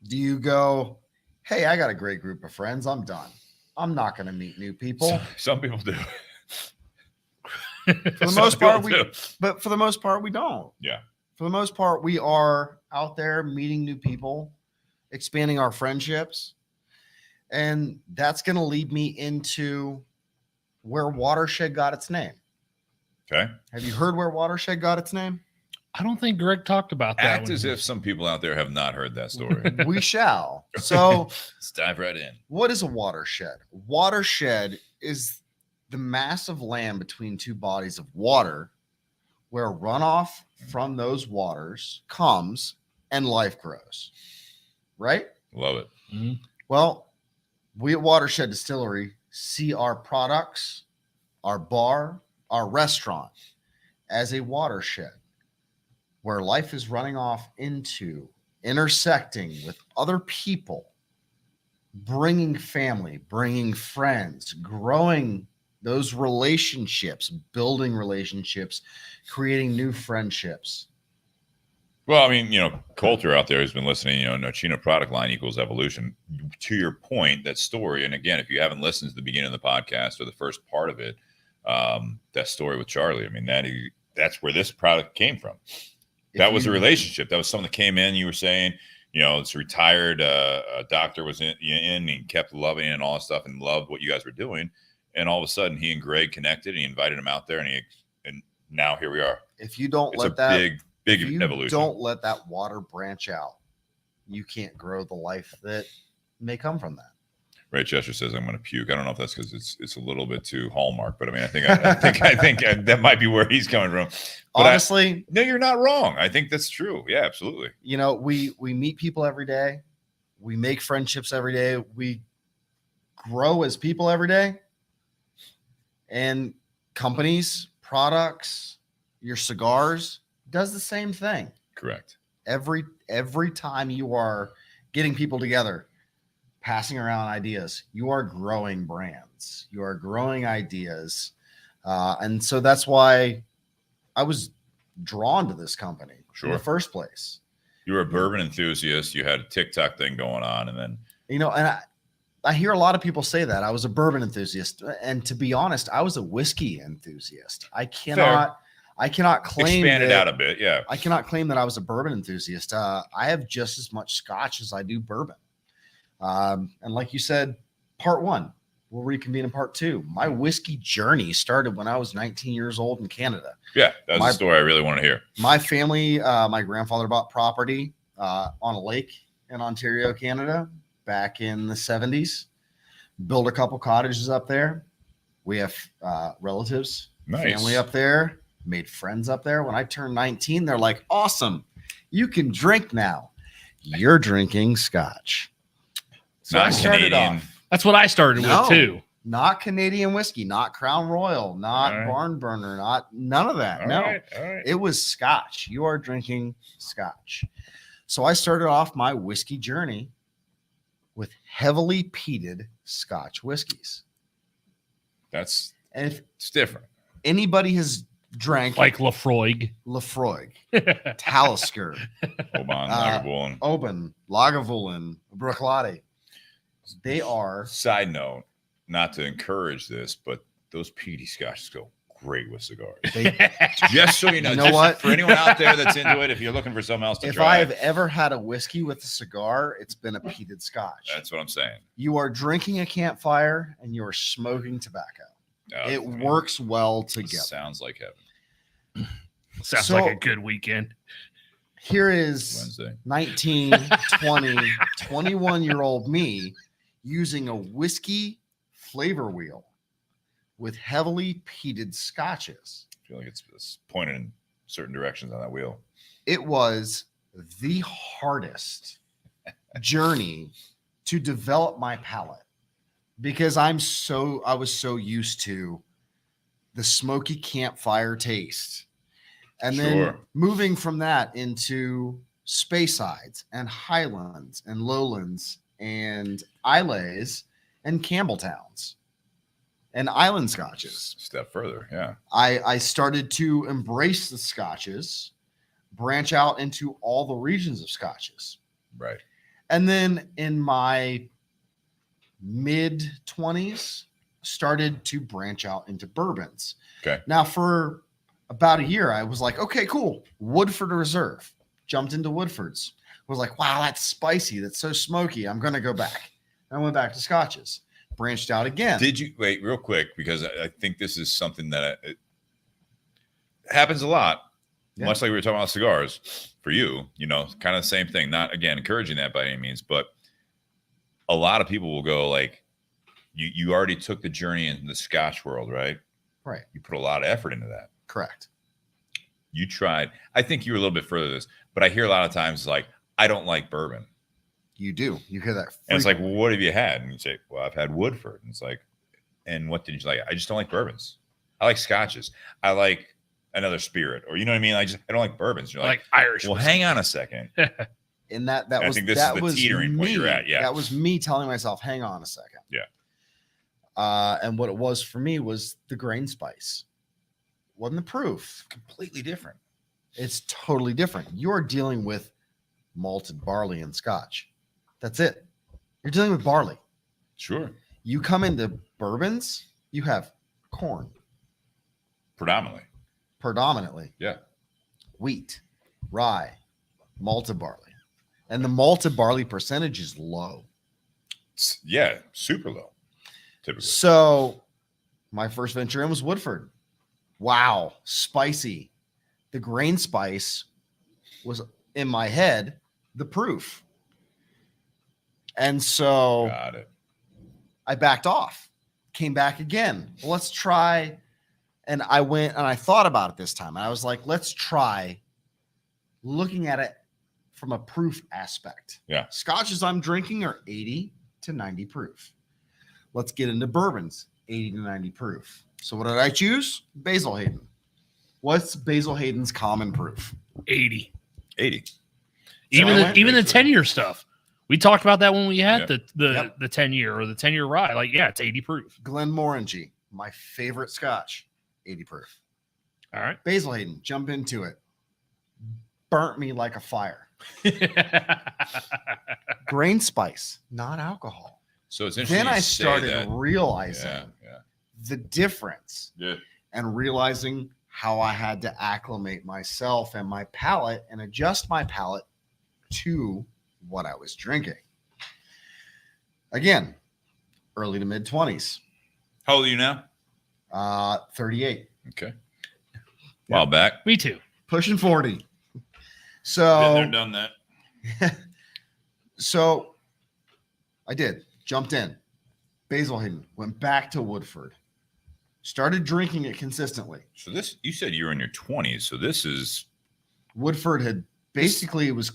Speaker 2: Do you go, hey, I got a great group of friends, I'm done, I'm not going to meet new people?
Speaker 1: Some people do.
Speaker 2: For the most part, but for the most part, we don't.
Speaker 1: Yeah.
Speaker 2: For the most part, we are out there meeting new people, expanding our friendships. And that's going to lead me into where Watershed got its name.
Speaker 1: Okay.
Speaker 2: Have you heard where Watershed got its name?
Speaker 3: I don't think Greg talked about that.
Speaker 1: Act as if some people out there have not heard that story.
Speaker 2: We shall. So
Speaker 1: let's dive right in.
Speaker 2: What is a watershed? Watershed is the massive land between two bodies of water where runoff from those waters comes and life grows. Right?
Speaker 1: Love it.
Speaker 3: Mm-hmm.
Speaker 2: Well, we at Watershed Distillery see our products, our bar, our restaurant as a watershed where life is running off into, intersecting with other people, bringing family, bringing friends, growing those relationships, building relationships, creating new friendships.
Speaker 1: Well, I mean, Coulter out there has been listening, Nocino product line equals evolution. To your point, that story, and again, if you haven't listened to the beginning of the podcast or the first part of it, that story with Charlie, I mean, that's where this product came from. That was a relationship. That was someone that came in, you were saying, it's retired doctor was in, and he kept loving it and all that stuff and loved what you guys were doing. And all of a sudden, he and Greg connected, and he invited him out there, and now here we are.
Speaker 2: If you don't
Speaker 1: It's
Speaker 2: let
Speaker 1: a
Speaker 2: that
Speaker 1: big
Speaker 2: if you
Speaker 1: evolution.
Speaker 2: don't let that water branch out, you can't grow the life that may come from that.
Speaker 1: Ray Chester says I'm going to puke. I don't know if that's because it's a little bit too Hallmark, but I mean, I think that might be where he's coming from. But
Speaker 2: Honestly,
Speaker 1: no, you're not wrong. I think that's true. Yeah, absolutely.
Speaker 2: We meet people every day. We make friendships every day. We grow as people every day. And companies, products, your cigars does the same thing.
Speaker 1: Correct.
Speaker 2: Every time you are getting people together, passing around ideas, you are growing brands, you are growing ideas. And so that's why I was drawn to this company in the first place.
Speaker 1: You were a bourbon enthusiast. You had a TikTok thing going on. And then,
Speaker 2: and I hear a lot of people say that I was a bourbon enthusiast. And to be honest, I was a whiskey enthusiast. I cannot claim
Speaker 1: expand it out a bit. Yeah.
Speaker 2: I cannot claim that I was a bourbon enthusiast. I have just as much scotch as I do bourbon. And like you said, part one, we'll reconvene in part two. My whiskey journey started when I was 19 years old in Canada.
Speaker 1: Yeah, that's the story I really want to hear.
Speaker 2: My family, my grandfather bought property on a lake in Ontario, Canada, back in the 70s. Built a couple cottages up there. We have relatives, family up there, made friends up there. When I turned 19, they're like, awesome, you can drink now. You're drinking scotch. So
Speaker 1: not
Speaker 2: I started
Speaker 1: Canadian.
Speaker 2: off.
Speaker 3: That's what I started with too.
Speaker 2: Not Canadian whiskey, not Crown Royal, not Barn Burner, none of that.
Speaker 1: All right.
Speaker 2: It was scotch. You are drinking scotch. So I started off my whiskey journey with heavily peated scotch whiskeys.
Speaker 1: It's
Speaker 2: And if
Speaker 1: different.
Speaker 2: anybody has drank
Speaker 3: Like Lafroig,
Speaker 2: Talisker,
Speaker 1: Oban,
Speaker 2: Lagavulin, Bruichladdich, they are.
Speaker 1: Side note, not to encourage this, but those peaty scotches go great with cigars. Just so you know,
Speaker 2: what?
Speaker 1: For anyone out there that's into it, if you're looking for something else to
Speaker 2: If
Speaker 1: try,
Speaker 2: I've ever had a whiskey with a cigar, it's been a peated scotch.
Speaker 1: that's what I'm saying.
Speaker 2: You are drinking a campfire and you are smoking tobacco. It works well together.
Speaker 1: Sounds like heaven.
Speaker 3: sounds like a good weekend.
Speaker 2: Here is
Speaker 1: Wednesday.
Speaker 2: 19, 20, 21-year-old me using a whiskey flavor wheel with heavily peated scotches.
Speaker 1: I feel like it's pointed in certain directions on that wheel.
Speaker 2: It was the hardest journey to develop my palate because I was so used to the smoky campfire taste. And then moving from that into Speysides and Highlands and Lowlands and Islays and Campbelltowns and island scotches.
Speaker 1: Step further, yeah.
Speaker 2: I started to embrace the scotches, branch out into all the regions of scotches.
Speaker 1: Right.
Speaker 2: And then in my mid-20s, started to branch out into bourbons.
Speaker 1: Okay.
Speaker 2: Now, for about a year, I was like, okay, cool. Woodford Reserve. Jumped into Woodford's. Was like, wow, that's spicy. That's so smoky. I'm going to go back. And I went back to scotches. Branched out again.
Speaker 1: Did you wait real quick? Because I think this is something that it happens a lot. Yeah. Much like we were talking about cigars for you, kind of the same thing. Not, again, encouraging that by any means, but a lot of people will go like, You already took the journey in the Scotch world, right?
Speaker 2: Right.
Speaker 1: You put a lot of effort into that.
Speaker 2: Correct.
Speaker 1: You tried. I think you were a little bit further than this, but I hear a lot of times like, I don't like bourbon.
Speaker 2: You do. You hear that.
Speaker 1: And it's like, well, what have you had? And you say, well, I've had Woodford. And it's like, and what did you like? I just don't like bourbons. I like scotches. I like another spirit, or you know what I mean? I don't like bourbons. You're like
Speaker 3: Irish.
Speaker 1: Well,
Speaker 3: whiskey.
Speaker 1: hang on a second.
Speaker 2: And that
Speaker 1: I
Speaker 2: was
Speaker 1: think this
Speaker 2: that
Speaker 1: is the
Speaker 2: was
Speaker 1: teetering point
Speaker 2: me.
Speaker 1: you're at. Yeah.
Speaker 2: That was me telling myself, hang on a second.
Speaker 1: Yeah.
Speaker 2: And what it was for me was the grain spice. Wasn't the proof.
Speaker 1: Completely different.
Speaker 2: It's totally different. You're dealing with malted barley and scotch. That's it. You're dealing with barley.
Speaker 1: Sure.
Speaker 2: You come into bourbons, you have corn. Predominantly.
Speaker 1: Yeah.
Speaker 2: Wheat, rye, malted barley. And the malted barley percentage is low.
Speaker 1: Yeah. Super low. Typically.
Speaker 2: So my first venture in was Woodford. Wow. Spicy. The grain spice was in my head, the proof. And so
Speaker 1: Got it.
Speaker 2: I backed off, came back again. Let's try. And I went and I thought about it this time. And I was like, let's try looking at it from a proof aspect.
Speaker 1: Yeah.
Speaker 2: Scotches I'm drinking are 80 to 90 proof. Let's get into bourbons, 80 to 90 proof. So what did I choose? Basil Hayden. What's Basil Hayden's common proof?
Speaker 3: 80.
Speaker 1: 80.
Speaker 3: Even
Speaker 2: So
Speaker 3: the 10-year stuff. We talked about that when we had
Speaker 1: Yep.
Speaker 3: the 10-year or the 10-year rye. Like, yeah, it's 80 proof.
Speaker 2: Glenmorangie, my favorite Scotch, 80 proof.
Speaker 3: All right.
Speaker 2: Basil Hayden, jump into it. Burnt me like a fire. Grain spice, not alcohol.
Speaker 1: So it's interesting.
Speaker 2: Then I
Speaker 1: you say
Speaker 2: started
Speaker 1: that.
Speaker 2: realizing
Speaker 1: Yeah.
Speaker 2: the difference
Speaker 1: Yeah.
Speaker 2: and realizing how I had to acclimate myself and my palate and adjust my palate to what I was drinking. Again, early to mid 20s.
Speaker 1: How old are you now?
Speaker 2: 38.
Speaker 1: Okay. While back.
Speaker 3: Me too.
Speaker 2: Pushing 40.
Speaker 1: Been
Speaker 2: So
Speaker 1: there, done that.
Speaker 2: So I did. Jumped in. Basil Hayden. Went back to Woodford. Started drinking it consistently.
Speaker 1: So this, you said you were in your 20s. So this is.
Speaker 2: Woodford had basically was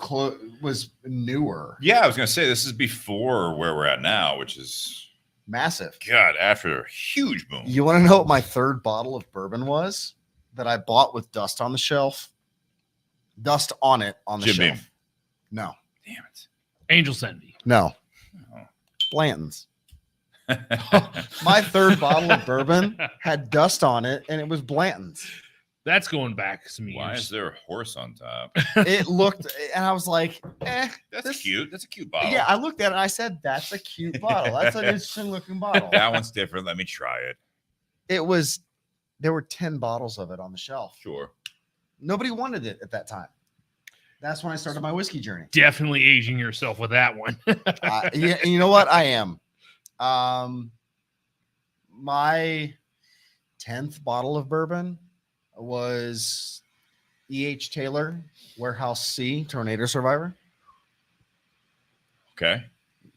Speaker 2: newer.
Speaker 1: Yeah, I was going to say this is before where we're at now, which is,
Speaker 2: Massive.
Speaker 1: God, after a huge boom.
Speaker 2: You want to know what my third bottle of bourbon was that I bought with dust on the shelf? Dust on it on the
Speaker 1: Jim
Speaker 2: shelf.
Speaker 1: Beam.
Speaker 2: No.
Speaker 1: Damn it.
Speaker 3: Angel's Envy.
Speaker 2: No.
Speaker 1: Oh.
Speaker 2: Blanton's. My third bottle of bourbon had dust on it, and it was Blanton's.
Speaker 3: That's going back some years.
Speaker 1: Why is there a horse on top?
Speaker 2: It looked, and I was like,
Speaker 1: That's cute. That's a cute bottle.
Speaker 2: Yeah, I looked at it and I said, that's a cute bottle. That's an interesting looking bottle.
Speaker 1: That one's different. Let me try it.
Speaker 2: There were 10 bottles of it on the shelf.
Speaker 1: Sure.
Speaker 2: Nobody wanted it at that time. That's when I started my whiskey journey.
Speaker 3: Definitely aging yourself with that one.
Speaker 2: Yeah, and you know what? I am. My 10th bottle of bourbon was E.H. Taylor, Warehouse C, Tornado Survivor.
Speaker 1: Okay.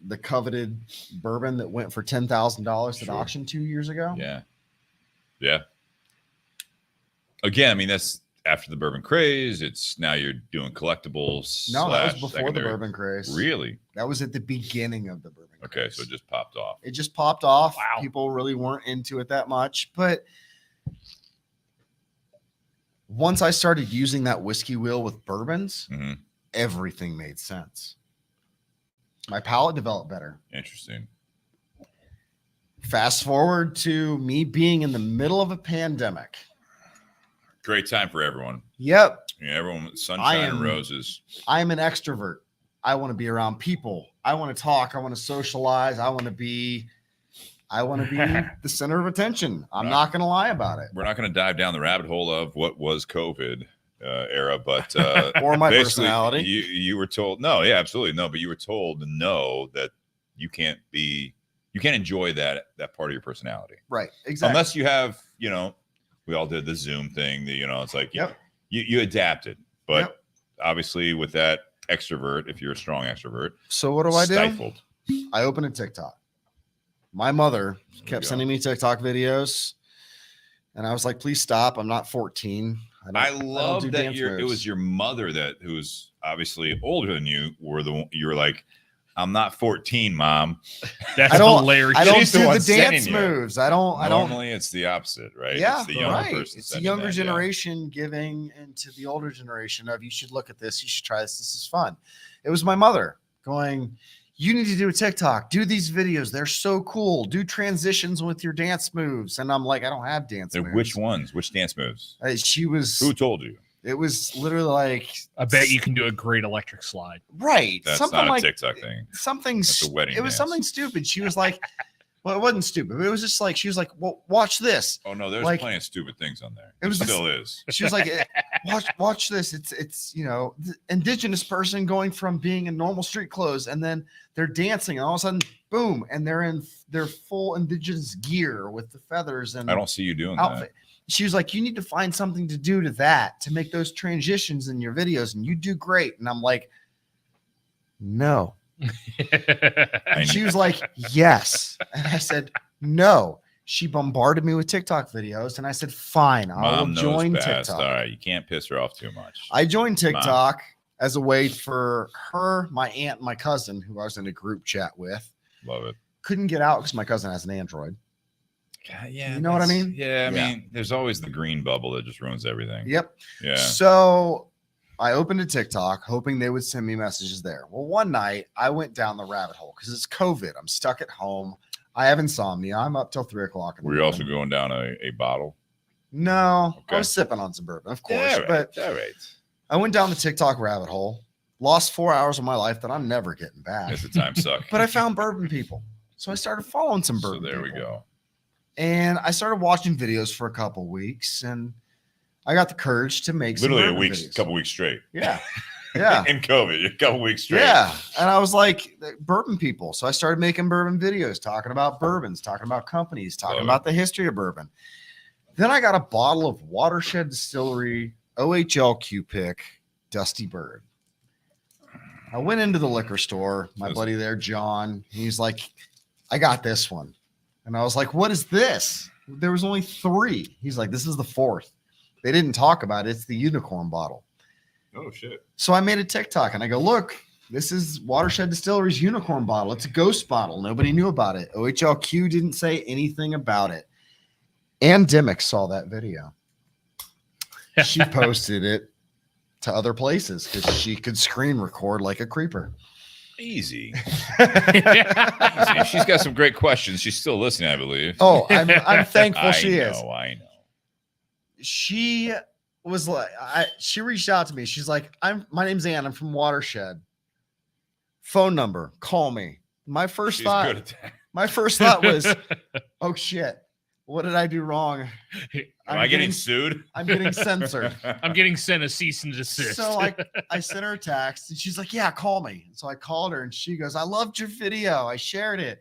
Speaker 2: The coveted bourbon that went for $10,000 at
Speaker 1: Sure.
Speaker 2: auction 2 years ago.
Speaker 1: Yeah. Yeah. Again, I mean, that's after the bourbon craze. It's now you're doing collectibles.
Speaker 2: No, that was before
Speaker 1: secondary.
Speaker 2: the bourbon craze.
Speaker 1: Really?
Speaker 2: That was at the beginning of the bourbon
Speaker 1: Okay.
Speaker 2: craze.
Speaker 1: So it just popped off.
Speaker 2: It just popped off.
Speaker 3: Wow.
Speaker 2: People really weren't into it that much. But once I started using that whiskey wheel with bourbons,
Speaker 1: hmm
Speaker 2: everything made sense. My palate developed better.
Speaker 1: Interesting.
Speaker 2: Fast forward to me being in the middle of a pandemic.
Speaker 1: Great time for everyone.
Speaker 2: Yep.
Speaker 1: Yeah, everyone with sunshine and roses.
Speaker 2: I'm an extrovert. I want to be around people. I want to talk. I want to socialize. I want to be the center of attention. I'm
Speaker 1: Right.
Speaker 2: not going to lie about it.
Speaker 1: We're not going to dive down the rabbit hole of what was COVID era, but
Speaker 2: Or my
Speaker 1: basically,
Speaker 2: personality.
Speaker 1: You were told no, yeah, absolutely no, but you were told to know that you can't enjoy that part of your personality
Speaker 2: Right. Exactly.
Speaker 1: unless you have, we all did the Zoom thing. It's like
Speaker 2: Yep.
Speaker 1: you adapted, but
Speaker 2: Yep.
Speaker 1: obviously with that extrovert, if you're a strong extrovert,
Speaker 2: So what do I do?
Speaker 1: stifled.
Speaker 2: I open a TikTok. my mother
Speaker 1: There
Speaker 2: kept
Speaker 1: we go.
Speaker 2: sending me TikTok videos, and I was like, please stop. I'm not 14.
Speaker 1: I
Speaker 2: don't
Speaker 1: love
Speaker 2: do
Speaker 1: that
Speaker 2: dance
Speaker 1: it was
Speaker 2: moves.
Speaker 1: your mother who's obviously older than you you were like, I'm not 14, Mom.
Speaker 3: That's
Speaker 2: I don't-
Speaker 3: hilarious.
Speaker 2: I don't
Speaker 1: She's the
Speaker 2: do
Speaker 1: one
Speaker 2: the dance
Speaker 1: sending you.
Speaker 2: moves. I don't.
Speaker 1: Normally it's the opposite, right?
Speaker 2: Yeah,
Speaker 1: It's the younger
Speaker 2: right.
Speaker 1: person
Speaker 2: It's the
Speaker 1: sending
Speaker 2: younger
Speaker 1: that, yeah.
Speaker 2: generation giving into the older generation of, you should look at this, you should try this, this is fun. It was my mother going, you need to do a TikTok, do these videos, they're so cool, do transitions with your dance moves. And I'm like, I don't have dance moves.
Speaker 1: Which ones? Which dance moves?
Speaker 2: She was,
Speaker 1: Who told you?
Speaker 2: it was literally like,
Speaker 3: I bet you can do a great electric slide.
Speaker 2: right,
Speaker 1: That's
Speaker 2: something
Speaker 1: not a
Speaker 2: like
Speaker 1: TikTok thing.
Speaker 2: something.
Speaker 1: That's a wedding
Speaker 2: It was
Speaker 1: dance.
Speaker 2: something stupid. She was like, well, it wasn't stupid, but it was just like, she was like, well, watch this.
Speaker 1: Oh no, there's
Speaker 2: Like,
Speaker 1: plenty of stupid things on there.
Speaker 2: it was
Speaker 1: Still is.
Speaker 2: She was like, watch this. It's the indigenous person going from being in normal street clothes, and then they're dancing, and all of a sudden, boom, and they're in their full indigenous gear with the feathers and
Speaker 1: I don't see you doing
Speaker 2: outfit. She was like, you need to find something to do to that to make those transitions in your videos, and you do great. And I'm like, no.
Speaker 1: that.
Speaker 2: And she was like, yes. And I said, no. She bombarded me with TikTok videos, and I said, fine, I will
Speaker 1: Mom knows
Speaker 2: join
Speaker 1: best.
Speaker 2: TikTok.
Speaker 1: All right, you can't piss her off too much.
Speaker 2: I joined TikTok as a way for her, my aunt, and my cousin, who I was in a group chat with,
Speaker 1: Love it.
Speaker 2: couldn't get out because my cousin has an Android.
Speaker 1: Yeah,
Speaker 2: You know what I
Speaker 1: that's-
Speaker 2: mean?
Speaker 1: Yeah, I
Speaker 2: Yeah.
Speaker 1: mean, there's always the green bubble that just ruins everything.
Speaker 2: Yep.
Speaker 1: Yeah.
Speaker 2: So I opened a TikTok hoping they would send me messages there. Well, one night I went down the rabbit hole because it's COVID. I'm stuck at home. I have insomnia. I'm up till 3 o'clock.
Speaker 1: Were you also going down a bottle?
Speaker 2: No,
Speaker 1: Okay.
Speaker 2: I was sipping on some bourbon, of course.
Speaker 1: Yeah, right.
Speaker 2: But
Speaker 1: All right.
Speaker 2: I went down the TikTok rabbit hole, lost 4 hours of my life that I'm never getting back.
Speaker 1: It's a time suck.
Speaker 2: But I found bourbon people. So I started following some
Speaker 1: So
Speaker 2: bourbon
Speaker 1: there we
Speaker 2: people.
Speaker 1: go.
Speaker 2: And I started watching videos for a couple weeks, and I got the courage to make
Speaker 1: Literally
Speaker 2: some
Speaker 1: a
Speaker 2: bourbon
Speaker 1: week,
Speaker 2: videos.
Speaker 1: couple weeks straight.
Speaker 2: Yeah. Yeah.
Speaker 1: In COVID, a couple weeks straight.
Speaker 2: Yeah. And I was like, bourbon people. So I started making bourbon videos, talking about bourbons, talking about companies, talking
Speaker 1: Love
Speaker 2: about the history of bourbon. Then I got a bottle of Watershed Distillery OHL Q-Pick Dusty Bird. I went into the liquor store, my buddy there, John, he's like, I got this one. And I was like, what is this? There was only 3. He's like, this is the 4th. They didn't talk about it. It's the unicorn bottle.
Speaker 1: Oh shit.
Speaker 2: So I made a TikTok and I go, look, this is Watershed Distillery's unicorn bottle. It's a ghost bottle. Nobody knew about it. OHLQ didn't say anything about it. Ann Dimmick saw that video. She posted it to other places because she could screen record like a creeper.
Speaker 1: Easy. Easy. She's got some great questions. She's still listening, I believe.
Speaker 2: Oh, I'm thankful she is.
Speaker 1: I know.
Speaker 2: She was like, she reached out to me. She's like, my name's Ann. I'm from Watershed. Phone number, call me. My first
Speaker 1: She's
Speaker 2: thought
Speaker 1: good at that.
Speaker 2: was, oh shit, what did I do wrong?
Speaker 1: Am I getting sued?
Speaker 2: I'm getting censored.
Speaker 3: I'm getting sent a cease and desist.
Speaker 2: So I sent her a text and she's like, yeah, call me. And so I called her and she goes, I loved your video. I shared it.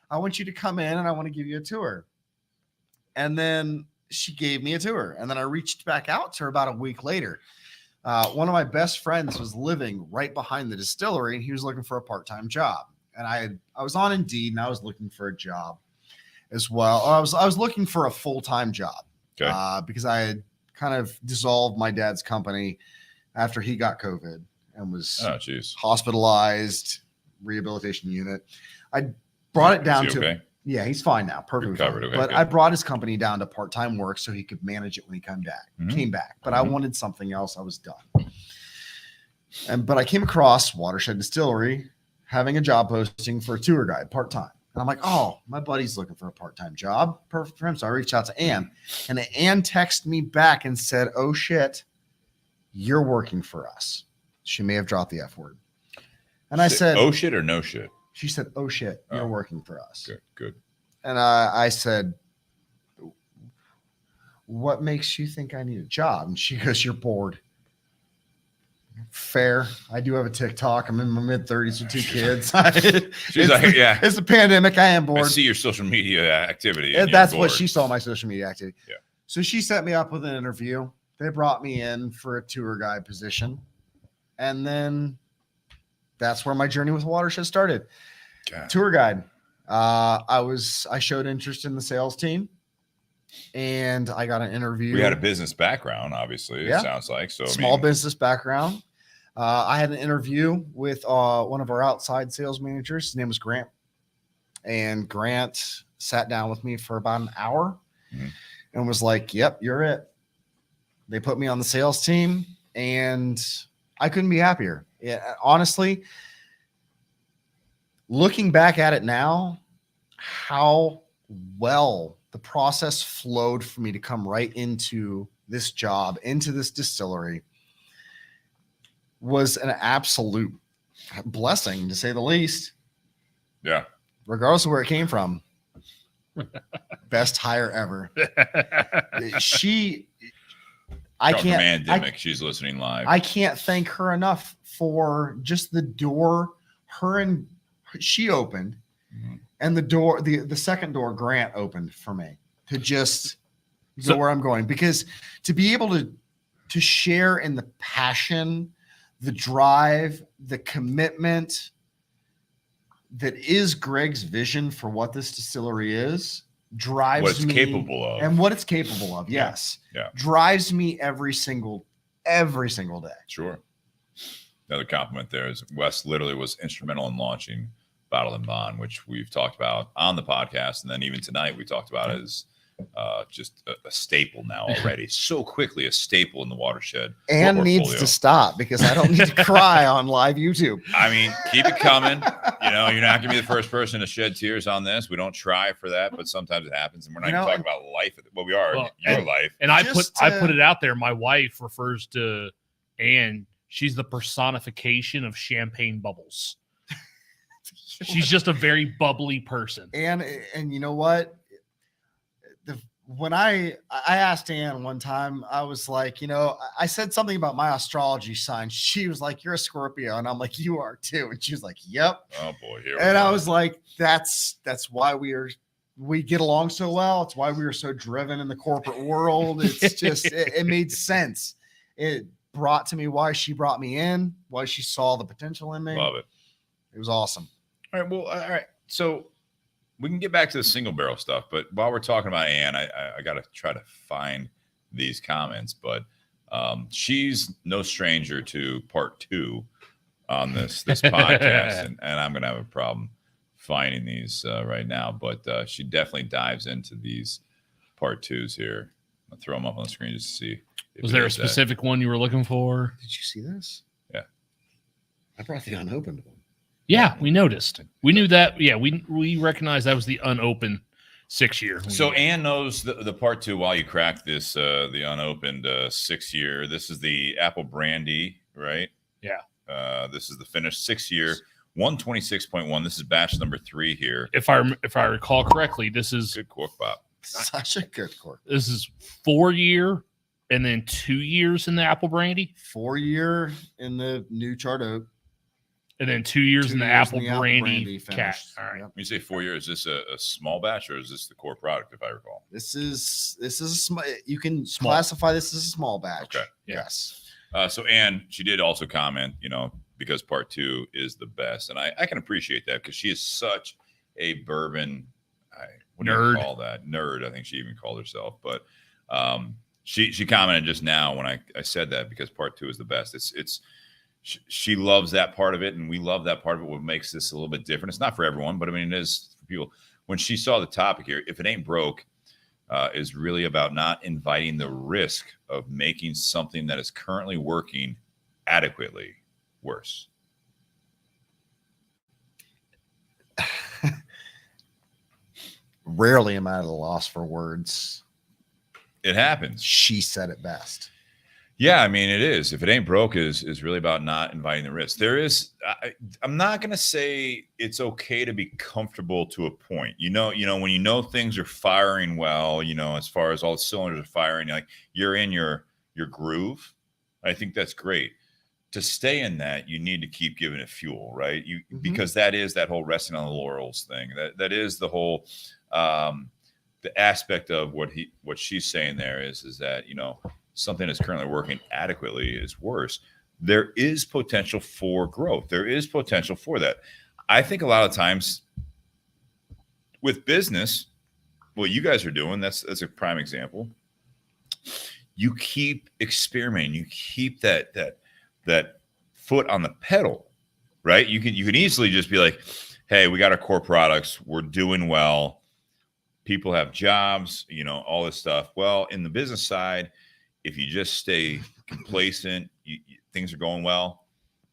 Speaker 2: I want you to come in and I want to give you a tour. And then she gave me a tour. And then I reached back out to her about a week later. One of my best friends was living right behind the distillery and he was looking for a part-time job. And I was on Indeed and I was looking for a job as well. I was looking for a full-time job.
Speaker 1: Okay.
Speaker 2: Because I had kind of dissolved my dad's company after he got COVID and was hospitalized, rehabilitation unit. I brought it down to,
Speaker 1: okay?
Speaker 2: Yeah, he's fine now. Perfectly
Speaker 1: Recovered,
Speaker 2: fine.
Speaker 1: okay,
Speaker 2: But
Speaker 1: good.
Speaker 2: I brought his company down to part-time work so he could manage it when he came back. But I wanted something else. I was done. But I came across Watershed Distillery having a job posting for a tour guide part-time. And I'm like, oh, my buddy's looking for a part-time job. Perfect for him. So I reached out to Ann. And Ann texted me back and said, oh, shit, you're working for us. She may have dropped the F word. And I said,
Speaker 1: oh, shit or no shit?
Speaker 2: She said, oh, shit, you're
Speaker 1: Oh.
Speaker 2: working for us.
Speaker 1: Good.
Speaker 2: And I said, what makes you think I need a job? And she goes, you're bored. Fair. I do have a TikTok. I'm in my mid-30s with 2 kids.
Speaker 1: She's like, yeah.
Speaker 2: It's a pandemic. I am
Speaker 1: I
Speaker 2: bored.
Speaker 1: see your social media activity.
Speaker 2: And
Speaker 1: and
Speaker 2: that's
Speaker 1: you're
Speaker 2: what
Speaker 1: bored.
Speaker 2: she saw my social media activity.
Speaker 1: Yeah.
Speaker 2: So she set me up with an interview. They brought me in for a tour guide position. And then that's where my journey with Watershed started.
Speaker 1: God.
Speaker 2: Tour guide. I showed interest in the sales team, and I got an interview.
Speaker 1: We had a business background, obviously.
Speaker 2: Yeah.
Speaker 1: It sounds like
Speaker 2: small business background. I had an interview with one of our outside sales managers. His name was Grant, and Grant sat down with me for about an hour and was like, "Yep, you're it." They put me on the sales team, and I couldn't be happier. Yeah, honestly, looking back at it now, how well the process flowed for me to come right into this job, into this distillery, was an absolute blessing, to say the least.
Speaker 1: Yeah.
Speaker 2: Regardless of where it came from. Best hire ever.
Speaker 1: She's listening live.
Speaker 2: I can't thank her enough for just the door she opened, and the door, the second door Grant opened for me to just go where I'm going, because to be able to share in the passion, the drive, the commitment that is Greg's vision for what this distillery is, drives
Speaker 1: what it's
Speaker 2: me,
Speaker 1: capable of,
Speaker 2: and what it's capable of. Yes.
Speaker 1: Yeah.
Speaker 2: Drives me every single day.
Speaker 1: Sure. Another compliment there is Wes literally was instrumental in launching Bottle and Bond, which we've talked about on the podcast. And then even tonight we talked about it as just a staple now already. So quickly a staple in the Watershed.
Speaker 2: And needs to stop, because I don't need to cry on live YouTube.
Speaker 1: I mean, keep it coming. You're not going to be the first person to shed tears on this. We don't try for that, but sometimes it happens. And we're not even talking about life. Well, we are your life.
Speaker 3: And I put it out there. My wife refers to Anne. She's the personification of champagne bubbles. She's just a very bubbly person.
Speaker 2: And you know what? When I asked Ann one time, I was like, I said something about my astrology sign. She was like, "You're a Scorpio," and I'm like, "You are too." And she was like, "Yep."
Speaker 1: Oh boy,
Speaker 2: and I was like, "That's why we get along so well. It's why we are so driven in the corporate world. It's just it made sense. It brought to me why she brought me in, why she saw the potential in me.
Speaker 1: Love it.
Speaker 2: It was awesome.
Speaker 1: All right. Well, all right. So we can get back to the single barrel stuff, but while we're talking about Ann, I got to try to find these comments, but she's no stranger to part 2 on this podcast, and I'm going to have a problem finding these right now, but she definitely dives into these part 2s here. I'll throw them up on the screen just to see.
Speaker 3: Was there a specific one you were looking for?
Speaker 2: Did you see this?
Speaker 1: Yeah.
Speaker 2: I brought the unopened one.
Speaker 3: Yeah, we noticed. We knew that. Yeah, we recognized that was the unopened 6-year.
Speaker 1: So Ann knows the part 2 while you crack this, the unopened 6-year. This is the apple brandy, right?
Speaker 3: Yeah.
Speaker 1: This is the finished 6-year, 126.1. This is batch number 3 here.
Speaker 3: If I recall correctly, this is
Speaker 1: good cork, Bob.
Speaker 2: Such a good cork.
Speaker 3: This is 4-year and then 2 years in the apple brandy.
Speaker 2: 4-year in the new charred oak.
Speaker 3: And then 2 years in the apple brandy cat. All right.
Speaker 1: When you say 4 years, is this a small batch or is this the core product, if I recall?
Speaker 2: This is a small. You can classify this as a small batch.
Speaker 1: Okay.
Speaker 2: Yes.
Speaker 1: So Ann, she did also comment, because part 2 is the best, and I can appreciate that because she is such a bourbon
Speaker 3: nerd.
Speaker 1: Call that nerd? I think she even called herself, but she commented just now when I said that because part 2 is the best. She loves that part of it, and we love that part of it. What makes this a little bit different? It's not for everyone, but I mean, it is for people. When she saw the topic here, if it ain't broke, is really about not inviting the risk of making something that is currently working adequately worse.
Speaker 2: Rarely am I at a loss for words.
Speaker 1: It happens.
Speaker 2: She said it best.
Speaker 1: Yeah, I mean, it is. If it ain't broke is really about not inviting the risk. There is, I'm not going to say it's okay to be comfortable to a point. When things are firing well, as far as all the cylinders are firing, you're in your groove. I think that's great. To stay in that, you need to keep giving it fuel, right? Because that is that whole resting on the laurels thing. That is the whole the aspect of what she's saying there is that something that's currently working adequately is worse. There is potential for growth. There is potential for that. I think a lot of times with business, what you guys are doing, that's a prime example. You keep experimenting. You keep that foot on the pedal, right? You can easily just be like, hey, we got our core products. We're doing well. People have jobs, all this stuff. Well, in the business side, if you just stay complacent, things are going well,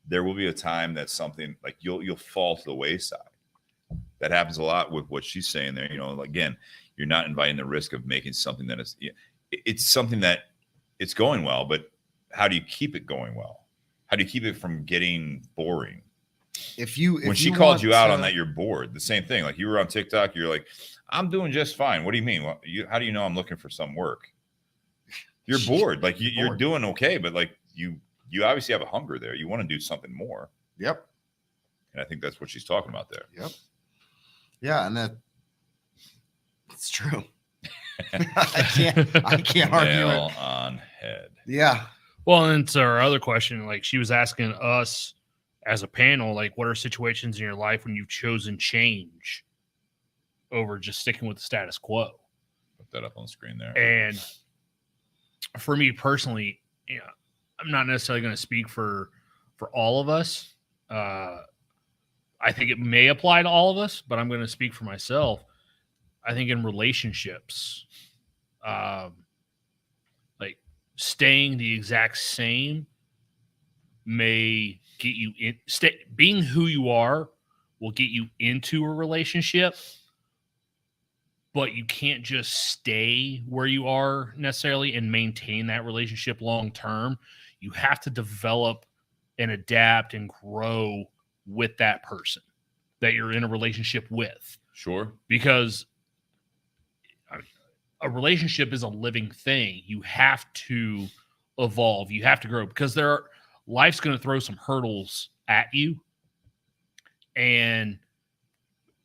Speaker 1: there will be a time that something like you'll fall to the wayside. That happens a lot with what she's saying there. Again, you're not inviting the risk of making something that is, it's something that it's going well, but how do you keep it going well? How do you keep it from getting boring? When she called you out on that, you're bored. The same thing. Like you were on TikTok, you're like, I'm doing just fine. What do you mean? Well, how do you know I'm looking for some work? You're bored. Like you're doing okay, but like you obviously have a hunger there. You want to do something more.
Speaker 2: Yep.
Speaker 1: And I think that's what she's talking about there.
Speaker 2: Yep. Yeah, and that's true. I can't argue
Speaker 1: Nail
Speaker 2: it.
Speaker 1: on head.
Speaker 2: Yeah.
Speaker 3: Well, and to our other question, like she was asking us as a panel, like what are situations in your life when you've chosen change over just sticking with the status quo?
Speaker 1: Put that up on the screen there.
Speaker 3: And for me personally, I'm not necessarily going to speak for all of us. I think it may apply to all of us, but I'm going to speak for myself. I think in relationships, like staying the exact same may get you in. Being who you are will get you into a relationship, but you can't just stay where you are necessarily and maintain that relationship long term. You have to develop and adapt and grow with that person that you're in a relationship with.
Speaker 1: Sure.
Speaker 3: Because a relationship is a living thing. You have to evolve. You have to grow because life's going to throw some hurdles at you. And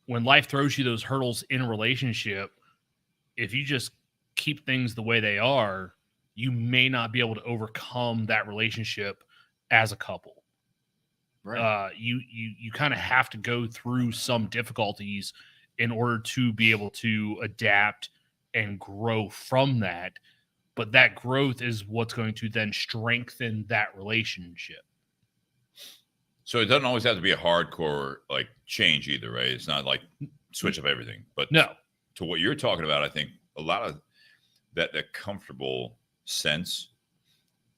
Speaker 3: when life throws you those hurdles in a relationship, if you just keep things the way they are, you may not be able to overcome that relationship as a couple. Right. You kind of have to go through some difficulties in order to be able to adapt and grow from that. But that growth is what's going to then strengthen that relationship.
Speaker 1: So it doesn't always have to be a hardcore like change either, right? It's not like switch up everything. But
Speaker 3: no,
Speaker 1: to what you're talking about, I think a lot of that comfortable sense,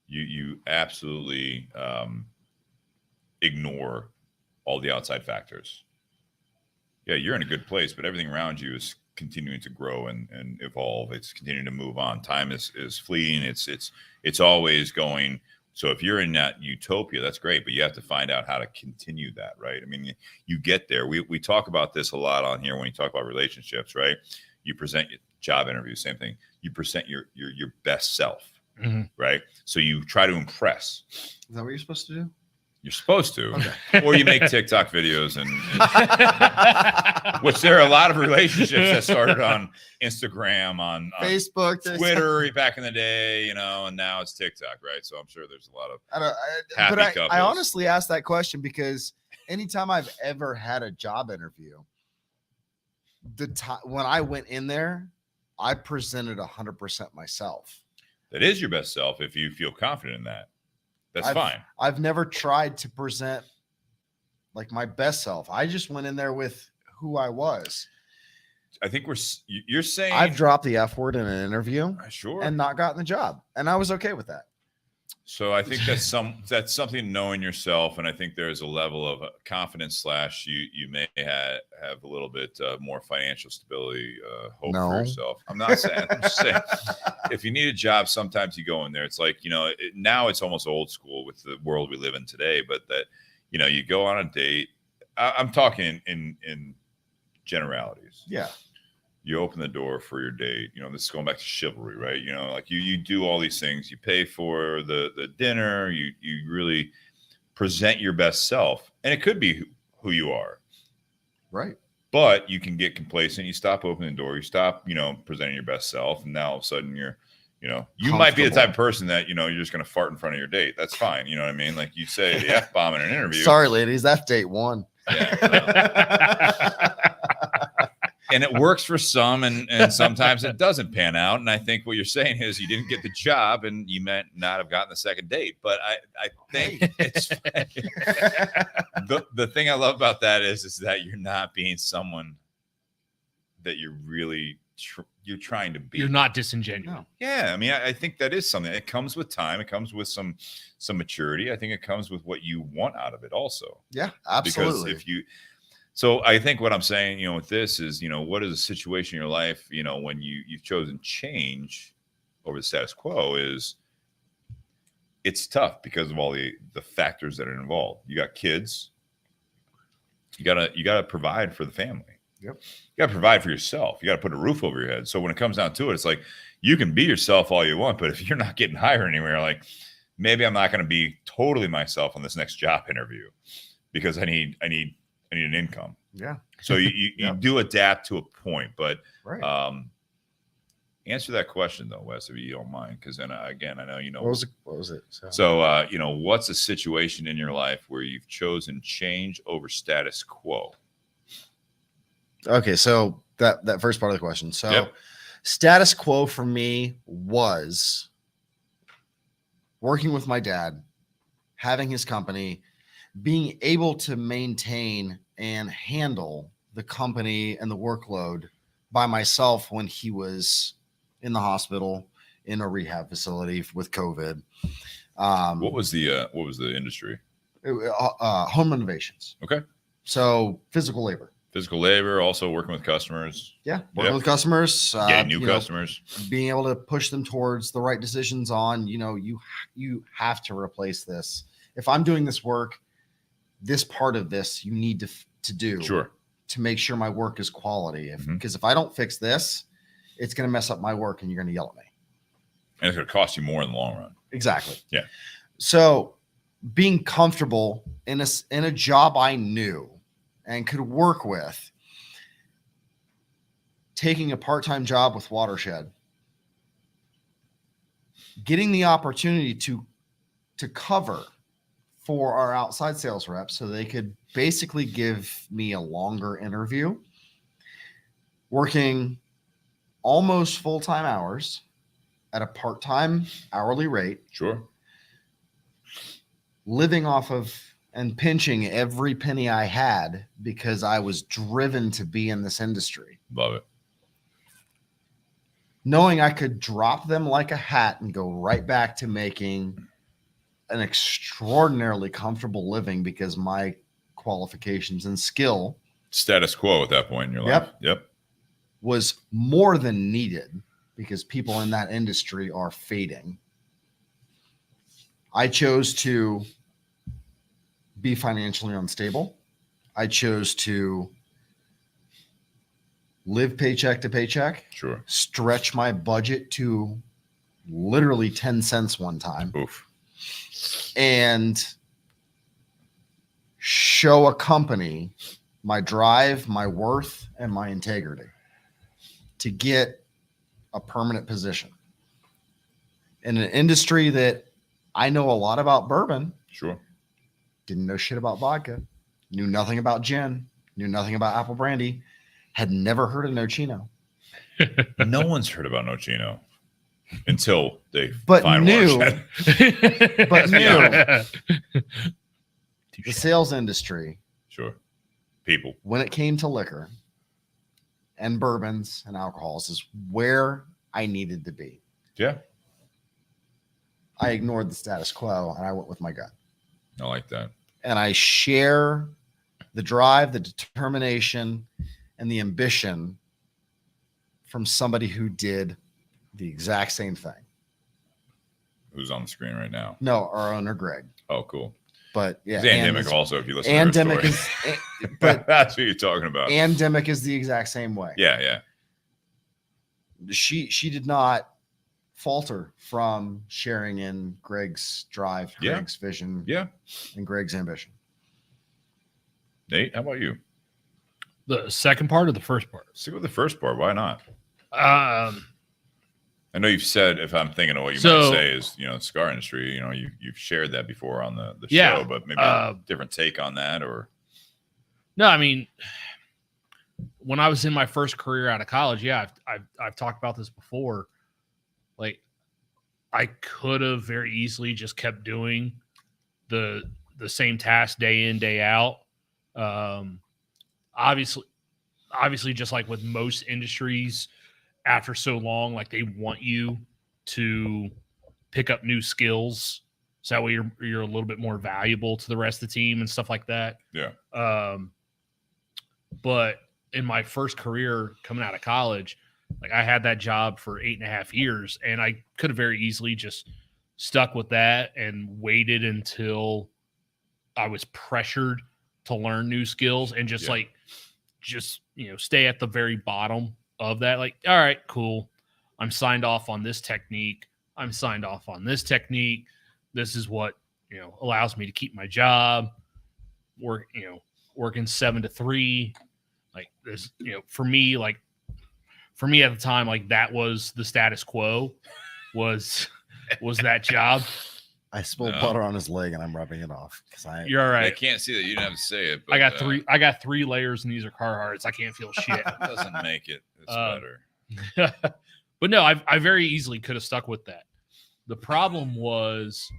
Speaker 1: you absolutely ignore all the outside factors. Yeah, you're in a good place, but everything around you is continuing to grow and evolve. It's continuing to move on. Time is fleeting. It's always going. So if you're in that utopia, that's great, but you have to find out how to continue that, right? I mean, you get there. We talk about this a lot on here when you talk about relationships, right? You present your job interview, same thing. You present your best self, right? So you try to impress.
Speaker 2: Is that what you're supposed to do?
Speaker 1: You're supposed to, okay. Or you make TikTok videos, and which there are a lot of relationships that started on Instagram, on
Speaker 2: Facebook,
Speaker 1: Twitter back in the day, and now it's TikTok, right? So I'm sure there's a lot of happy couples.
Speaker 4: I honestly asked that question because anytime I've ever had a job interview, when I went in there, I presented 100% myself.
Speaker 1: That is your best self if you feel confident in that. That's fine.
Speaker 4: I've never tried to present like my best self. I just went in there with who I was.
Speaker 1: I think you're saying
Speaker 4: I've dropped the F word in an interview,
Speaker 1: sure,
Speaker 4: and not gotten the job, and I was okay with that.
Speaker 1: So I think that's something knowing yourself, and I think there's a level of confidence / you may have a little bit more financial stability hope for yourself. I'm not saying. I'm just saying if you need a job, sometimes you go in there. It's like now it's almost old school with the world we live in today. But that you go on a date. I'm talking in generalities.
Speaker 4: Yeah.
Speaker 1: You open the door for your date. This is going back to chivalry, right? Like you do all these things. You pay for the dinner. You really present your best self, and it could be who you are,
Speaker 4: right?
Speaker 1: But you can get complacent. You stop opening the door. You stop, presenting your best self, and now all of a sudden you might be the type of person that you're just going to fart in front of your date. That's fine. You know what I mean? Like you say the F-bomb in an interview.
Speaker 4: Sorry, ladies, that's date one.
Speaker 1: Yeah. and it works for some, and sometimes it doesn't pan out. And I think what you're saying is you didn't get the job, and you meant not have gotten the second date. But I think it's the thing I love about that is that you're not being someone that you're really you're trying to be.
Speaker 3: You're not disingenuous.
Speaker 2: No.
Speaker 1: Yeah, I mean, I think that is something. It comes with time. It comes with some maturity. I think it comes with what you want out of it, also.
Speaker 2: Yeah, absolutely.
Speaker 1: Because if you, so I think what I'm saying, with this is, what is a situation in your life, when you've chosen change over the status quo, is it's tough because of all the factors that are involved. You got kids. You gotta provide for the family.
Speaker 2: Yep.
Speaker 1: You got to provide for yourself. You got to put a roof over your head. So when it comes down to it, it's like you can be yourself all you want, but if you're not getting hired anywhere, like maybe I'm not going to be totally myself on this next job interview because I need an income.
Speaker 2: Yeah.
Speaker 1: So you do adapt to a point, but
Speaker 2: Right.
Speaker 1: Answer that question though, Wes, if you don't mind, because then again, I know
Speaker 2: What was it?
Speaker 1: So what's a situation in your life where you've chosen change over status quo?
Speaker 2: Okay, so that first part of the question. So
Speaker 1: Yep.
Speaker 2: status quo for me was working with my dad, having his company, being able to maintain and handle the company and the workload by myself when he was in the hospital, in a rehab facility with COVID.
Speaker 1: What was the industry?
Speaker 2: Home renovations.
Speaker 1: Okay.
Speaker 2: So physical labor.
Speaker 1: Physical labor, also working with customers,
Speaker 2: Yeah, working with customers,
Speaker 1: getting new customers.
Speaker 2: being able to push them towards the right decisions on, you have to replace this. If I'm doing this work, this part of this you need to do
Speaker 1: Sure.
Speaker 2: to make sure my work is quality.
Speaker 1: Mhm.
Speaker 2: Because if I don't fix this, it's going to mess up my work and you're going to yell at me.
Speaker 1: And it's going to cost you more in the long run.
Speaker 2: Exactly.
Speaker 1: Yeah.
Speaker 2: So being comfortable in a job I knew and could work with, taking a part-time job with Watershed, getting the opportunity to cover for our outside sales reps so they could basically give me a longer interview, working almost full-time hours at a part-time hourly rate,
Speaker 1: Sure.
Speaker 2: living off of and pinching every penny I had because I was driven to be in this industry.
Speaker 1: Love it.
Speaker 2: Knowing I could drop them like a hat and go right back to making an extraordinarily comfortable living because my qualifications and skill
Speaker 1: Status quo at that point in your life. Yep.
Speaker 2: was more than needed because people in that industry are fading. I chose to be financially unstable. I chose to live paycheck to paycheck,
Speaker 1: Sure.
Speaker 2: stretch my budget to literally 10 cents one time,
Speaker 1: Oof.
Speaker 2: and show a company my drive, my worth, and my integrity to get a permanent position in an industry that I know a lot about bourbon.
Speaker 1: Sure.
Speaker 2: Didn't know shit about vodka, knew nothing about gin, knew nothing about apple brandy, had never heard of Nocino.
Speaker 1: No one's heard about Nocino until they
Speaker 2: But
Speaker 1: find
Speaker 2: knew-
Speaker 1: Watershed.
Speaker 2: But knew
Speaker 3: Yeah.
Speaker 2: the sales industry,
Speaker 1: Sure. People.
Speaker 2: when it came to liquor and bourbons and alcohols, is where I needed to be.
Speaker 1: Yeah.
Speaker 2: I ignored the status quo and I went with my gut.
Speaker 1: I like that.
Speaker 2: And I share the drive, the determination, and the ambition from somebody who did the exact same thing.
Speaker 1: Who's on the screen right now?
Speaker 2: No, our owner, Greg.
Speaker 1: Oh, cool.
Speaker 2: But yeah,
Speaker 1: Andemic
Speaker 2: and-
Speaker 1: also, if you listen
Speaker 2: Andemic
Speaker 1: to her story.
Speaker 2: is, but
Speaker 1: That's what you're talking about.
Speaker 2: Andemic is the exact same way.
Speaker 1: Yeah.
Speaker 2: She did not falter from sharing in Greg's drive,
Speaker 1: Yeah.
Speaker 2: Greg's vision,
Speaker 1: Yeah.
Speaker 2: and Greg's ambition.
Speaker 1: Nate, how about you?
Speaker 3: The second part or the first part?
Speaker 1: Stick with the first part. Why not? I know you've said, if I'm thinking of what you might say is, the cigar industry, you've shared that before on the
Speaker 3: Yeah.
Speaker 1: show, but maybe a different take on that, or
Speaker 3: No, I mean, when I was in my first career out of college, yeah, I've talked about this before. Like, I could have very easily just kept doing the same task day in, day out. Obviously, just like with most industries, after so long, like they want you to pick up new skills, so that way you're a little bit more valuable to the rest of the team and stuff like that.
Speaker 1: Yeah.
Speaker 3: But in my first career coming out of college, like I had that job for 8.5 years, and I could have very easily just stuck with that and waited until I was pressured to learn new skills and just stay at the very bottom of that. Like, all right, cool. I'm signed off on this technique. I'm signed off on this technique. This is what, allows me to keep my job, working 7 to 3. Like this, for me at the time, like that was the status quo was that job.
Speaker 2: I spilled butter on his leg and I'm rubbing it off because
Speaker 3: You're all right.
Speaker 1: I can't see that. You didn't have to say it. But,
Speaker 3: I got 3 layers and these are Carhartts. I can't feel shit.
Speaker 1: It doesn't make it. It's better.
Speaker 3: But no, I very easily could have stuck with that. The problem was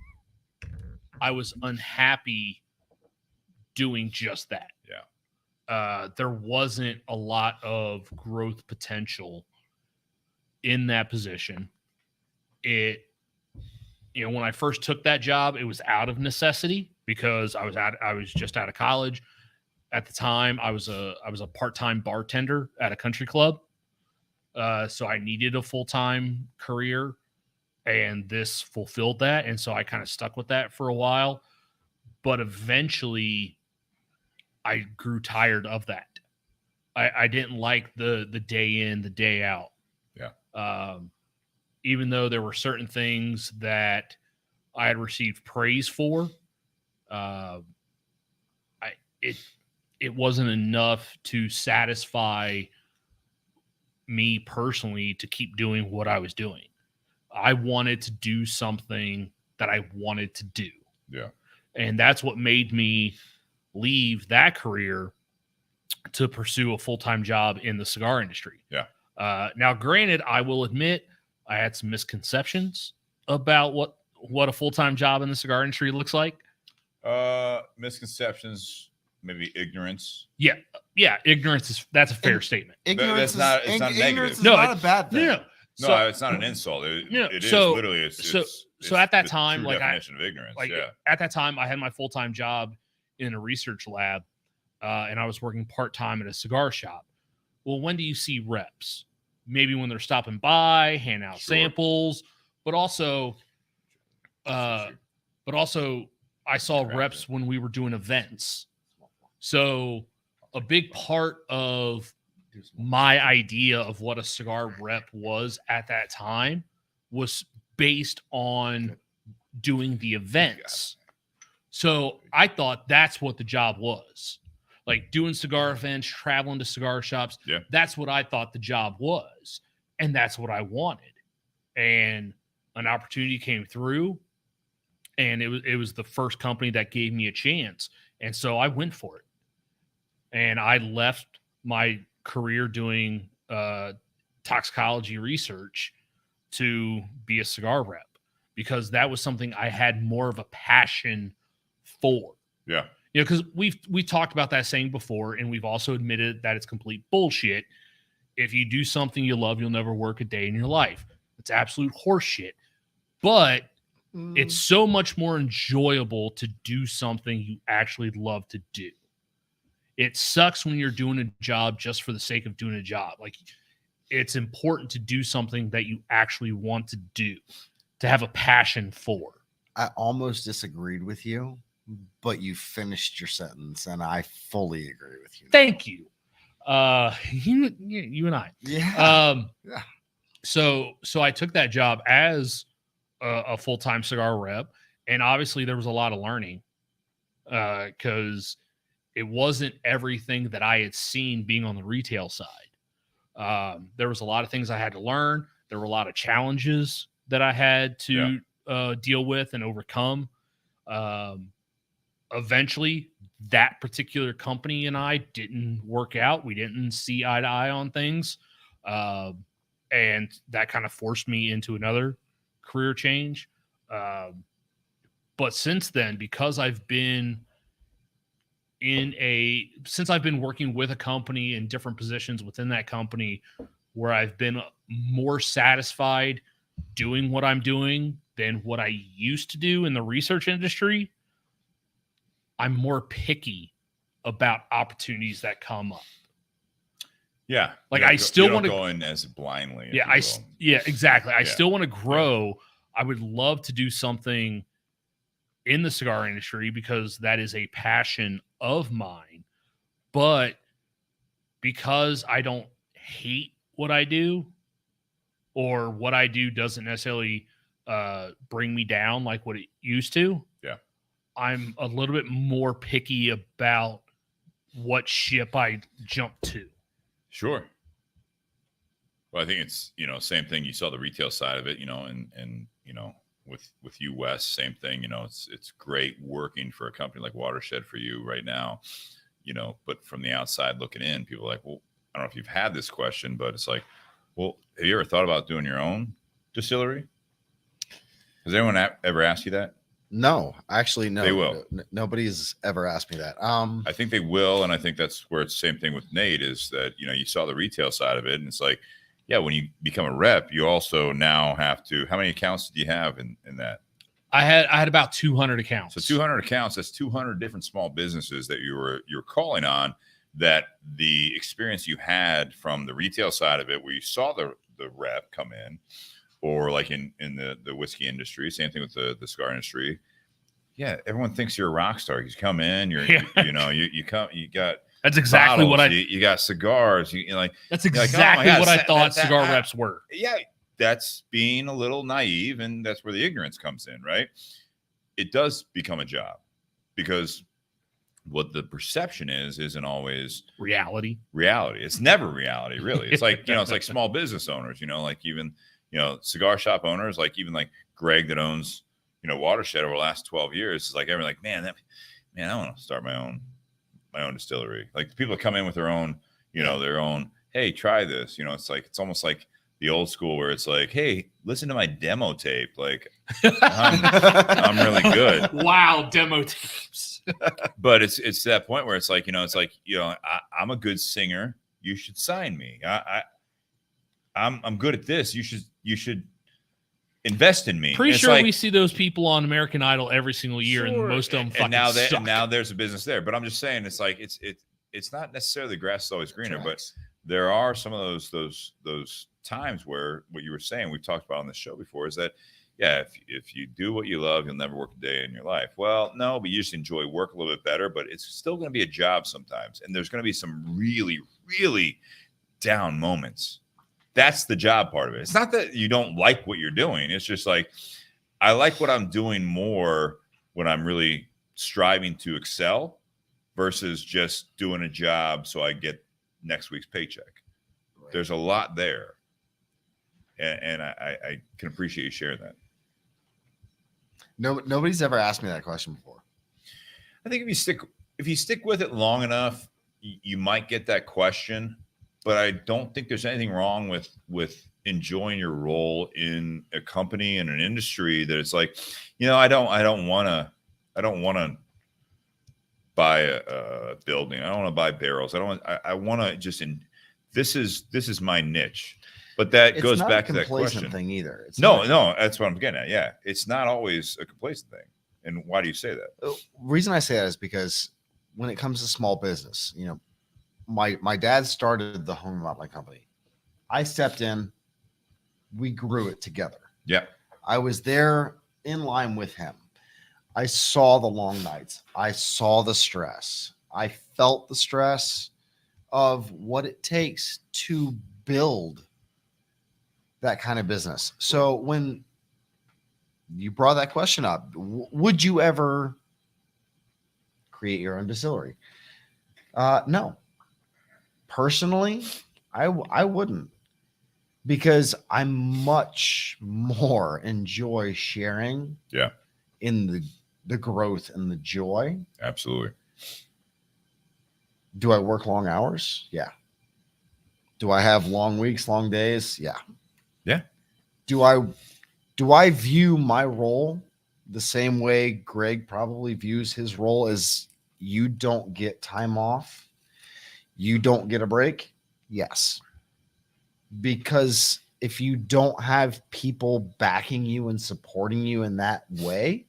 Speaker 3: I was unhappy doing just that.
Speaker 1: Yeah.
Speaker 3: There wasn't a lot of growth potential in that position. When I first took that job, it was out of necessity because I was just out of college. At the time, I was a part-time bartender at a country club. So I needed a full-time career, and this fulfilled that. And so I kind of stuck with that for a while, but eventually I grew tired of that. I didn't like the day in, the day out.
Speaker 1: Yeah.
Speaker 3: Even though there were certain things that I had received praise for, it wasn't enough to satisfy me personally to keep doing what I was doing. I wanted to do something that I wanted to do.
Speaker 1: Yeah.
Speaker 3: And that's what made me leave that career to pursue a full-time job in the cigar industry.
Speaker 1: Yeah.
Speaker 3: Now, granted, I will admit I had some misconceptions about what a full-time job in the cigar industry looks like.
Speaker 1: Misconceptions, maybe ignorance.
Speaker 3: Yeah, ignorance that's a fair statement.
Speaker 4: Ignorance
Speaker 1: It's not
Speaker 4: ignorance is
Speaker 1: negative.
Speaker 4: not a bad thing.
Speaker 1: No, it's not an insult. It is literally.
Speaker 3: So at that time,
Speaker 1: true
Speaker 3: like
Speaker 1: definition of ignorance.
Speaker 3: At that time, I had my full-time job in a research lab, and I was working part-time at a cigar shop. Well, when do you see reps? Maybe when they're stopping by, hand out samples, but also I saw reps when we were doing events. So a big part of my idea of what a cigar rep was at that time was based on doing the events. So I thought that's what the job was. Like doing cigar events, traveling to cigar shops.
Speaker 1: Yeah.
Speaker 3: That's what I thought the job was. And that's what I wanted. And an opportunity came through, and it was the first company that gave me a chance. And so I went for it. And I left my career doing toxicology research to be a cigar rep because that was something I had more of a passion for.
Speaker 1: Yeah.
Speaker 3: Because we talked about that saying before, and we've also admitted that it's complete bullshit. If you do something you love, you'll never work a day in your life. It's absolute horseshit. But it's so much more enjoyable to do something you actually love to do. It sucks when you're doing a job just for the sake of doing a job. Like, it's important to do something that you actually want to do, to have a passion for.
Speaker 2: I almost disagreed with you, but you finished your sentence, and I fully agree with you.
Speaker 3: Thank you. You and I.
Speaker 2: Yeah.
Speaker 3: Yeah. So I took that job as a full-time cigar rep, and obviously there was a lot of learning because it wasn't everything that I had seen being on the retail side. There was a lot of things I had to learn. There were a lot of challenges that I had to deal with and overcome. A eventually that particular company and I didn't work out. We didn't see eye to eye on things. And that kind of forced me into another career change. But since then, because I've been working with a company in different positions within that company, where I've been more satisfied doing what I'm doing than what I used to do in the research industry, I'm more picky about opportunities that come up.
Speaker 1: Yeah.
Speaker 3: Like I still want to
Speaker 1: go in as blindly.
Speaker 3: Yeah, exactly. I
Speaker 1: Yeah.
Speaker 3: still want to grow. Yeah. I would love to do something in the cigar industry because that is a passion of mine. But because I don't hate what I do, or what I do doesn't necessarily bring me down like what it used to.
Speaker 1: Yeah. I'm
Speaker 3: a little bit more picky about what ship I jump to.
Speaker 1: Sure. Well, I think it's, same thing. You saw the retail side of it, and with you, Wes, same thing. It's great working for a company like Watershed for you right now, but from the outside looking in, people are like, well, I don't know if you've had this question, but it's like, well, have you ever thought about doing your own distillery? Has anyone ever asked you that?
Speaker 2: No, actually, no.
Speaker 1: They will.
Speaker 2: Nobody's ever asked me that.
Speaker 1: I think they will, and I think that's where it's the same thing with Nate is that, you saw the retail side of it, and it's like, yeah, when you become a rep, you also now have to, how many accounts do you have in that?
Speaker 3: I had about 200 accounts.
Speaker 1: So 200 accounts, that's 200 different small businesses that you're calling on, that the experience you had from the retail side of it, where you saw the rep come in, or like in the whiskey industry, same thing with the cigar industry. Yeah, everyone thinks you're a rock star. You come in, you got.
Speaker 3: That's exactly
Speaker 1: bottles,
Speaker 3: what
Speaker 1: you got cigars.
Speaker 3: That's exactly what I thought cigar reps were.
Speaker 1: Yeah, that's being a little naive, and that's where the ignorance comes in, right? It does become a job because what the perception isn't always
Speaker 3: reality.
Speaker 1: It's never reality, really. It's like, it's like small business owners, like even, cigar shop owners, like even like Greg that owns, Watershed over the last 12 years. It's like everyone like, man, I want to start my own distillery. Like the people that come in with their own, their own, hey, try this. It's almost like the old school where it's like, hey, listen to my demo tape. Like I'm really good.
Speaker 3: Wow, demo tapes.
Speaker 1: But it's to that point where it's like, I'm a good singer. You should sign me. I'm good at this. You should invest in me.
Speaker 3: Pretty sure we see those people on American Idol every single year, sure. And most of them fucking suck.
Speaker 1: And now there's a business there. But I'm just saying, it's like it's not necessarily the grass is always greener, but there are some of those times where what you were saying, we've talked about on the show before, is that yeah, if you do what you love, you'll never work a day in your life. Well, no, but you just enjoy work a little bit better, but it's still going to be a job sometimes. And there's going to be some really, really down moments. That's the job part of it. It's not that you don't like what you're doing. It's just like, I like what I'm doing more when I'm really striving to excel versus just doing a job so I get next week's paycheck. Right. There's a lot there. And I can appreciate you sharing that.
Speaker 2: No, nobody's ever asked me that question before.
Speaker 1: I think if you stick with it long enough, you might get that question. But I don't think there's anything wrong with enjoying your role in a company and an industry that it's like, I don't want to buy a building. I don't want to buy barrels. I want to just this is my niche. But that goes back to that question
Speaker 2: thing either.
Speaker 1: No, that's what I'm getting at. Yeah. It's not always a complacent thing. And why do you say that?
Speaker 2: The reason I say that is because when it comes to small business, my dad started the home modeling company. I stepped in, we grew it together.
Speaker 1: Yeah.
Speaker 2: I was there in line with him. I saw the long nights. I saw the stress. I felt the stress of what it takes to build that kind of business. So when you brought that question up, would you ever create your own distillery? No. Personally, I wouldn't, because I much more enjoy sharing in the the growth and the joy.
Speaker 1: Absolutely.
Speaker 2: Do I work long hours? Yeah. Do I have long weeks, long days? Yeah.
Speaker 1: Yeah.
Speaker 2: Do I view my role the same way Greg probably views his role, as you don't get time off, you don't get a break? Yes. Because if you don't have people backing you and supporting you in that way,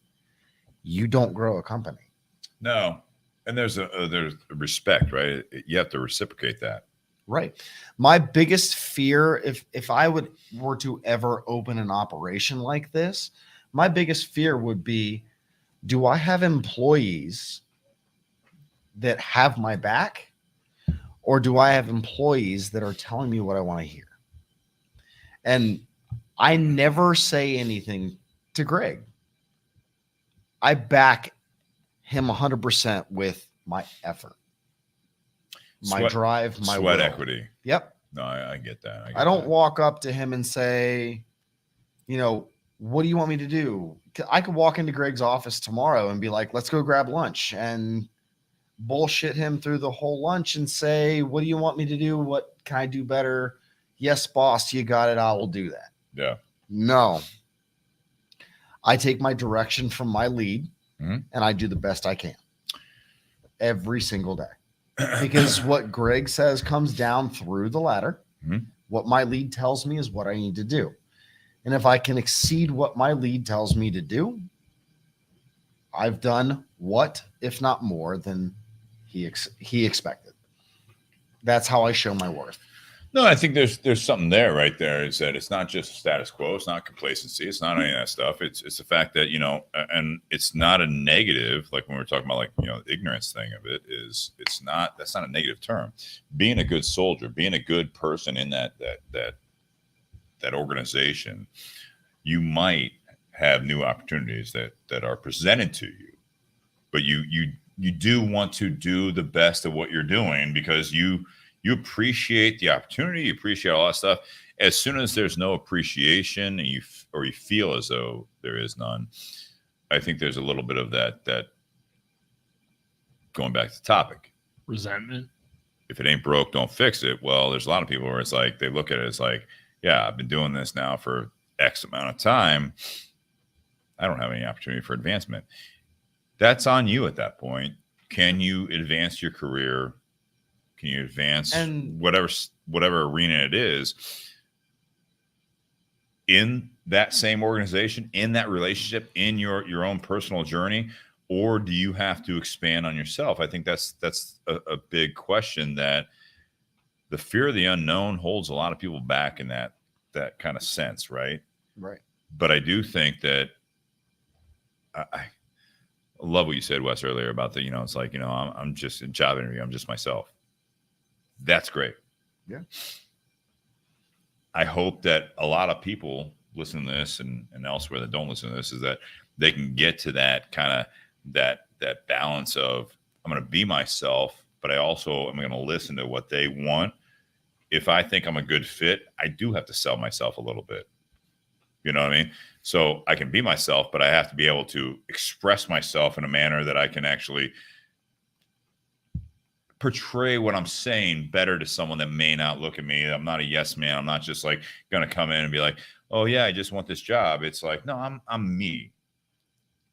Speaker 2: you don't grow a company.
Speaker 1: No. And there's a respect, right? You have to reciprocate that.
Speaker 2: Right. My biggest fear, if I were to ever open an operation like this, my biggest fear would be, do I have employees that have my back, or do I have employees that are telling me what I want to hear? And I never say anything to Greg. I back him 100% with my effort, my drive, my
Speaker 1: sweat
Speaker 2: will.
Speaker 1: equity.
Speaker 2: Yep.
Speaker 1: No, I get that.
Speaker 2: I don't walk up to him and say, what do you want me to do? I could walk into Greg's office tomorrow and be like, let's go grab lunch, and bullshit him through the whole lunch and say, what do you want me to do? What can I do better? Yes, boss, you got it. I will do that.
Speaker 1: Yeah.
Speaker 2: No. I take my direction from my lead,
Speaker 1: Mm-hmm.
Speaker 2: and I do the best I can every single day. Because what Greg says comes down through the ladder.
Speaker 1: Mm-hmm.
Speaker 2: What my lead tells me is what I need to do. And if I can exceed what my lead tells me to do, I've done what, if not more, than he expected. That's how I show my worth.
Speaker 1: No, I think there's something there, right there, is that it's not just status quo, it's not complacency, it's not any of that stuff. It's the fact that, and it's not a negative, like when we're talking about the ignorance thing of it, is that's not a negative term. Being a good soldier, being a good person in that organization, you might have new opportunities that are presented to you, but you do want to do the best of what you're doing, because you appreciate the opportunity, you appreciate all that stuff. As soon as there's no appreciation, and you feel as though there is none, I think there's a little bit of that going back to the topic,
Speaker 3: resentment.
Speaker 1: If it ain't broke, don't fix it. Well, there's a lot of people where it's like, they look at it as like, yeah, I've been doing this now for X amount of time. I don't have any opportunity for advancement. That's on you at that point. Can you advance your career? Can you advance whatever arena it is in that same organization, in that relationship, in your own personal journey, or do you have to expand on yourself? I think that's a big question, that the fear of the unknown holds a lot of people back in that kind of sense, right?
Speaker 2: Right.
Speaker 1: But I do think that I love what you said, Wes, earlier about it's like, I'm just in job interview, I'm just myself. That's great.
Speaker 2: Yeah.
Speaker 1: I hope that a lot of people listen to this and elsewhere that don't listen to this, is that they can get to that kind of that balance of, I'm going to be myself, but I also am going to listen to what they want. If I think I'm a good fit, I do have to sell myself a little bit. You know what I mean? So I can be myself, but I have to be able to express myself in a manner that I can actually portray what I'm saying better to someone that may not look at me. I'm not a yes man. I'm not just like going to come in and be like, oh yeah, I just want this job. It's like, no, I'm me,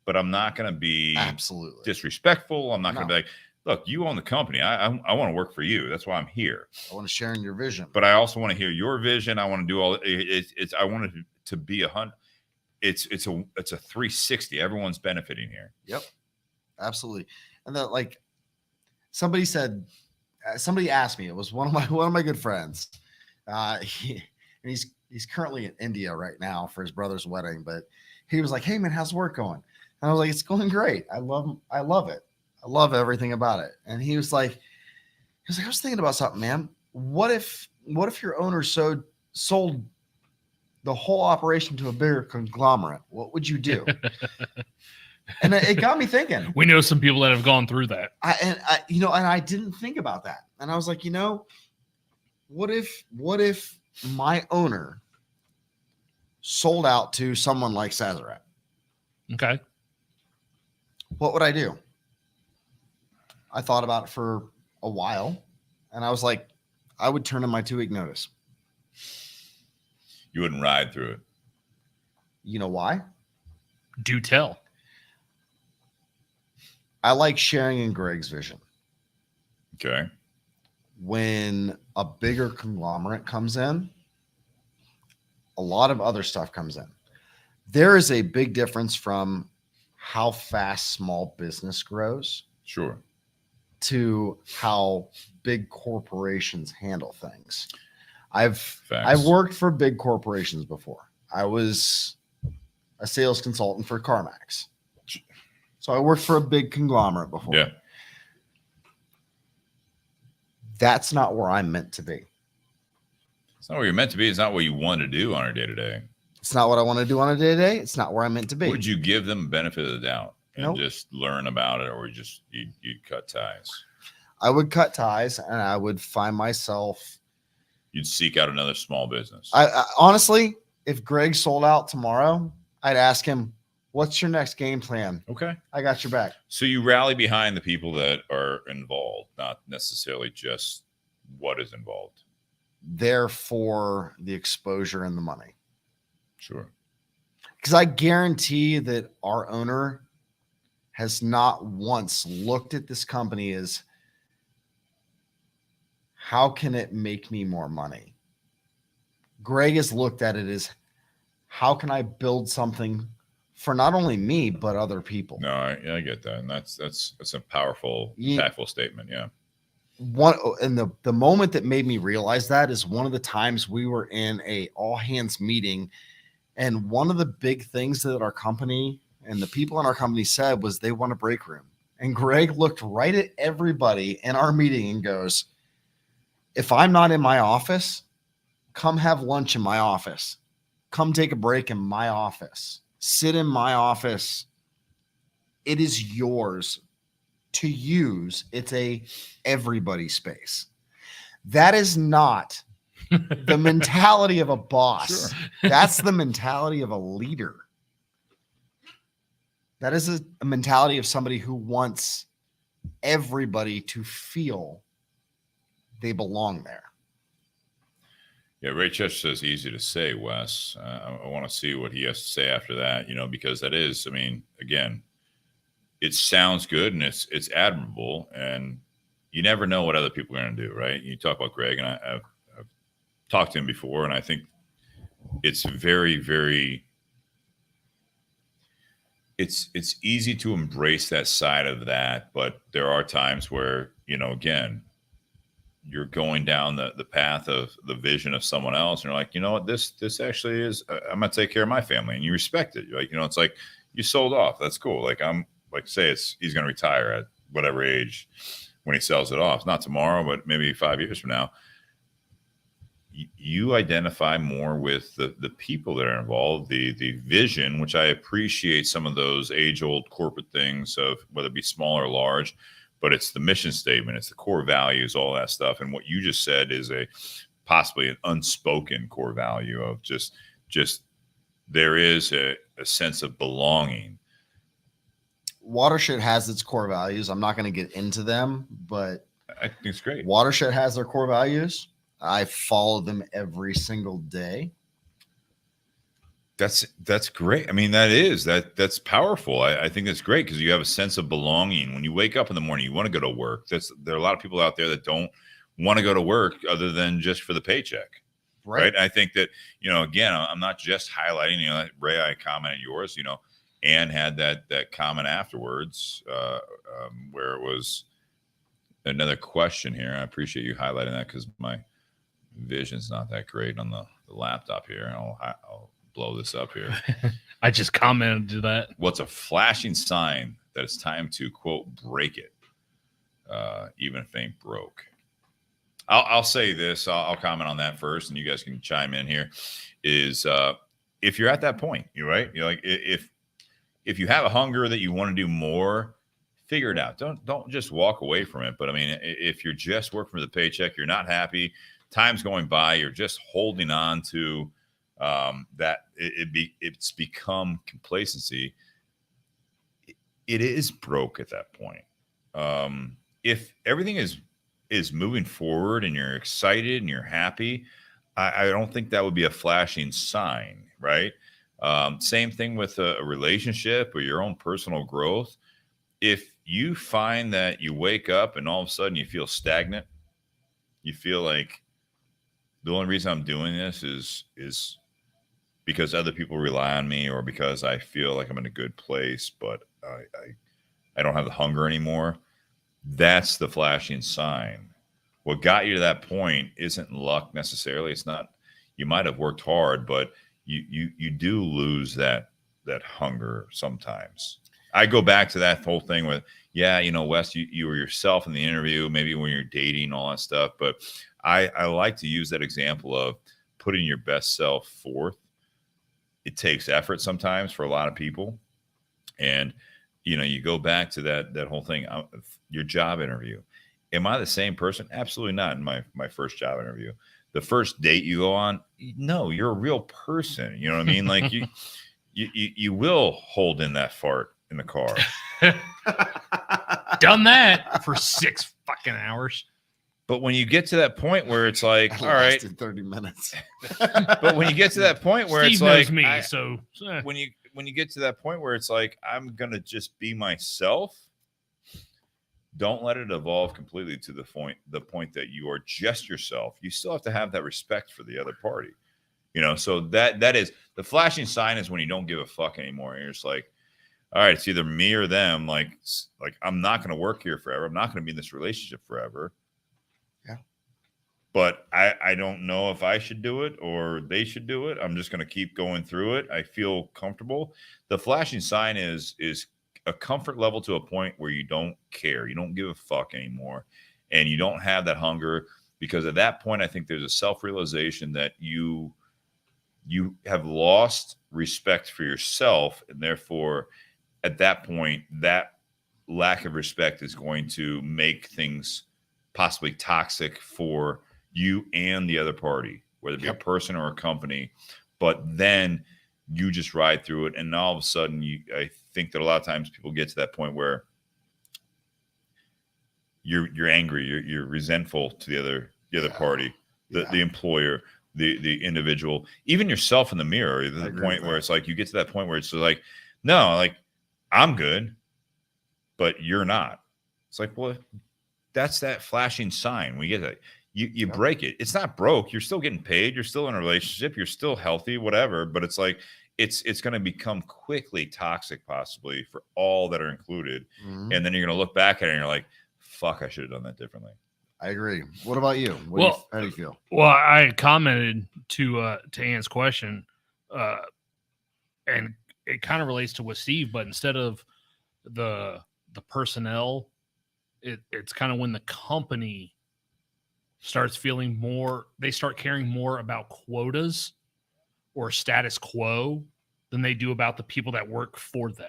Speaker 1: but I'm not going to be
Speaker 2: absolutely
Speaker 1: disrespectful. I'm not going to be like, look, you own the company. I want to work for you. That's why I'm here.
Speaker 2: I want to share in your vision,
Speaker 1: but I also want to hear your vision. I want to do all it's I want it to be 100. It's a 360. Everyone's benefiting here.
Speaker 2: Yep. Absolutely. And that, like, somebody asked me, it was one of my good friends. He's currently in India right now for his brother's wedding, but he was like, hey man, how's work going? And I was like, it's going great. I love it. I love everything about it. And he was like, I was thinking about something, man. What if your owner sold the whole operation to a bigger conglomerate? What would you do? And it got me thinking.
Speaker 3: We know some people that have gone through that.
Speaker 2: And I didn't think about that. And I was like, what if my owner sold out to someone like Sazerac?
Speaker 3: Okay.
Speaker 2: What would I do? I thought about it for a while, and I was like, I would turn in my 2-week notice.
Speaker 1: You wouldn't ride through it.
Speaker 2: You know why?
Speaker 3: Do tell.
Speaker 2: I like sharing in Greg's vision.
Speaker 1: Okay.
Speaker 2: When a bigger conglomerate comes in, a lot of other stuff comes in. There is a big difference from how fast small business grows
Speaker 1: Sure.
Speaker 2: to how big corporations handle things. I've
Speaker 1: Facts.
Speaker 2: worked for big corporations before. I was a sales consultant for CarMax. So I worked for a big conglomerate before.
Speaker 1: Yeah.
Speaker 2: That's not where I'm meant to be.
Speaker 1: It's not where you're meant to be. It's not what you want to do on a day-to-day.
Speaker 2: It's not what I want to do on a day-to-day. It's not where I'm meant to be.
Speaker 1: Would you give them benefit of the doubt and
Speaker 2: Nope.
Speaker 1: just learn about it, or just you'd cut ties?
Speaker 2: I would cut ties, and I would find myself.
Speaker 1: You'd seek out another small business.
Speaker 2: I honestly, if Greg sold out tomorrow, I'd ask him, "What's your next game plan?"
Speaker 1: Okay.
Speaker 2: I got your back.
Speaker 1: So you rally behind the people that are involved, not necessarily just what is involved.
Speaker 2: Therefore, the exposure and the money.
Speaker 1: Sure.
Speaker 2: Because I guarantee that our owner has not once looked at this company as, how can it make me more money? Greg has looked at it as, how can I build something for not only me, but other people?
Speaker 1: No, I get that. And that's a powerful,
Speaker 2: Yeah.
Speaker 1: impactful statement. Yeah.
Speaker 2: The moment that made me realize that is one of the times we were in a all hands meeting. And one of the big things that our company and the people in our company said was they want a break room. And Greg looked right at everybody in our meeting and goes, if I'm not in my office, come have lunch in my office. Come take a break in my office. Sit in my office. It is yours to use. It's a everybody space. That is not the mentality of a boss.
Speaker 1: Sure.
Speaker 2: That's the mentality of a leader. That is a mentality of somebody who wants everybody to feel they belong there.
Speaker 1: Yeah, Ray Chester says easy to say, Wes. I want to see what he has to say after that, because that is, I mean, again, it sounds good and it's admirable, and you never know what other people are going to do, right? You talk about Greg, and I've talked to him before, and I think it's very, very, it's easy to embrace that side of that, but there are times where, again, you're going down the path of the vision of someone else, and you're like, you know what, this actually is, I'm gonna take care of my family, and you respect it. You're like, it's like you sold off. That's cool. Like, I'm like, say he's gonna retire at whatever age when he sells it off. Not tomorrow, but maybe 5 years from now. You identify more with the people that are involved, the vision, which I appreciate some of those age-old corporate things of whether it be small or large, but it's the mission statement, it's the core values, all that stuff. And what you just said is possibly an unspoken core value of just there is a sense of belonging.
Speaker 2: Watershed has its core values. I'm not going to get into them, but
Speaker 1: I think it's great.
Speaker 2: Watershed has their core values. I follow them every single day.
Speaker 1: That's great. I mean, that's powerful. I think that's great because you have a sense of belonging. When you wake up in the morning, you want to go to work. There are a lot of people out there that don't want to go to work other than just for the paycheck. Right. And I think that, again, I'm not just highlighting, Ray, I commented yours, Ann had that comment afterwards where it was another question here. I appreciate you highlighting that because my vision's not that great on the laptop here. And I'll blow this up here.
Speaker 3: I just commented to that.
Speaker 1: What's a flashing sign that it's time to, quote, break it, even if it ain't broke? I'll say this. I'll comment on that first, and you guys can chime in here. Is if you're at that point, you're right. You're like, if you have a hunger that you want to do more, figure it out. Don't just walk away from it. But I mean, if you're just working for the paycheck, you're not happy. Time's going by. You're just holding on to that. It's become complacency. it is broke at that point. If everything is moving forward and you're excited and you're happy, I don't think that would be a flashing sign, right? Same thing with a relationship or your own personal growth. If you find that you wake up and all of a sudden you feel stagnant, you feel like the only reason I'm doing this is because other people rely on me, or because I feel like I'm in a good place, but I don't have the hunger anymore. That's the flashing sign. What got you to that point isn't luck necessarily. It's not, you might have worked hard, but you do lose that hunger sometimes. I go back to that whole thing with, Wes, you were yourself in the interview, maybe when you're dating, all that stuff. But I like to use that example of putting your best self forth. It takes effort sometimes for a lot of people. And, you go back to that whole thing, your job interview. Am I the same person? Absolutely not. In my first job interview, the first date you go on, no, you're a real person. You know what I mean? Like you will hold in that fart in the car.
Speaker 3: Done that for 6 fucking hours.
Speaker 1: But when you get to that point where it's like, all right,
Speaker 2: 30 minutes.
Speaker 1: But when you get to that point where
Speaker 3: Steve
Speaker 1: it's
Speaker 3: knows
Speaker 1: like,
Speaker 3: me,
Speaker 1: when you get to that point where it's like, I'm gonna just be myself. Don't let it evolve completely to the point that you are just yourself. You still have to have that respect for the other party, so that is the flashing sign, is when you don't give a fuck anymore. And you're just like, all right, it's either me or them. Like I'm not going to work here forever. I'm not going to be in this relationship forever.
Speaker 2: Yeah.
Speaker 1: But I don't know if I should do it or they should do it. I'm just going to keep going through it. I feel comfortable. The flashing sign is a comfort level to a point where you don't care. You don't give a fuck anymore. And you don't have that hunger, because at that point, I think there's a self-realization that you have lost respect for yourself. And therefore, at that point, that lack of respect is going to make things possibly toxic for you and the other party, whether it be a person or a company. But then you just ride through it. And all of a sudden, I think that a lot of times people get to that point where you're angry, you're resentful to the other party, the employer, the individual, even yourself in the mirror. The point where it's like, you get to that point where it's like, no, like, I'm good, but you're not. It's like, well, that's that flashing sign. We get that. You break it. It's not broke. You're still getting paid. You're still in a relationship. You're still healthy, whatever. But it's like, it's going to become quickly toxic, possibly, for all that are included. Mm-hmm. And then you're going to look back at it and you're like, fuck, I should have done that differently.
Speaker 2: I agree. What about you? How do you feel?
Speaker 3: Well, I commented to Ann's question, and it kind of relates to what Steve, but instead of the personnel, it's kind of when the company starts feeling more, they start caring more about quotas or status quo than they do about the people that work for them.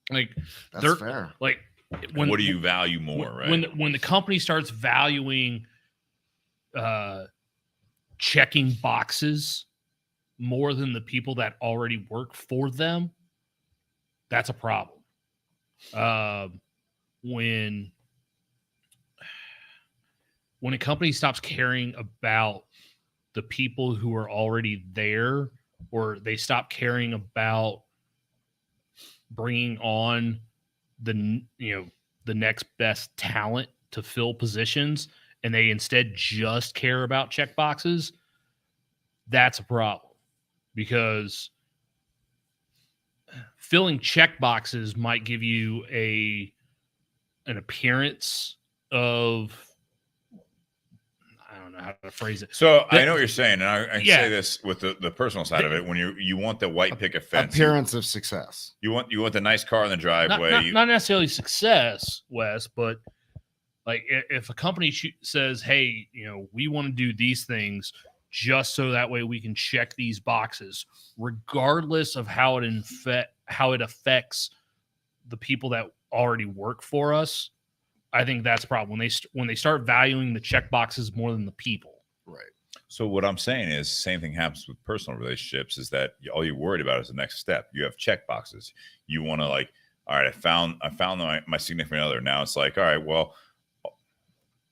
Speaker 3: Like,
Speaker 2: that's fair.
Speaker 3: Like,
Speaker 1: what do you value more, right?
Speaker 3: When the company starts valuing checking boxes more than the people that already work for them, that's a problem. When a company stops caring about the people who are already there, or they stop caring about bringing on the next best talent to fill positions, and they instead just care about check boxes, that's a problem. Because filling check boxes might give you an appearance of, I don't know how to phrase it.
Speaker 1: So I know what you're saying, and I say this with the personal side of it. When you want the white picket fence,
Speaker 2: appearance of success.
Speaker 1: You want the nice car in the driveway.
Speaker 3: Not necessarily success, Wes, but like if a company says, "Hey, we want to do these things just so that way we can check these boxes, regardless of how it affects the people that already work for us," I think that's a problem. When they start valuing the check boxes more than the people.
Speaker 2: Right.
Speaker 1: So what I'm saying is, same thing happens with personal relationships, is that all you're worried about is the next step. You have check boxes. You want to, like, all right, I found my significant other. Now it's like, all right, well,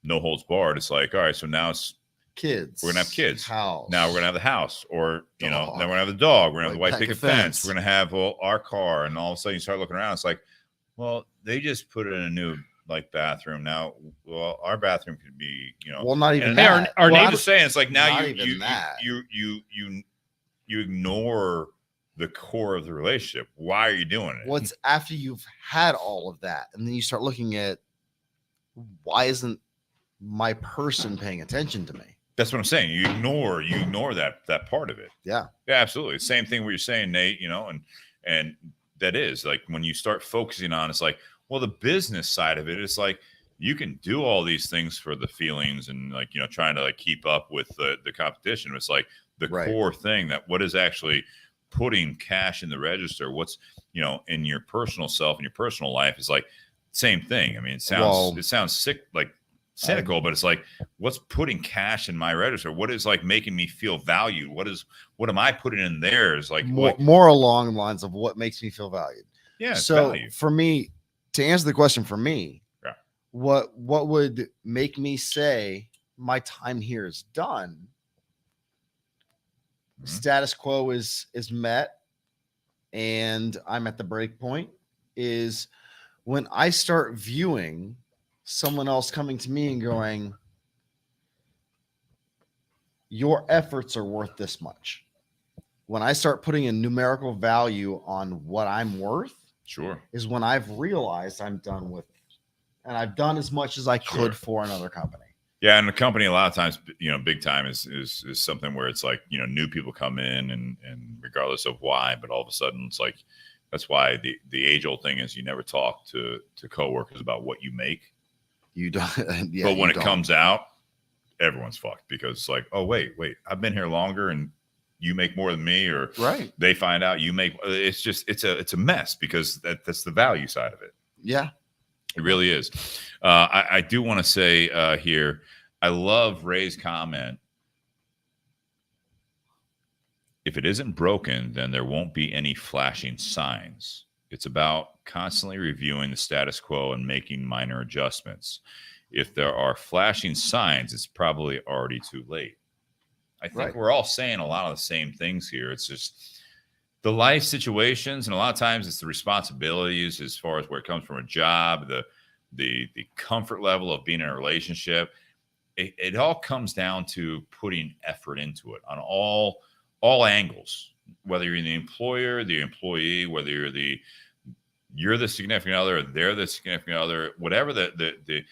Speaker 1: no holds barred. It's like, all right, so now it's
Speaker 2: Kids.
Speaker 1: we're gonna have kids.
Speaker 2: House.
Speaker 1: Now we're gonna have the house, or then
Speaker 2: Dog.
Speaker 1: we're gonna have the dog. We're gonna have the
Speaker 2: Like
Speaker 1: white picket fence. We're gonna have our car, and all of a sudden you start looking around. It's like, well, they just put in a new bathroom. Now, well, our bathroom could be,
Speaker 2: Well, not even
Speaker 1: and
Speaker 2: that.
Speaker 3: our
Speaker 1: I'm
Speaker 3: neighbor-
Speaker 1: just saying, it's like now
Speaker 2: Not
Speaker 1: you
Speaker 2: even that.
Speaker 1: you ignore the core of the relationship. Why are you doing it?
Speaker 2: What's after you've had all of that, and then you start looking at why isn't my person paying attention to me?
Speaker 1: That's what I'm saying. You ignore that part of it.
Speaker 2: Yeah.
Speaker 1: Yeah, absolutely. Same thing what you're saying, Nate, and that is like when you start focusing on, it's like, well, the business side of it, it's like you can do all these things for the feelings and like, trying to like keep up with the competition. It's like the
Speaker 2: Right.
Speaker 1: core thing that what is actually putting cash in the register, what's, in your personal self and your personal life is like same thing. I mean, it sounds sick, like cynical, but it's like, what's putting cash in my register? What is like making me feel valued? What am I putting in there? Is like
Speaker 2: more along the lines of what makes me feel valued.
Speaker 1: yeah. It's
Speaker 2: So
Speaker 1: value.
Speaker 2: for me, to answer the question for me,
Speaker 1: Yeah.
Speaker 2: what would make me say my time here is done?
Speaker 1: Mhm.
Speaker 2: Status quo is met, and I'm at the break point. Is when I start viewing someone else coming to me and going, your efforts are worth this much. When I start putting a numerical value on what I'm worth,
Speaker 1: Sure.
Speaker 2: is when I've realized I'm done with, and I've done as much as I
Speaker 1: Sure.
Speaker 2: could for another company.
Speaker 1: Yeah, and the company a lot of times, big time is something where it's like, new people come in and regardless of why, but all of a sudden it's like that's why the age old thing is you never talk to coworkers about what you make.
Speaker 2: You don't, yeah,
Speaker 1: but when
Speaker 2: you
Speaker 1: it
Speaker 2: don't.
Speaker 1: comes out, everyone's fucked because it's like, oh wait, I've been here longer and you make more than me, or
Speaker 2: right,
Speaker 1: they find out you make. It's just it's a mess because that's the value side of it.
Speaker 2: yeah,
Speaker 1: It really is. I do want to say here, I love Ray's comment. If it isn't broken, then there won't be any flashing signs. It's about constantly reviewing the status quo and making minor adjustments. If there are flashing signs, it's probably already too late. I think
Speaker 2: Right.
Speaker 1: we're all saying a lot of the same things here. It's just the life situations, and a lot of times it's the responsibilities as far as where it comes from a job, the comfort level of being in a relationship. It all comes down to putting effort into it on all angles, whether you're the employer, the employee, whether you're the significant other, or they're the significant other, whatever the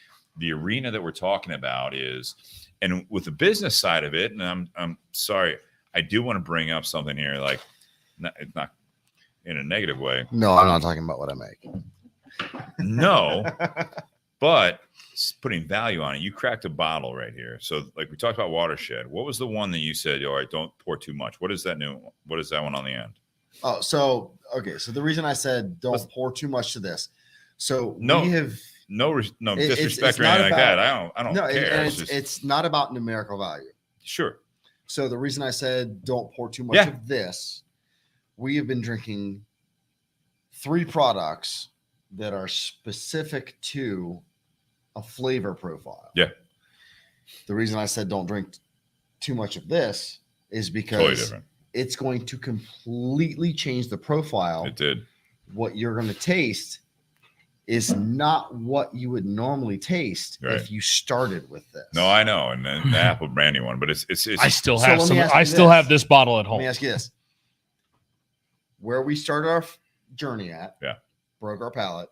Speaker 1: arena that we're talking about is. And with the business side of it, and I'm sorry, I do want to bring up something here, like it's not in a negative way.
Speaker 2: no, I'm not talking about what I make.
Speaker 1: No, but putting value on it. You cracked a bottle right here. So like we talked about Watershed. What was the one that you said, all right, don't pour too much? What is that new one? What is that one on the end?
Speaker 2: Oh, so okay. So the reason I said don't pour too much to this. So
Speaker 1: No,
Speaker 2: we have
Speaker 1: no disrespect
Speaker 2: it's
Speaker 1: or anything
Speaker 2: not
Speaker 1: like that. I don't
Speaker 2: no,
Speaker 1: care.
Speaker 2: and
Speaker 1: It's just,
Speaker 2: it's not about numerical value.
Speaker 1: sure.
Speaker 2: So the reason I said don't pour too much
Speaker 1: Yeah.
Speaker 2: of this, we have been drinking 3 products that are specific to a flavor profile.
Speaker 1: Yeah.
Speaker 2: The reason I said don't drink too much of this is
Speaker 1: Totally
Speaker 2: because
Speaker 1: different.
Speaker 2: it's going to completely change the profile.
Speaker 1: It did.
Speaker 2: What you're going to taste is not what you would normally taste
Speaker 1: Right.
Speaker 2: if you started with this.
Speaker 1: No, I know. And then the apple brandy one, but it's
Speaker 3: I still
Speaker 2: So
Speaker 3: have
Speaker 2: let me
Speaker 3: some.
Speaker 2: ask you
Speaker 3: I still
Speaker 2: this.
Speaker 3: have this bottle at
Speaker 2: Let
Speaker 3: home.
Speaker 2: me ask you this. Where we started our journey at,
Speaker 1: Yeah.
Speaker 2: broke our palate,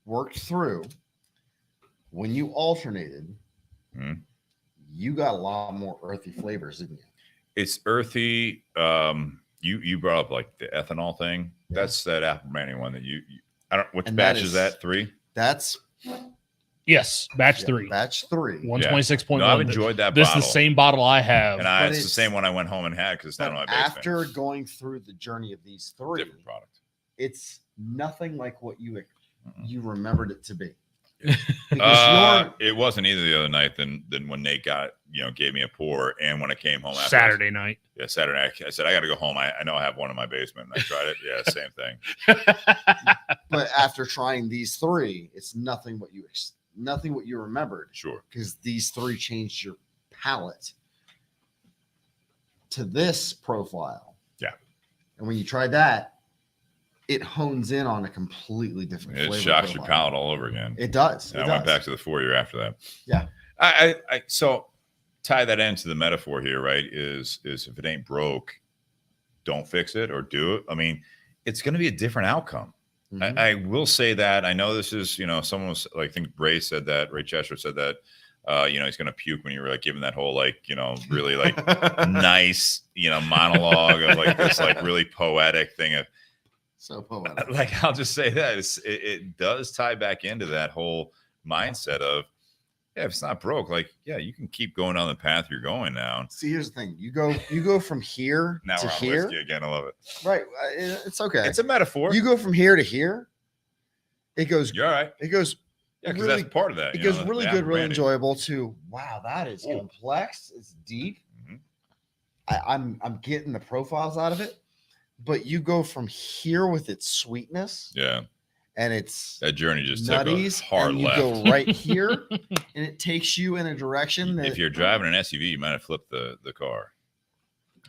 Speaker 2: worked through, when you alternated,
Speaker 1: Mhm.
Speaker 2: you got a lot more earthy flavors, didn't you?
Speaker 1: it's earthy. You brought up like the ethanol thing.
Speaker 2: Yeah.
Speaker 1: That's that apple brandy one that you I don't which
Speaker 2: And
Speaker 1: batch
Speaker 2: that
Speaker 1: is
Speaker 2: is-
Speaker 1: that? 3?
Speaker 2: That's
Speaker 3: Yes, batch
Speaker 2: yeah,
Speaker 3: 3,
Speaker 2: batch 3.
Speaker 3: 126.1.
Speaker 1: No, I've enjoyed that
Speaker 3: This
Speaker 1: bottle.
Speaker 3: is the same bottle I have.
Speaker 1: And
Speaker 2: But
Speaker 1: it's the
Speaker 2: it's-
Speaker 1: same one I went home and had because it's
Speaker 2: But
Speaker 1: down in my basement.
Speaker 2: after going through the journey of these 3,
Speaker 1: Different product.
Speaker 2: it's nothing like what you
Speaker 1: Mm-mm.
Speaker 2: remembered it to be. Because
Speaker 1: It wasn't either the other night than when Nate gave me a pour, and when I came home after
Speaker 3: Saturday night.
Speaker 1: Yeah, Saturday. I said I got to go home. I know I have one in my basement. And I tried it. Yeah, same thing.
Speaker 2: but
Speaker 4: after trying these 3, it's nothing what you remembered.
Speaker 1: Sure.
Speaker 4: Because these 3 changed your palate to this profile.
Speaker 1: Yeah.
Speaker 4: And when you try that, it hones in on a completely different flavor.
Speaker 1: It shocks
Speaker 4: profile.
Speaker 1: your palate all over again.
Speaker 4: It does.
Speaker 1: I went back to the 4 year after that.
Speaker 4: Yeah.
Speaker 1: I so tie that into the metaphor here, right? Is if it ain't broke, don't fix it or do it. I mean, it's going to be a different outcome.
Speaker 4: Mhm.
Speaker 1: I will say that. I know this is, someone was like, I think Ray said that, Ray Chester said that, he's going to puke when you were like giving that whole, like, really like nice, monologue of like this, like really poetic thing of,
Speaker 4: So poetic.
Speaker 1: like, I'll just say that it does tie back into that whole mindset of, yeah, if it's not broke, like, yeah, you can keep going down the path you're going down.
Speaker 4: See, here's the thing: you go from here
Speaker 1: Now
Speaker 4: to
Speaker 1: we're on
Speaker 4: here.
Speaker 1: whiskey again. I love it.
Speaker 4: Right? It's okay.
Speaker 1: It's a metaphor.
Speaker 4: You go from here to here. It goes.
Speaker 1: You're all right.
Speaker 4: It goes.
Speaker 1: Yeah, because
Speaker 4: really,
Speaker 1: that's part of that.
Speaker 4: it goes
Speaker 1: the
Speaker 4: really
Speaker 1: apple
Speaker 4: good, really
Speaker 1: branding.
Speaker 4: enjoyable. To wow, that is
Speaker 1: Ooh.
Speaker 4: complex. It's deep.
Speaker 1: Mhm.
Speaker 4: I'm getting the profiles out of it, but you go from here with its sweetness,
Speaker 1: Yeah,
Speaker 4: and it's
Speaker 1: that journey just took a
Speaker 4: nutties,
Speaker 1: hard
Speaker 4: and you
Speaker 1: left.
Speaker 4: go right here, and it takes you in a direction that
Speaker 1: If you're driving an SUV, you might have flipped the car.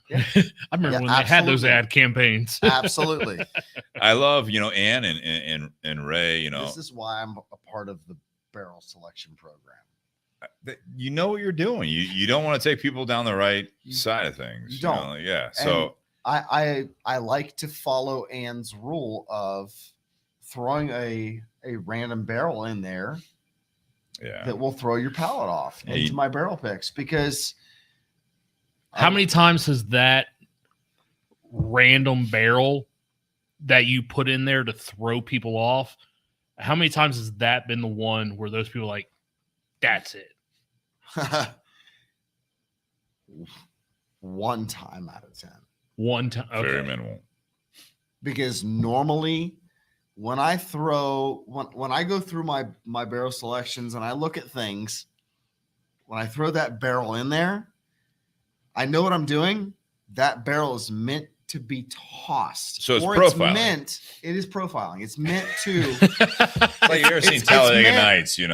Speaker 3: I remember
Speaker 4: Yeah,
Speaker 3: when they had those
Speaker 4: absolutely.
Speaker 3: ad campaigns.
Speaker 4: absolutely.
Speaker 1: I love, Ann and Ray,
Speaker 4: This is why I'm a part of the barrel selection program.
Speaker 1: you know what you're doing. You don't want to take people down the right side of things.
Speaker 4: you don't.
Speaker 1: like, yeah. So
Speaker 4: I like to follow Ann's rule of throwing a random barrel in there
Speaker 1: yeah.
Speaker 4: that will throw your palate off
Speaker 1: Hey.
Speaker 4: into my barrel picks, because
Speaker 3: How many times has that random barrel that you put in there to throw people off? How many times has that been the one where those people are like, that's it?
Speaker 4: one time out of 10.
Speaker 3: One time.
Speaker 1: Very
Speaker 3: Okay.
Speaker 1: minimal.
Speaker 4: Because normally when I go through my barrel selections and I look at things, when I throw that barrel in there, I know what I'm doing. That barrel is meant to be tossed.
Speaker 1: So it's
Speaker 4: Or
Speaker 1: profiling.
Speaker 4: It is profiling. It's meant to,
Speaker 1: Like, you ever seen
Speaker 4: it's
Speaker 1: Talladega
Speaker 4: meant-
Speaker 1: Nights,
Speaker 4: and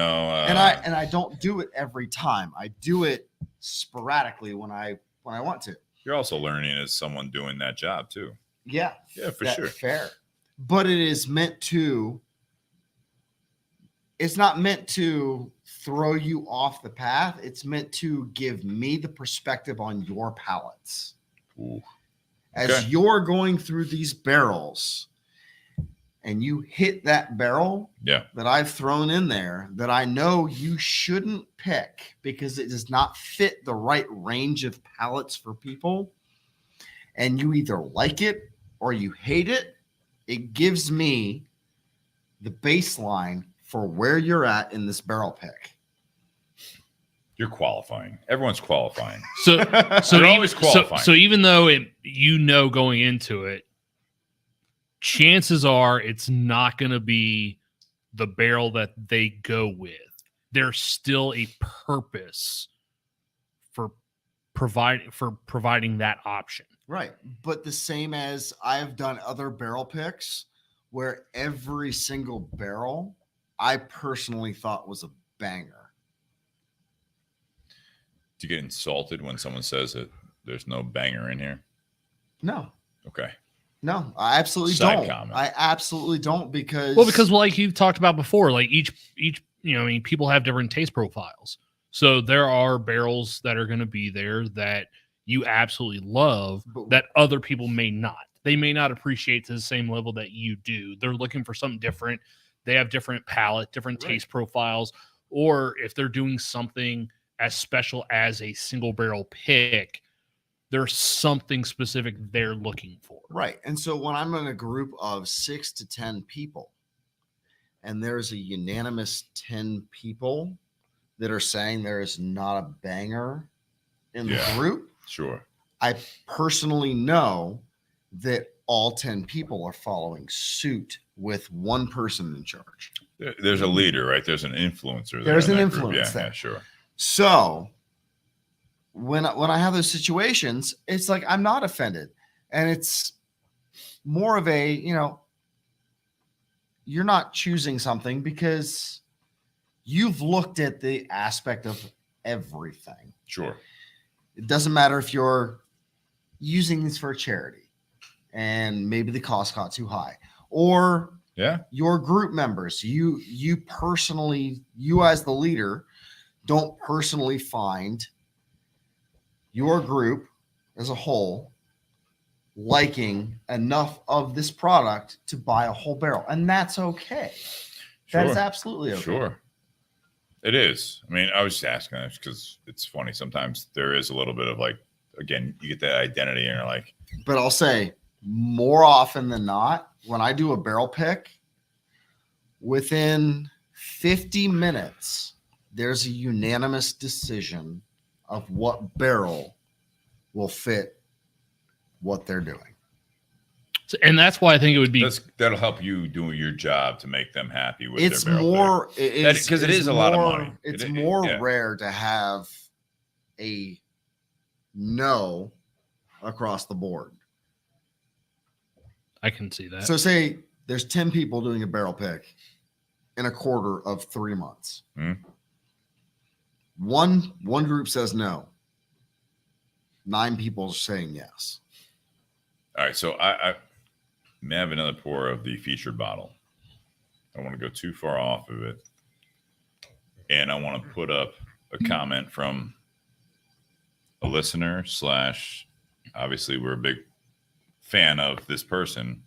Speaker 4: I don't do it every time. I do it sporadically when I want to.
Speaker 1: you're also learning as someone doing that job too.
Speaker 4: Yeah.
Speaker 1: Yeah, for
Speaker 4: That's
Speaker 1: sure.
Speaker 4: fair. But it is meant to, it's not meant to throw you off the path. It's meant to give me the perspective on your palates.
Speaker 1: Ooh.
Speaker 4: As
Speaker 1: Okay.
Speaker 4: you're going through these barrels and you hit that barrel
Speaker 1: Yeah.
Speaker 4: that I've thrown in there that I know you shouldn't pick because it does not fit the right range of palates for people, and you either like it or you hate it, it gives me the baseline for where you're at in this barrel pick.
Speaker 1: You're qualifying. Everyone's qualifying.
Speaker 3: So
Speaker 1: You're always qualifying.
Speaker 3: So even though going into it, chances are it's not going to be the barrel that they go with. There's still a purpose for providing that option.
Speaker 4: Right. But the same as I've done other barrel picks where every single barrel I personally thought was a banger.
Speaker 1: Do you get insulted when someone says that there's no banger in here?
Speaker 4: No,
Speaker 1: Okay.
Speaker 4: no, I absolutely
Speaker 1: Side
Speaker 4: don't.
Speaker 1: comment.
Speaker 4: I absolutely don't because
Speaker 3: Like you've talked about before, like each people have different taste profiles. So there are barrels that are going to be there that you absolutely love
Speaker 4: But-
Speaker 3: that other people may not. They may not appreciate to the same level that you do. They're looking for something different. They have different palate, different
Speaker 4: Right.
Speaker 3: taste profiles, or if they're doing something as special as a single barrel pick, there's something specific they're looking for.
Speaker 4: Right. And so when I'm in a group of 6 to 10 people and there's a unanimous 10 people that are saying there is not a banger in the
Speaker 1: Yeah.
Speaker 4: group,
Speaker 1: Sure.
Speaker 4: I personally know that all 10 people are following suit with one person in charge.
Speaker 1: There's a leader, right? There's an influencer.
Speaker 4: There's
Speaker 1: in
Speaker 4: an
Speaker 1: that group.
Speaker 4: influence
Speaker 1: Yeah,
Speaker 4: there.
Speaker 1: yeah, sure.
Speaker 4: So when I have those situations, it's like I'm not offended. And it's more of a, you're not choosing something because you've looked at the aspect of everything.
Speaker 1: Sure.
Speaker 4: It doesn't matter if you're using these for a charity and maybe the cost got too high, or your group members, you personally, you as the leader, don't personally find your group as a whole liking enough of this product to buy a whole barrel, and that's okay. That is absolutely okay.
Speaker 1: Sure. It is. I mean, I was just asking this because it's funny. Sometimes there is a little bit of like, again, you get that identity and you're like.
Speaker 4: But I'll say more often than not, when I do a barrel pick, within 50 minutes, there's a unanimous decision of what barrel will fit what they're doing.
Speaker 3: And that's why I think it would be
Speaker 1: that'll help you doing your job to make them happy with
Speaker 4: it's
Speaker 1: their barrel
Speaker 4: more
Speaker 1: pick. Because it is a lot of money.
Speaker 4: It's more rare to have a no across the board.
Speaker 3: I can see that.
Speaker 4: So say there's 10 people doing a barrel pick in a quarter of 3 months. One group says no. 9 people are saying yes.
Speaker 1: All right, so I may have another pour of the featured bottle. I don't want to go too far off of it. And I want to put up a comment from a listener / obviously we're a big fan of this person,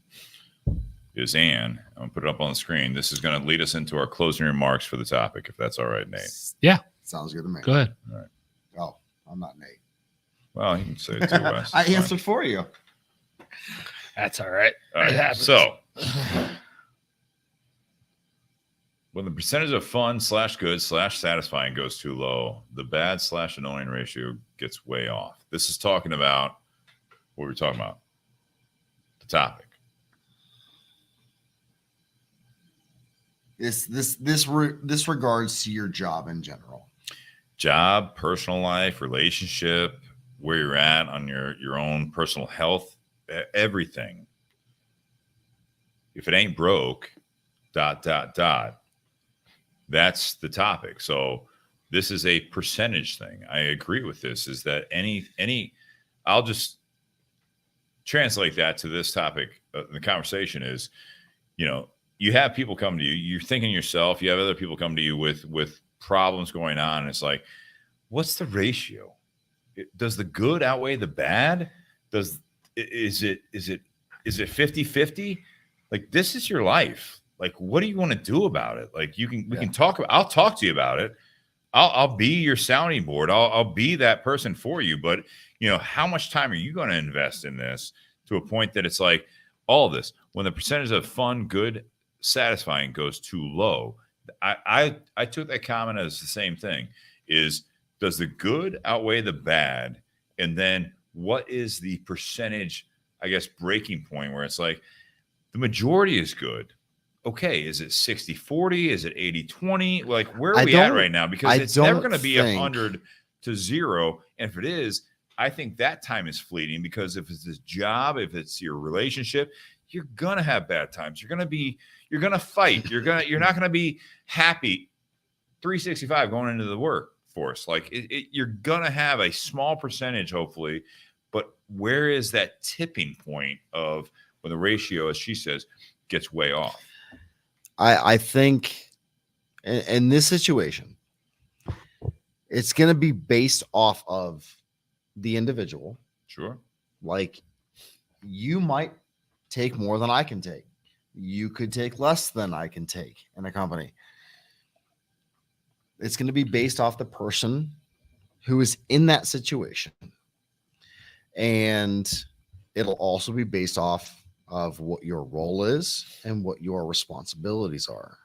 Speaker 1: is Ann. I'm going to put it up on the screen. This is going to lead us into our closing remarks for the topic, if that's all right, Nate.
Speaker 3: Yeah.
Speaker 4: Sounds good to me.
Speaker 3: Go ahead.
Speaker 1: All right.
Speaker 4: Oh, I'm not Nate.
Speaker 1: Well, you can say it too, Wes.
Speaker 4: I answered for you.
Speaker 3: That's all right.
Speaker 1: All right. So, when the percentage of fun / good / satisfying goes too low, the bad / annoying ratio gets way off. This is talking about what we're talking about. The topic.
Speaker 4: This regards to your job in general.
Speaker 1: Job, personal life, relationship, where you're at on your own personal health, everything. If it ain't broke, ... That's the topic. So this is a percentage thing. I agree with this, is that any I'll just translate that to this topic. The conversation is, you have people come to you, you're thinking yourself, you have other people come to you with problems going on. And it's like, what's the ratio? Does the good outweigh the bad? Is it 50-50? Like, this is your life. Like, what do you want to do about it? Like, we can talk about, I'll talk to you about it. I'll be your sounding board. I'll be that person for you. But how much time are you going to invest in this to a point that it's like all of this, when the percentage of fun, good, satisfying goes too low? I took that comment as the same thing. Does the good outweigh the bad? And then what is the percentage, I guess, breaking point where it's like the majority is good? Okay, is it 60-40? Is it 80-20? Like, where are we at right now? Because it's never going to be 100 to 0. And if it is, I think that time is fleeting, because if it's this job, if it's your relationship, you're going to have bad times. You're going to fight. You're not going to be happy 365 going into the workforce. Like, you're going to have a small percentage, hopefully. But where is that tipping point of when the ratio, as she says, gets way off?
Speaker 4: I think in this situation, it's going to be based off of the individual.
Speaker 1: Sure.
Speaker 4: Like, you might take more than I can take. You could take less than I can take in a company. It's going to be based off the person who is in that situation. And it'll also be based off of what your role is and what your responsibilities are.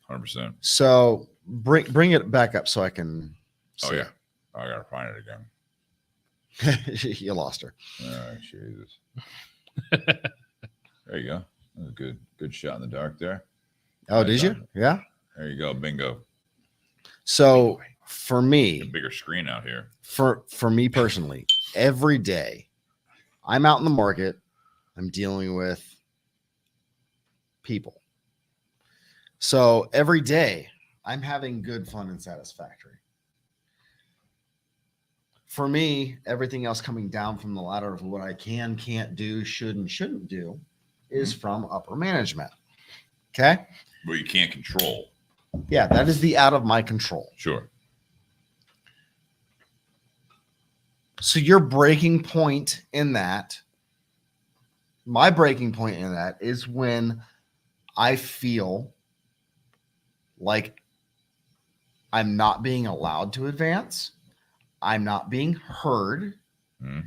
Speaker 1: 100%.
Speaker 4: So bring it back up so I can see.
Speaker 1: Oh, yeah. I got to find it again.
Speaker 4: You lost her.
Speaker 1: Oh, Jesus. There you go. That was a good shot in the dark there.
Speaker 4: Oh, did you? Yeah.
Speaker 1: There you go. Bingo.
Speaker 4: So for me,
Speaker 1: a bigger screen out here.
Speaker 4: For me personally, every day I'm out in the market, I'm dealing with people. So every day I'm having good fun and satisfactory. For me, everything else coming down from the ladder of what I can, can't do, should, and shouldn't do is from upper management. Okay.
Speaker 1: Where you can't control.
Speaker 4: Yeah, that is the out of my control.
Speaker 1: Sure.
Speaker 4: So your breaking point in that, my breaking point in that is when I feel like I'm not being allowed to advance, I'm not being heard, and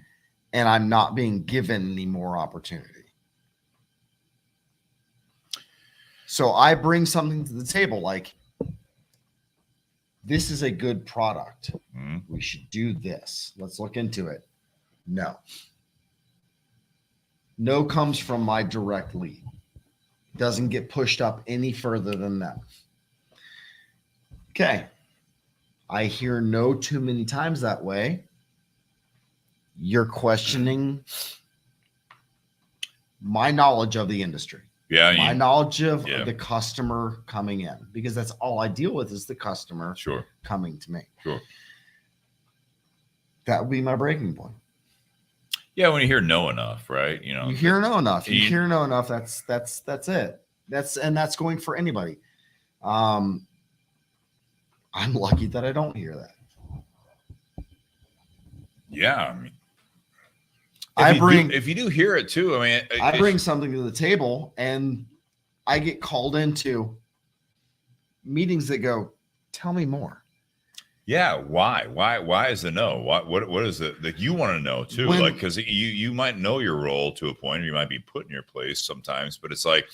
Speaker 4: I'm not being given any more opportunity. So I bring something to the table like, this is a good product. We should do this. Let's look into it. No. No comes from my direct lead. Doesn't get pushed up any further than that. Okay. I hear no too many times that way. You're questioning my knowledge of the industry.
Speaker 1: Yeah.
Speaker 4: My knowledge of the customer coming in, because that's all I deal with is the customer coming to me.
Speaker 1: Sure.
Speaker 4: That would be my breaking point.
Speaker 1: Yeah, when you hear no enough, right? You
Speaker 4: hear no enough. You hear no enough. That's it. That's going for anybody. I'm lucky that I don't hear that.
Speaker 1: Yeah, I mean, if you do hear it too, I mean,
Speaker 4: I bring something to the table, and I get called into meetings that go, "Tell me more."
Speaker 1: Yeah, why is the no? What is it that you want to know too? Like, because you might know your role to a point, or you might be put in your place sometimes, but it's like,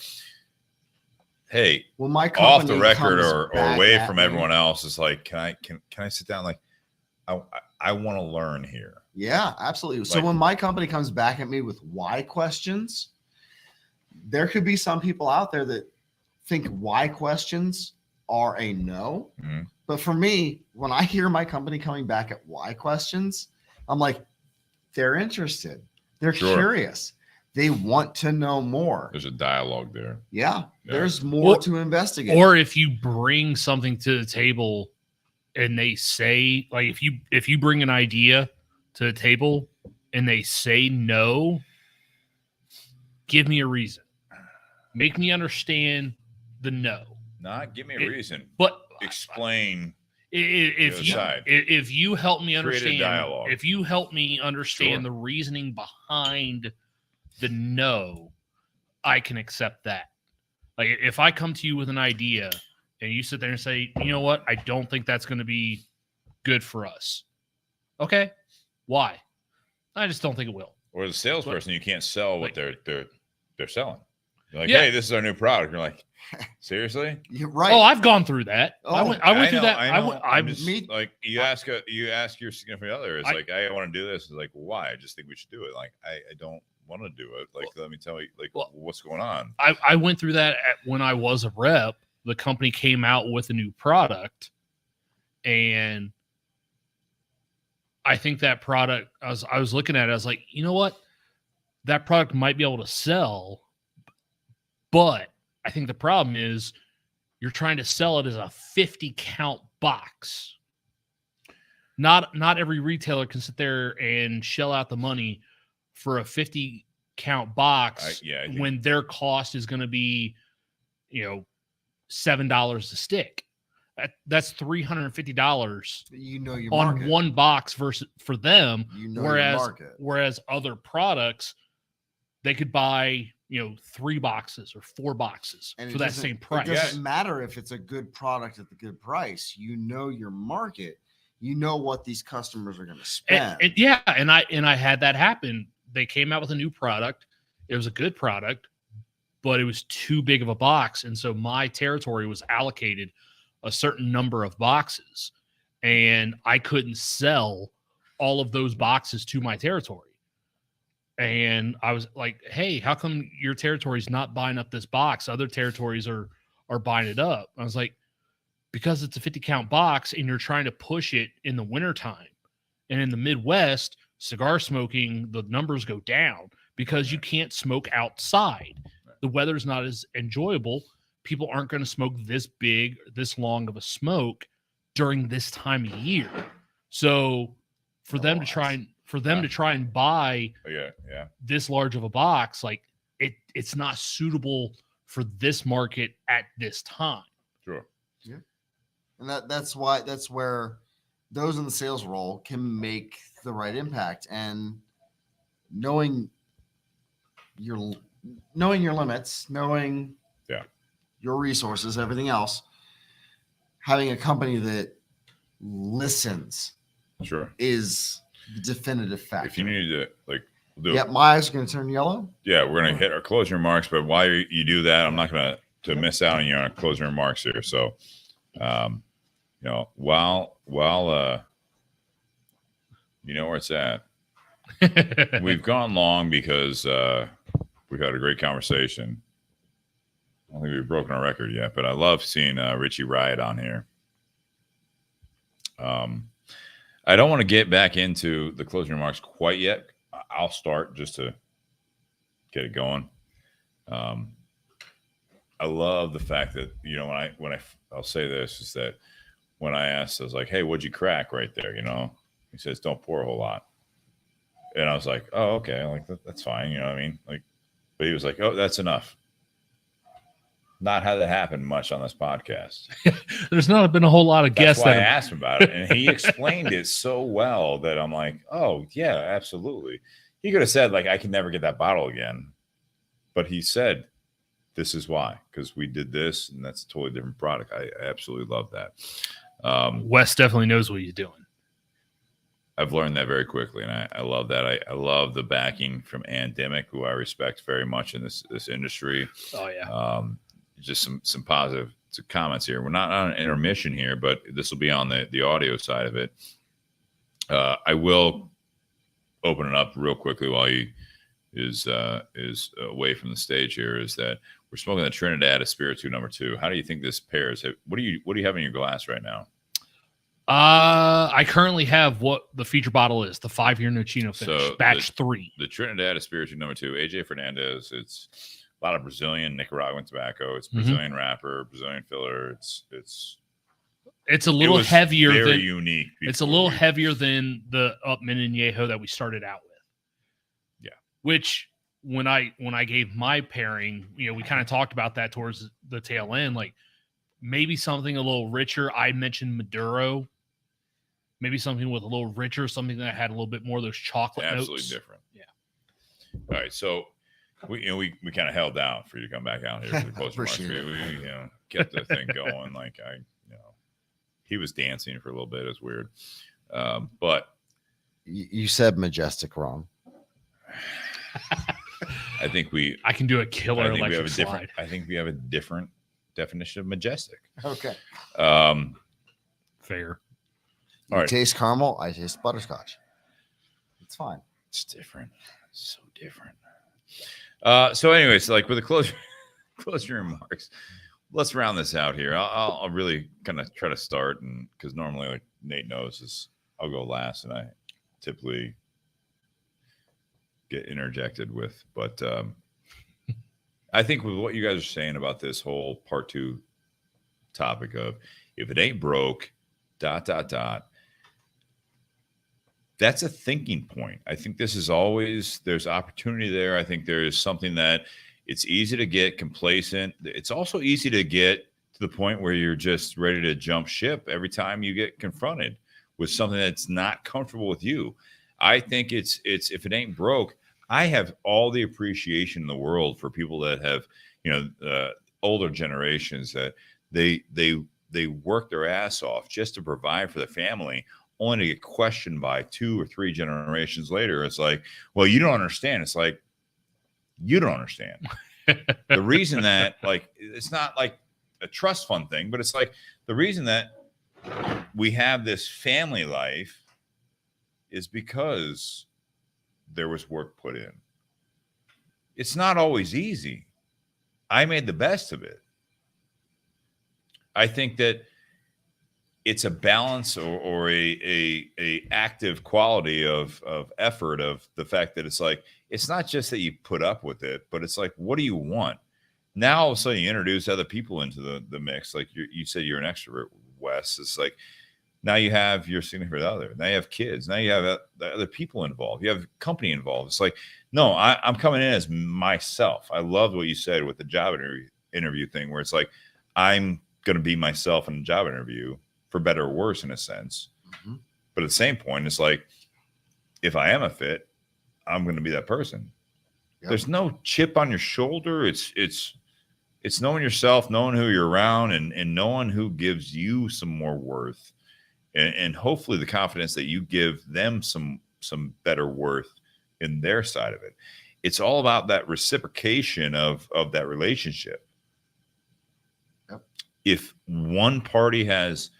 Speaker 1: hey,
Speaker 4: when my
Speaker 1: off the record or away from everyone else, it's like, can I sit down? Like, I want to learn here.
Speaker 4: Yeah, absolutely. So when my company comes back at me with why questions, there could be some people out there that think why questions are a no. But for me, when I hear my company coming back at why questions, I'm like, they're interested. They're curious. They want to know more.
Speaker 1: There's a dialogue there.
Speaker 4: Yeah. There's more to investigate.
Speaker 3: Or if you bring something to the table and they say, like, if you bring an idea to the table and they say no, give me a reason. Make me understand the no.
Speaker 1: Not give me a reason,
Speaker 3: but
Speaker 1: explain.
Speaker 3: If you help me understand,
Speaker 1: dialogue.
Speaker 3: If you help me understand the reasoning behind the no, I can accept that. Like, if I come to you with an idea and you sit there and say, you know what, I don't think that's going to be good for us. Okay, why? I just don't think it will.
Speaker 1: Or the salesperson, you can't sell what they're selling. You're like, hey, this is our new product. You're like, seriously?
Speaker 4: You're right.
Speaker 3: Oh, I've gone through that. I went through that.
Speaker 1: I'm just like, you ask your significant other. It's like, I want to do this. It's like, why? I just think we should do it. Like, I don't want to do it. Like, let me tell you, like, what's going on.
Speaker 3: I went through that when I was a rep. The company came out with a new product, and I think that product, I was looking at it, I was like, you know what? That product might be able to sell, but I think the problem is you're trying to sell it as a 50 count box. Not every retailer can sit there and shell out the money for a 50 count box when their cost is going to be, $7 a stick. That's $350.
Speaker 4: Your
Speaker 3: on
Speaker 4: market.
Speaker 3: One box versus for them.
Speaker 4: Whereas
Speaker 3: other products, they could buy 3 boxes or 4 boxes for that same price.
Speaker 4: It doesn't matter if it's a good product at the good price. You know your market. You know what these customers are going to spend.
Speaker 3: And I had that happen. They came out with a new product. It was a good product, but it was too big of a box, and so my territory was allocated a certain number of boxes, and I couldn't sell all of those boxes to my territory. And I was like, hey, how come your territory is not buying up this box? Other territories are buying it up. I was like, because it's a 50 count box and you're trying to push it in the wintertime. And in the Midwest, cigar smoking, the numbers go down because you can't smoke outside. The weather's not as enjoyable people aren't going to smoke this big, this long of a smoke during this time of year. So for them to try and buy this large of a box, like it's not suitable for this market at this time.
Speaker 1: Sure.
Speaker 4: Yeah. And that's where those in the sales role can make the right impact, and knowing your limits, knowing your resources, everything else, having a company that listens is the definitive factor.
Speaker 1: If you need to
Speaker 4: my eyes are going to turn yellow.
Speaker 1: Yeah, we're going to hit our closing remarks, but while you do that, I'm not going to miss out on your closing remarks here. So, while you know where it's at, we've gone long because we've had a great conversation. I don't think we've broken our record yet, but I love seeing Richie Riot on here. I don't want to get back into the closing remarks quite yet. I'll start just to get it going. I love the fact that, I'll say this, is that when I asked, I was like, hey, what'd you crack right there? He says, don't pour a whole lot. And I was like, oh, okay. Like, that's fine. You know what I mean? Like, but he was like, oh, that's enough. Not had that happen much on this podcast.
Speaker 3: There's not been a whole lot of guests.
Speaker 1: That's why I asked him about it. And he explained it so well that I'm like, oh, yeah, absolutely. He could have said, like, I can never get that bottle again. But he said, this is why, because we did this, and that's a totally different product. I absolutely love that.
Speaker 3: Wes definitely knows what he's doing.
Speaker 1: I've learned that very quickly, and I love that. I love the backing from Andemic, who I respect very much in this industry.
Speaker 3: Oh, yeah.
Speaker 1: Just some positive comments here. We're not on an intermission here, but this will be on the audio side of it. I will open it up real quickly while he is away from the stage here. Is that we're smoking the Trinidad Espiritu number 2. How do you think this pairs? What do you have in your glass right now?
Speaker 3: I currently have what the feature bottle is, the 5-year Nocino finish, batch 3.
Speaker 1: The Trinidad Espiritu number 2, AJ Fernandez. It's a lot of Brazilian, Nicaraguan tobacco. It's Brazilian wrapper, Brazilian filler. It's
Speaker 3: a little heavier.
Speaker 1: Very unique.
Speaker 3: It's a little heavier than the Upmann and Anejo that we started out with.
Speaker 1: Yeah.
Speaker 3: Which when I gave my pairing, we kind of talked about that towards the tail end, like maybe something a little richer. I mentioned Maduro. Maybe something with a little richer, something that had a little bit more of those chocolate notes.
Speaker 1: Absolutely different.
Speaker 3: Yeah.
Speaker 1: All right, so we kind of held down for you to come back out here for the closing remarks. We kept the thing going. Like he was dancing for a little bit. It was weird, but
Speaker 2: you said majestic wrong.
Speaker 1: I think
Speaker 3: I can do a killer electric slide.
Speaker 1: I think we have a different definition of majestic.
Speaker 4: Okay.
Speaker 3: Fair.
Speaker 2: You taste caramel. I taste butterscotch. It's fine.
Speaker 1: It's different. It's so different. So anyways, like with the closing remarks, let's round this out here. I'll really kind of try to start, and because normally, like Nate knows, is I'll go last, and I typically get interjected with. But I think with what you guys are saying about this whole part 2 topic of if it ain't broke, ... That's a thinking point. I think this is always, there's opportunity there. I think there is something that it's easy to get complacent. It's also easy to get to the point where you're just ready to jump ship every time you get confronted with something that's not comfortable with you. I think it's if it ain't broke, I have all the appreciation in the world for people that have, older generations that they work their ass off just to provide for the family, only to get questioned by 2 or 3 generations later. It's like, well, you don't understand. It's like, you don't understand. The reason that, like, it's not like a trust fund thing, but it's like the reason that we have this family life is because there was work put in. It's not always easy. I made the best of it. I think that it's a balance or a active quality of effort, of the fact that it's like, it's not just that you put up with it, but it's like, what do you want? Now all of a sudden you introduce other people into the mix. Like you said, you're an extrovert, Wes. It's like now you have your significant other. Now you have kids. Now you have other people involved. You have company involved. It's like, no, I'm coming in as myself. I love what you said with the job interview thing, where it's like I'm going to be myself in a job interview, for better or worse, in a sense.
Speaker 4: Mm-hmm.
Speaker 1: But at the same point, it's like, if I am a fit, I'm going to be that person. Yep. There's no chip on your shoulder. It's knowing yourself, knowing who you're around, and knowing who gives you some more worth, and hopefully the confidence that you give them some better worth in their side of it. It's all about that reciprocation of that relationship.
Speaker 4: Yep.
Speaker 1: If one party has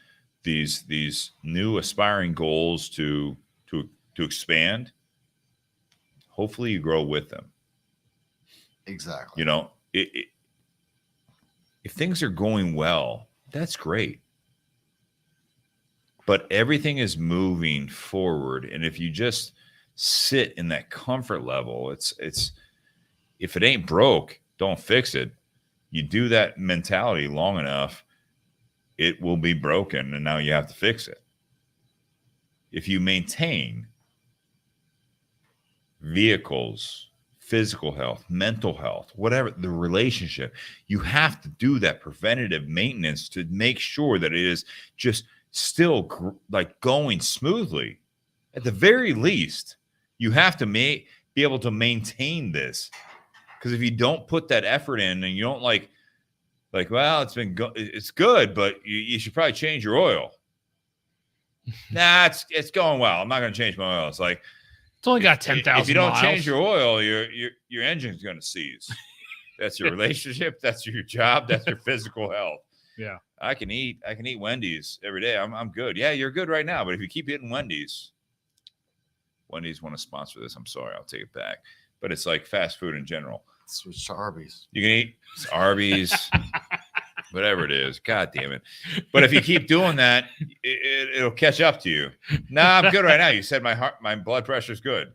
Speaker 1: these new aspiring goals to expand, hopefully you grow with them.
Speaker 4: Exactly.
Speaker 1: You know, if things are going well, that's great. But everything is moving forward, and if you just sit in that comfort level, it's if it ain't broke, don't fix it. You do that mentality long enough, it will be broken, and now you have to fix it. If you maintain vehicles, physical health, mental health, whatever, the relationship, you have to do that preventative maintenance to make sure that it is just still like going smoothly. At the very least, you have to be able to maintain this, because if you don't put that effort in, and you don't like, well, it's good, but you should probably change your oil. Nah, it's going well. I'm not going to change my oil. It's like,
Speaker 3: it's only got 10,000
Speaker 1: If you don't
Speaker 3: miles.
Speaker 1: change your oil, your engine's going to seize. That's your relationship. That's your job. That's your physical health.
Speaker 3: Yeah.
Speaker 1: I can eat Wendy's every day. I'm good. Yeah, you're good right now. But if you keep eating Wendy's want to sponsor this, I'm sorry, I'll take it back. But it's like fast food in general.
Speaker 4: Switch to Arby's.
Speaker 1: You can eat Arby's, whatever it is. God damn it. But if you keep doing that, it'll catch up to you. Nah, I'm good right now. You said my blood pressure's good.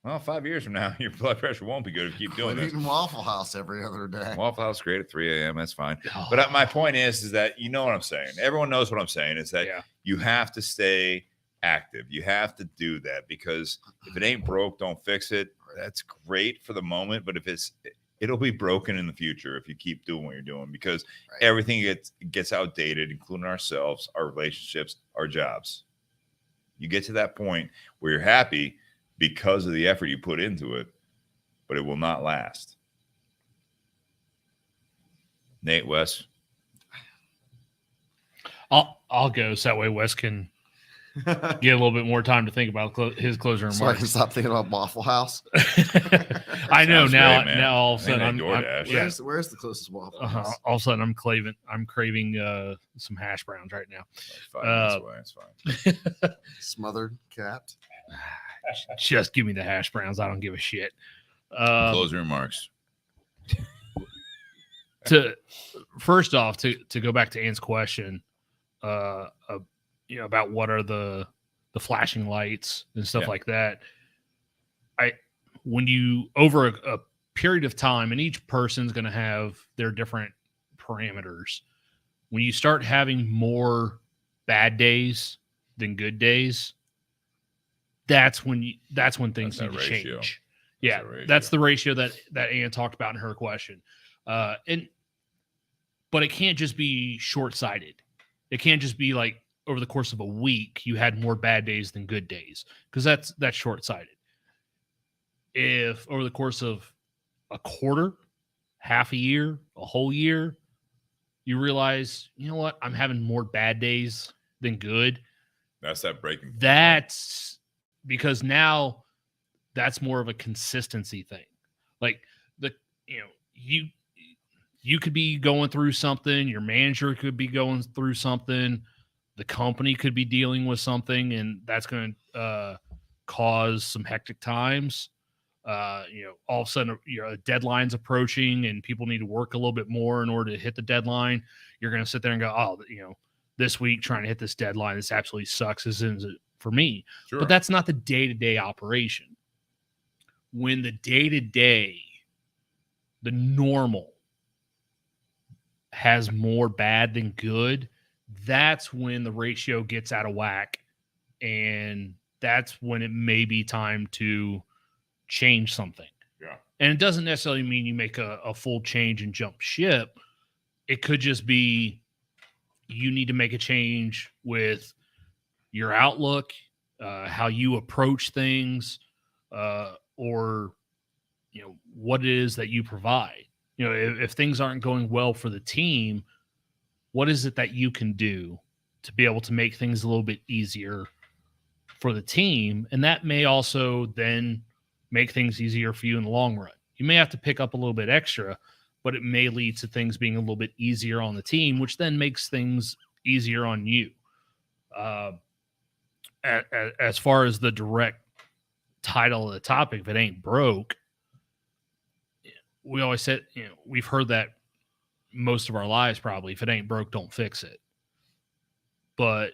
Speaker 1: Well, 5 years from now, your blood pressure won't be good if you keep doing this.
Speaker 4: Eating Waffle House every other day.
Speaker 1: Waffle House great at 3 a.m. That's fine. But my point is that you know what I'm saying. Everyone knows what I'm saying. Is that you have to stay active. You have to do that, because if it ain't broke, don't fix it. That's great for the moment, but it'll be broken in the future if you keep doing what you're doing, because everything gets outdated, including ourselves, our relationships, our jobs. You get to that point where you're happy because of the effort you put into it, but it will not last. Nate, Wes?
Speaker 3: I'll go, so that way Wes can get a little bit more time to think about his closing remarks.
Speaker 4: So I can stop thinking about Waffle House.
Speaker 3: I know now.
Speaker 1: Great,
Speaker 3: now all of a sudden
Speaker 4: Where's the closest Waffle House?
Speaker 3: All of a sudden I'm craving some hash browns right now.
Speaker 1: That's fine.
Speaker 4: Smothered cat.
Speaker 3: Just give me the hash browns. I don't give a shit.
Speaker 1: Closing remarks.
Speaker 3: First off, to go back to Ann's question, about what are the flashing lights and stuff like that. When you over a period of time, and each person's going to have their different parameters. When you start having more bad days than good days, that's when things need to change. Yeah, that's the ratio that Ann talked about in her question. But it can't just be short-sighted. It can't just be like over the course of a week you had more bad days than good days, because that's short-sighted. If over the course of a quarter, half a year, a whole year, you realize, you know what, I'm having more bad days than good.
Speaker 1: That's that breaking point.
Speaker 3: That's because now that's more of a consistency thing. Like you could be going through something, your manager could be going through something, the company could be dealing with something, and that's going to cause some hectic times. All of a sudden, a deadline's approaching and people need to work a little bit more in order to hit the deadline. You're going to sit there and go, this week trying to hit this deadline, this absolutely sucks. This isn't for me. Sure. But that's not the day-to-day operation. When the day-to-day the normal has more bad than good, that's when the ratio gets out of whack. And that's when it may be time to change something.
Speaker 1: Yeah.
Speaker 3: And it doesn't necessarily mean you make a full change and jump ship. It could just be you need to make a change with your outlook, how you approach things, or what it is that you provide. If things aren't going well for the team, what is it that you can do to be able to make things a little bit easier for the team? And that may also then make things easier for you in the long run. You may have to pick up a little bit extra, but it may lead to things being a little bit easier on the team, which then makes things easier on you. As far as the direct title of the topic, if it ain't broke, we always said, we've heard that most of our lives probably, if it ain't broke, don't fix it. But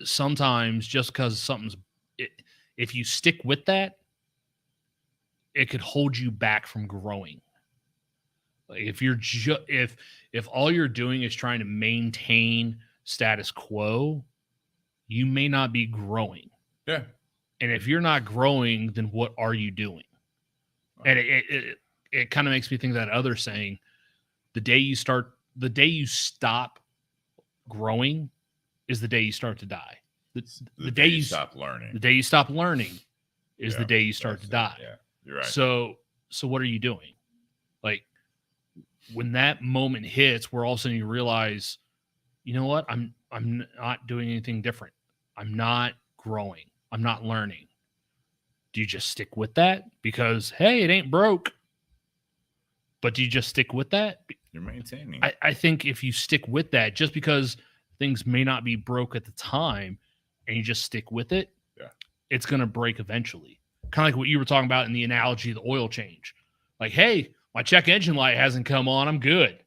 Speaker 3: sometimes just because if you stick with that, it could hold you back from growing. Like if you're if all you're doing is trying to maintain status quo, you may not be growing.
Speaker 1: Yeah. And
Speaker 3: if you're not growing, then what are you doing? And it kind of makes me think that other saying, the day you stop growing is the day you start to die. The day you
Speaker 1: stop learning.
Speaker 3: The day you stop learning is the day you start to die.
Speaker 1: Yeah, you're right.
Speaker 3: So what are you doing? Like when that moment hits, where all of a sudden you realize, you know what? I'm not doing anything different. I'm not growing. I'm not learning. Do you just stick with that? Because, hey, it ain't broke. But do you just stick with that?
Speaker 1: You're maintaining.
Speaker 3: I think if you stick with that, just because things may not be broke at the time and you just stick with it, it's going to break eventually. Kind of like what you were talking about in the analogy of the oil change. Like, hey, my check engine light hasn't come on. I'm good.
Speaker 1: Let's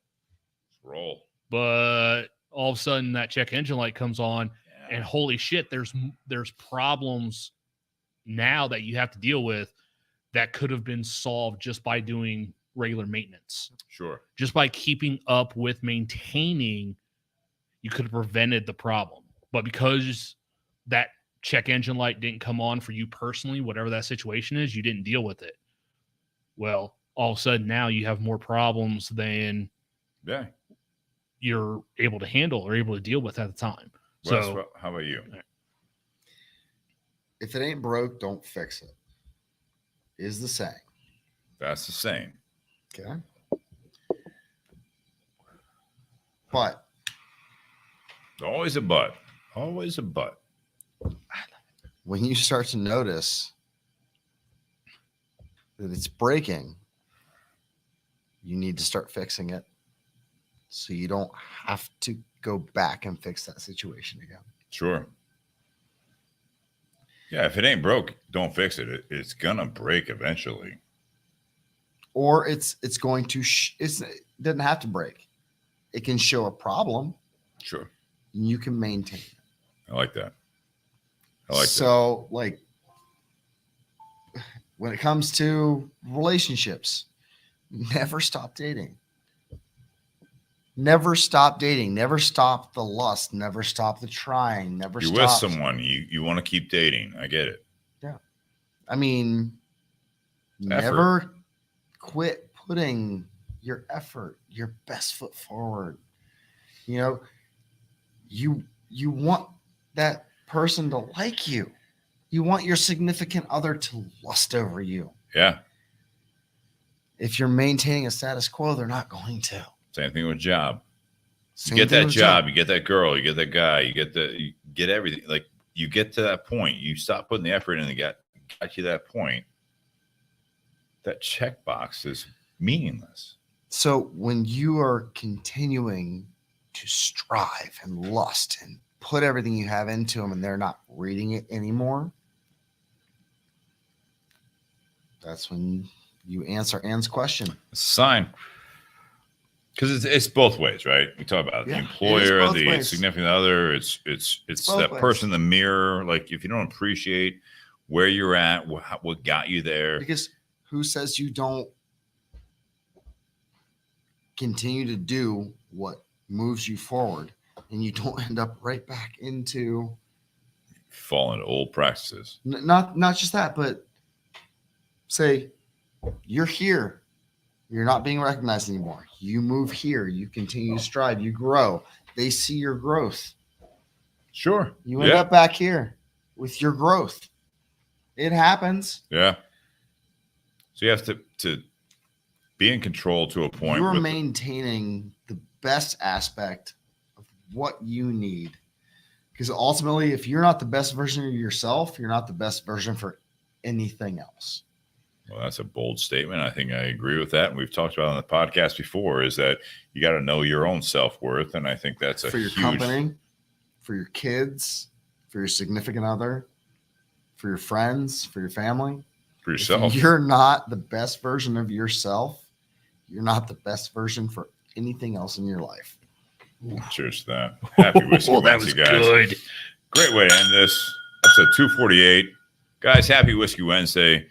Speaker 1: roll.
Speaker 3: But all of a sudden that check engine light comes on and holy shit, there's problems now that you have to deal with that could have been solved just by doing regular maintenance.
Speaker 1: Sure.
Speaker 3: Just by keeping up with maintaining, you could have prevented the problem. But because that check engine light didn't come on for you personally, whatever that situation is, you didn't deal with it. Well, all of a sudden now you have more problems than you're able to handle or able to deal with at the time.
Speaker 1: Wes,
Speaker 3: so
Speaker 1: how about you?
Speaker 4: If it ain't broke, don't fix it. Is the saying.
Speaker 1: That's the saying.
Speaker 4: Okay. But.
Speaker 1: Always a but. Always a but.
Speaker 4: When you start to notice that it's breaking, you need to start fixing it so you don't have to go back and fix that situation again.
Speaker 1: Sure. Yeah, if it ain't broke, don't fix it. It's gonna break eventually.
Speaker 4: Or it's going to it doesn't have to break. It can show a problem.
Speaker 1: Sure.
Speaker 4: And you can maintain it.
Speaker 1: I like that.
Speaker 4: So, like, when it comes to relationships, never stop dating. Never stop dating. Never stop the lust. Never stop the trying. Never stop.
Speaker 1: You're with someone. You want to keep dating. I get it.
Speaker 4: Yeah. I mean, never quit putting your effort, your best foot forward. You want that person to like you. You want your significant other to lust over you.
Speaker 1: Yeah.
Speaker 4: If you're maintaining a status quo, they're not going to.
Speaker 1: Same thing with job. You get that job, you get that girl, you get that guy, you get everything. Like you get to that point, you stop putting the effort in and got you that point. That checkbox is meaningless.
Speaker 4: So when you are continuing to strive and lust and put everything you have into them and they're not reading it anymore, that's when you answer Ann's question.
Speaker 1: It's a sign. Because it's both ways, right? We talk about the employer, the significant other. It's that person in the mirror. Like if you don't appreciate where you're at, what got you there.
Speaker 4: Because who says you don't continue to do what moves you forward, and you don't end up right back into
Speaker 1: fall into old practices.
Speaker 4: Not just that, but say you're here, you're not being recognized anymore. You move here, you continue to strive, you grow. They see your growth.
Speaker 1: Sure.
Speaker 4: You end up back here with your growth. It happens.
Speaker 1: Yeah. So you have to be in control to a point.
Speaker 4: You're maintaining the best aspect of what you need. Because ultimately, if you're not the best version of yourself, you're not the best version for anything else.
Speaker 1: Well, that's a bold statement. I think I agree with that. And we've talked about on the podcast before is that you got to know your own self-worth. And I think that's
Speaker 4: for your company, for your kids, for your significant other, for your friends, for your family.
Speaker 1: For yourself.
Speaker 4: If you're not the best version of yourself, you're not the best version for anything else in your life.
Speaker 1: Cheers to that. Happy Whiskey Wednesday, guys.
Speaker 3: Good.
Speaker 1: Great way to end this. Episode 248. Guys, happy Whiskey Wednesday.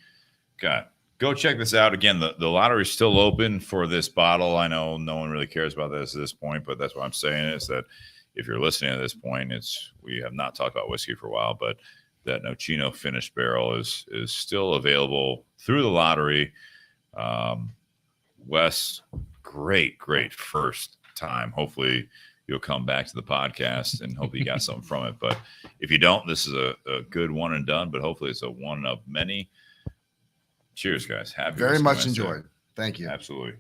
Speaker 1: God, go check this out. Again, the lottery is still open for this bottle. I know no one really cares about this at this point, but that's what I'm saying is that if you're listening at this point, we have not talked about whiskey for a while, but that Nocino finished barrel is still available through the lottery. Wes, great first time. Hopefully you'll come back to the podcast and hopefully you got something from it. But if you don't, this is a good one and done, but hopefully it's a one of many. Cheers, guys. Happy
Speaker 4: Very
Speaker 1: Whiskey
Speaker 4: much
Speaker 1: Wednesday.
Speaker 4: enjoyed. Thank you.
Speaker 1: Absolutely.